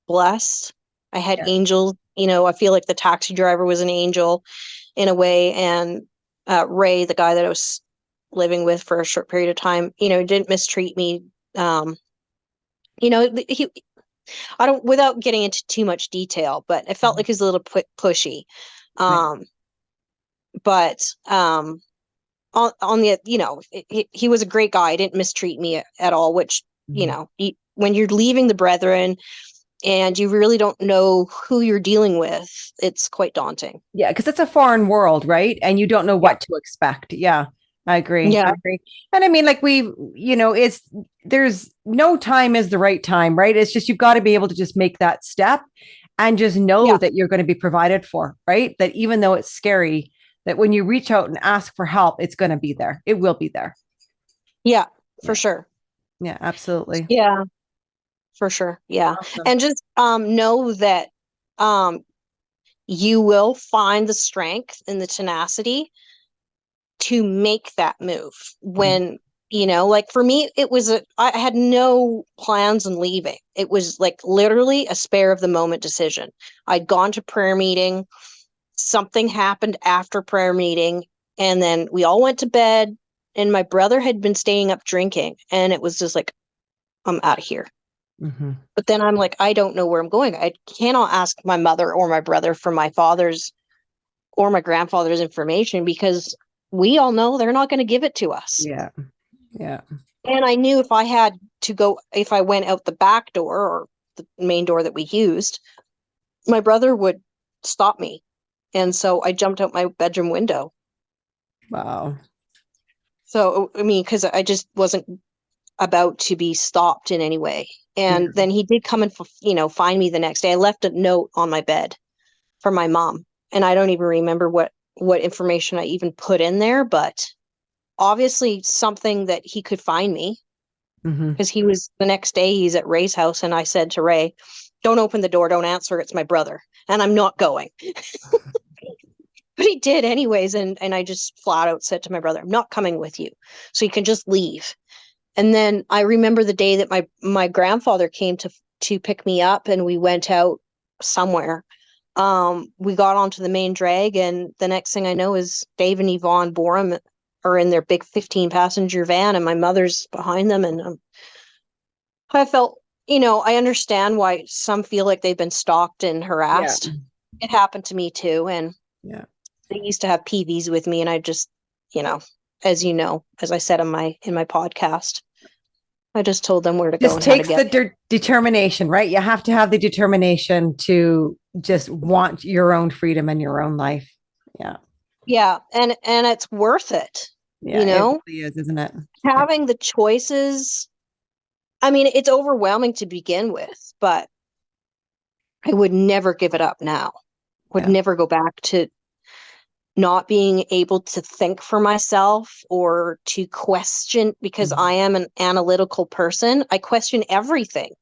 blessed. I had angels, I feel like the taxi driver was an angel in a way. And Ray, the guy that I was living with for a short period of time, didn't mistreat me. I don't, without getting into too much detail, but it felt like he was a little pushy. But on the, he was a great guy. He didn't mistreat me at all, which, when you're leaving the brethren and you really don't know who you're dealing with, it's quite daunting. Yeah, because it's a foreign world, right? And you don't know what to expect. Yeah, I agree. Yeah. I agree. And I mean, like there's no time is the right time, right? It's just, you've got to be able to just make that step and just know that you're going to be provided for, right? That even though it's scary, that when you reach out and ask for help, it's going to be there. It will be there. Yeah, for sure. Yeah, absolutely. Yeah, for sure. Yeah. Awesome. And just know that you will find the strength and the tenacity to make that move when, like for me, it was I had no plans on leaving. It was like literally a spare of the moment decision. I'd gone to prayer meeting. Something happened after prayer meeting, and then we all went to bed, and my brother had been staying up drinking, and it was just like, I'm out of here. Mm-hmm. But then I'm like, I don't know where I'm going. I cannot ask my mother or my brother for my father's or my grandfather's information, because we all know they're not going to give it to us. Yeah. Yeah. And I knew if I went out the back door or the main door that we used, my brother would stop me. And so I jumped out my bedroom window. Wow. So, I mean, because I just wasn't about to be stopped in any way. And then he did come and, find me the next day. I left a note on my bed for my mom. And I don't even remember what information I even put in there, but obviously something that he could find me, because he was, the next day he's at Ray's house, and I said to Ray, don't open the door, don't answer, it's my brother, and I'm not going. But he did anyways, and I just flat out said to my brother, I'm not coming with you, so you can just leave. And then I remember the day that my grandfather came to pick me up, and we went out somewhere. We got onto the main drag, and the next thing I know is Dave and Yvonne Borum are in their big 15-passenger van, and my mother's behind them. And I felt, I understand why some feel like they've been stalked and harassed. Yeah. It happened to me too. And they used to have PVs with me, and I just, as I said in my podcast, I just told them where to go. This takes the determination, right? You have to have the determination to just want your own freedom and your own life. Yeah. Yeah. And it's worth it. Yeah, it really is, isn't it? Having the choices. I mean, it's overwhelming to begin with, but I would never give it up now. Would never go back to not being able to think for myself or to question, because I am an analytical person. I question everything.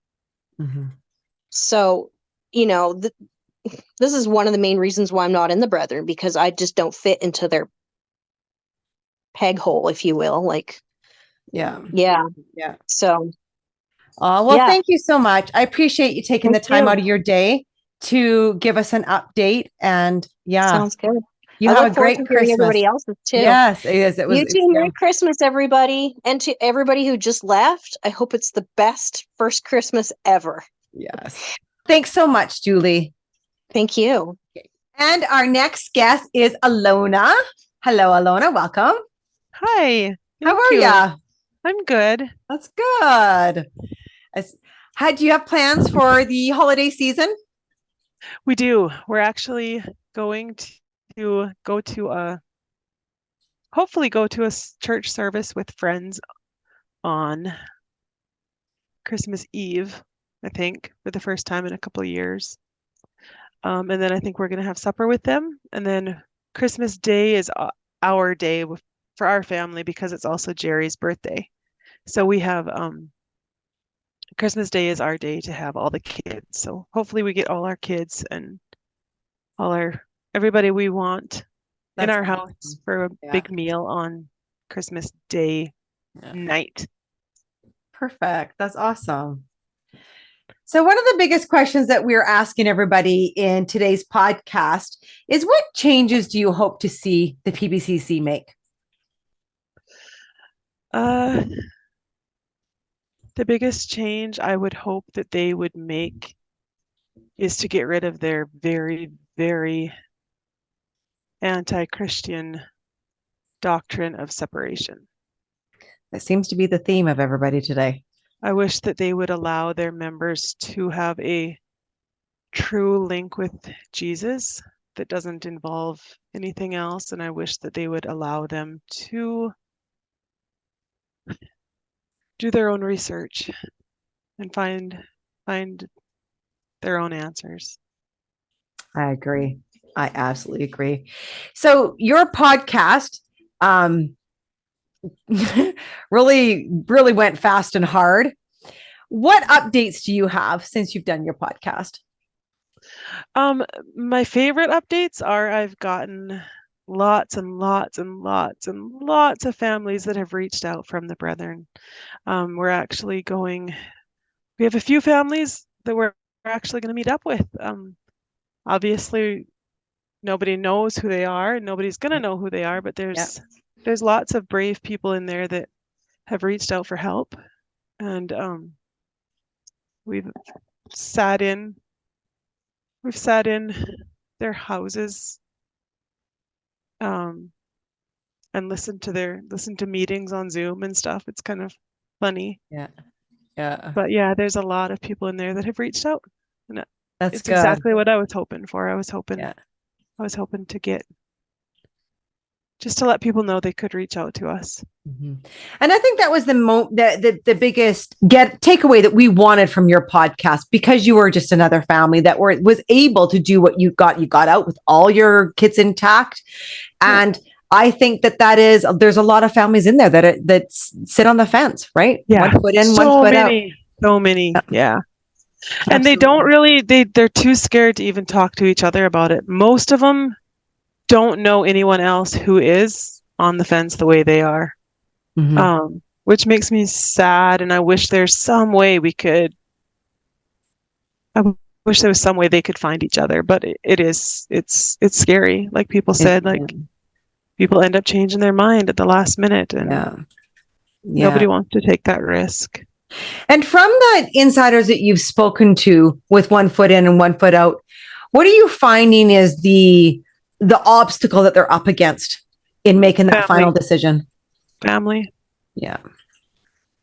So, this is one of the main reasons why I'm not in the Brethren, because I just don't fit into their peg hole, if you will. Like, yeah. So, thank you so much. I appreciate you taking the time out of your day to give us an update. And sounds good. You have a great Christmas. Everybody else's too. Yes, it is. You too. Merry Christmas, everybody, and to everybody who just left. I hope it's the best first Christmas ever. Yes. Thanks so much, Julie. Thank you. And our next guest is Alona. Hello, Alona. Welcome. Hi. How are you? I'm good. That's good. Do you have plans for the holiday season? We do. We're actually going to hopefully go to a church service with friends on Christmas Eve, I think, for the first time in a couple of years. And then I think we're going to have supper with them. And then Christmas Day is our day for our family, because it's also Jerry's birthday. So we have Christmas Day is our day to have all the kids. So hopefully we get all our kids and everybody we want in That's our house for a big meal on Christmas Day night. Perfect. That's awesome. So one of the biggest questions that we're asking everybody in today's podcast is, what changes do you hope to see the PBCC make? The biggest change I would hope that they would make is to get rid of their very, very anti-Christian doctrine of separation. That seems to be the theme of everybody today. I wish that they would allow their members to have a true link with Jesus that doesn't involve anything else. And I wish that they would allow them to do their own research and find their own answers. I agree. I absolutely agree. So your podcast really went fast and hard. What updates do you have since you've done your podcast? My favorite updates are I've gotten lots and lots and lots and lots of families that have reached out from the Brethren. We have a few families that we're actually going to meet up with. Obviously, nobody knows who they are, and nobody's going to know who they are, but there's lots of brave people in there that have reached out for help, and we've sat in their houses and listened to meetings on Zoom and stuff. It's kind of funny. Yeah. But yeah, there's a lot of people in there that have reached out, and That's it's good. exactly what I was hoping for. I was hoping to get just to let people know they could reach out to us. Mm-hmm. And I think that was the biggest takeaway that we wanted from your podcast, because you were just another family that was able to do what you got out with all your kids intact. And I think there's a lot of families in there that sit on the fence, right? Yeah. One foot in, one foot out. So many. Yeah. And they don't really, they're too scared to even talk to each other about it. Most of them don't know anyone else who is on the fence the way they are, which makes me sad. And I wish there's some way they could find each other, but it's scary. Like people said, people end up changing their mind at the last minute, and nobody wants to take that risk. And from the insiders that you've spoken to with one foot in and one foot out, what are you finding is the obstacle that they're up against in making that final decision? Family. Yeah.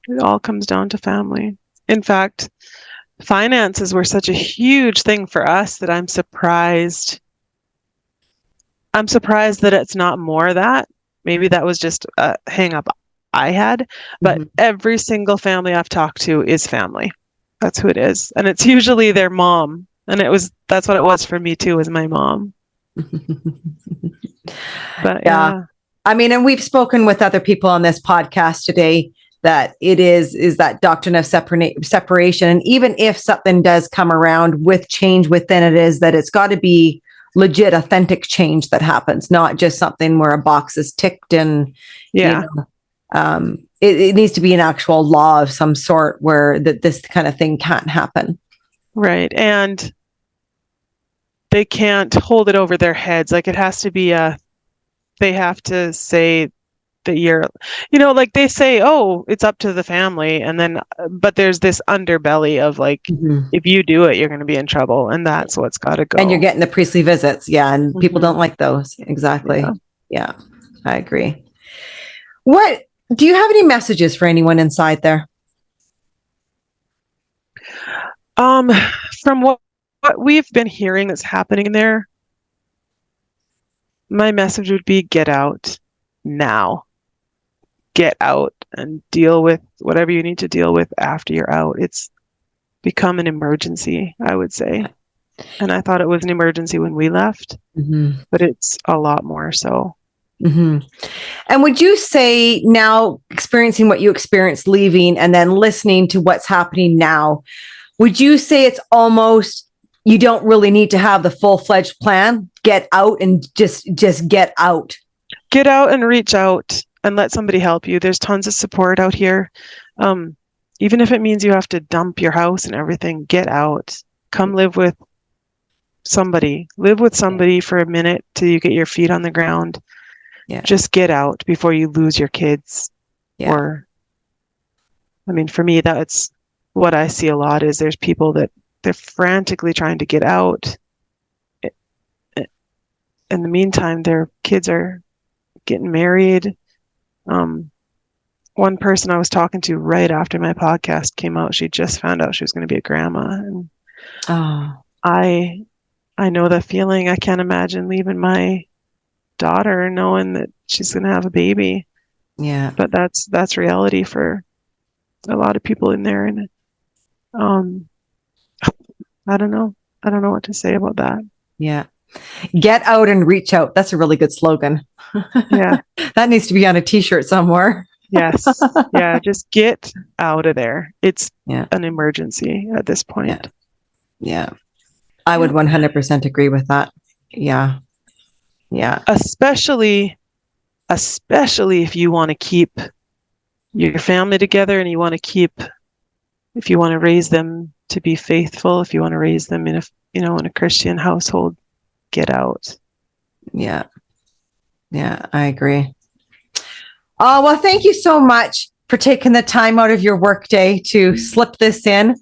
It all comes down to family. In fact, finances were such a huge thing for us that I'm surprised that it's not more of that. Maybe that was just a hang up I had, but every single family I've talked to is family. That's who it is. And it's usually their mom. And that's what it was for me too, was my mom. But yeah. I mean, and we've spoken with other people on this podcast today that it is that doctrine of separation. And even if something does come around with change within it, is that it's got to be legit, authentic change that happens, not just something where a box is ticked and, it needs to be an actual law of some sort where this kind of thing can't happen. Right. And they can't hold it over their heads. Like it has to be they have to say that like they say, oh, it's up to the family. And then, but there's this underbelly of like, if you do it, you're going to be in trouble. And that's what's got to go. And you're getting the priestly visits. Yeah. And people don't like those. Exactly. Yeah, I agree. Do you have any messages for anyone inside there? From what we've been hearing that's happening there, my message would be get out now. Get out and deal with whatever you need to deal with after you're out. It's become an emergency, I would say. And I thought it was an emergency when we left, but it's a lot more so. And would you say now, experiencing what you experienced leaving and then listening to what's happening now, would you say it's almost you don't really need to have the full-fledged plan. Get out and just get out. Get out and reach out and let somebody help you. There's tons of support out here. Even if it means you have to dump your house and everything, get out. Come live with somebody. Live with somebody for a minute till you get your feet on the ground. Yeah. Just get out before you lose your kids. Yeah. Or, I mean, for me, that's what I see a lot is there's people that they're frantically trying to get out. In the meantime, their kids are getting married. One person I was talking to right after my podcast came out, she just found out she was going to be a grandma. And I know the feeling. I can't imagine leaving my daughter knowing that she's going to have a baby. Yeah. But that's reality for a lot of people in there. And I don't know what to say about that. Yeah. Get out and reach out. That's a really good slogan. Yeah. That needs to be on a t-shirt somewhere. Yes. Yeah. Just get out of there. It's an emergency at this point. Yeah. I would 100% agree with that. Yeah. Yeah. Especially if you want to keep your family together and you want to raise them to be faithful, if you want to raise them in a Christian household, get out. Yeah. Yeah, I agree. Oh, well, thank you so much for taking the time out of your workday to slip this in.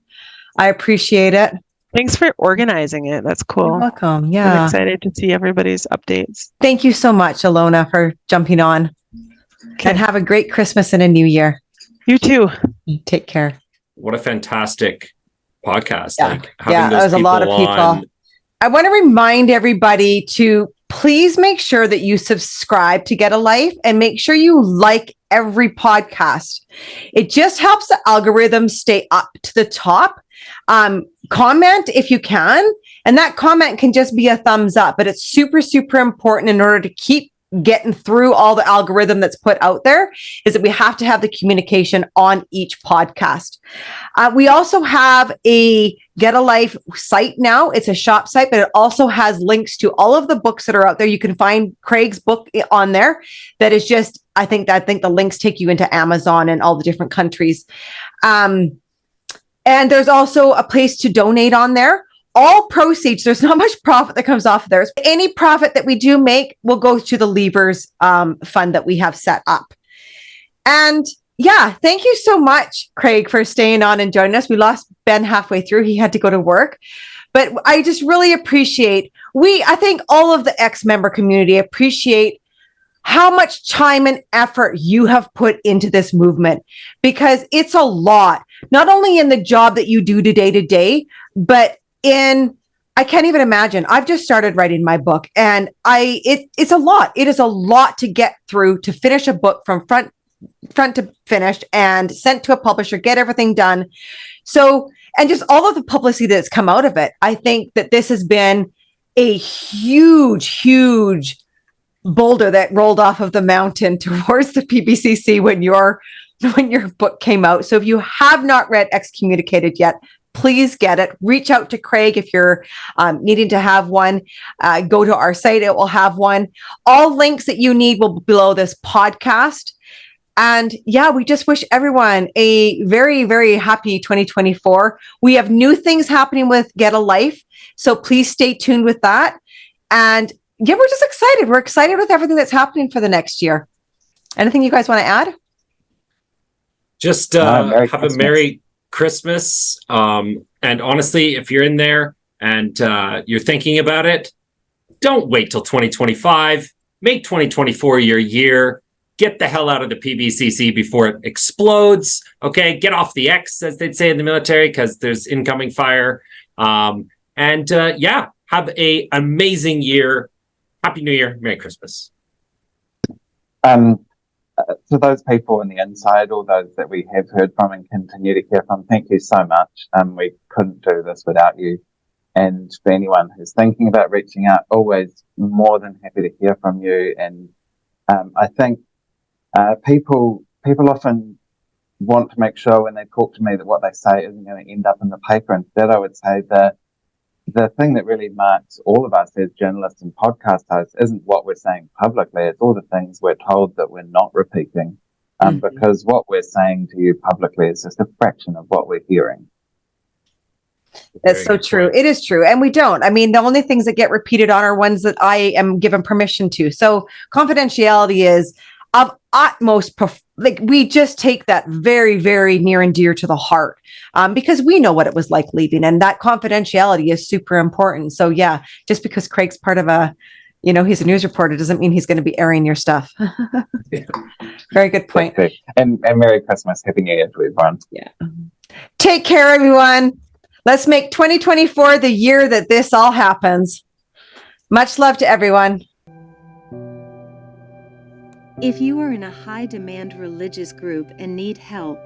I appreciate it. Thanks for organizing it. That's cool. You're welcome. Yeah. I'm excited to see everybody's updates. Thank you so much, Alona, for jumping on. Okay. And have a great Christmas and a new year. You too. Take care. What a fantastic podcast. Yeah. Like having That was a lot of people. on. I want to remind everybody to please make sure that you subscribe to Get a Life and make sure you like every podcast. It just helps the algorithm stay up to the top. Comment if you can, and that comment can just be a thumbs up, but it's super, super important in order to keep getting through all the algorithm that's put out there, is that we have to have the communication on each podcast. We also have a Get a Life site now. It's a shop site, but it also has links to all of the books that are out there. You can find Craig's book on there. That is just, I think the links take you into Amazon and all the different countries. And there's also a place to donate on there. All proceeds, there's not much profit that comes off of there. Any profit that we do make will go to the Leavers fund that we have set up. And yeah, thank you so much, Craig, for staying on and joining us. We lost Ben halfway through. He had to go to work. But I just really appreciate, I think all of the ex-member community appreciate how much time and effort you have put into this movement, because it's a lot, not only in the job that you do day to day, but I can't even imagine. I've just started writing my book, and it's a lot. It is a lot to get through to finish a book from front to finish and sent to a publisher, get everything done. So, and just all of the publicity that's come out of it. I think that this has been a huge, huge boulder that rolled off of the mountain towards the PBCC when your book came out. So if you have not read Excommunicated yet, please get it. Reach out to Craig if you're needing to have one. Go to our site. It will have one. All links that you need will be below this podcast. And yeah, we just wish everyone a very, very happy 2024. We have new things happening with Get a Life. So please stay tuned with that. And yeah, we're just excited. We're excited with everything that's happening for the next year. Anything you guys want to add? Just have a Merry Christmas. And honestly, if you're in there and you're thinking about it, don't wait till 2025. Make 2024 your year. Get the hell out of the PBCC before it explodes. Okay, get off the X, as they'd say in the military, because there's incoming fire. Yeah, have an amazing year. Happy New Year. Merry Christmas. To those people on the inside, all those that we have heard from and continue to hear from, thank you so much. We couldn't do this without you. And for anyone who's thinking about reaching out, always more than happy to hear from you. And I think people often want to make sure when they talk to me that what they say isn't going to end up in the paper. Instead, I would say that the thing that really marks all of us as journalists and podcast hosts isn't what we're saying publicly, it's all the things we're told that we're not repeating. Because what we're saying to you publicly is just a fraction of what we're hearing. That's so true. It is true. And we don't. I mean, the only things that get repeated on are ones that I am given permission to. So confidentiality is of utmost, like we just take that very, very near and dear to the heart because we know what it was like leaving, and that confidentiality is super important. So yeah, just because Craig's part of he's a news reporter doesn't mean he's going to be airing your stuff. Very good point. And Merry Christmas. Happy New Year to everyone. Yeah. Take care, everyone. Let's make 2024 the year that this all happens. Much love to everyone. If you are in a high-demand religious group and need help,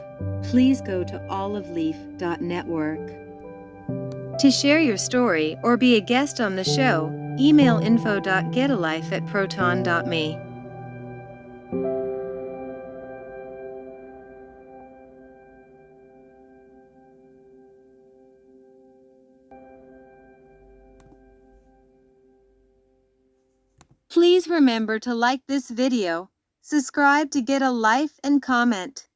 please go to oliveleaf.network. To share your story or be a guest on the show, email info.getalife@proton.me. Please remember to like this video, subscribe to Get a Life, and comment.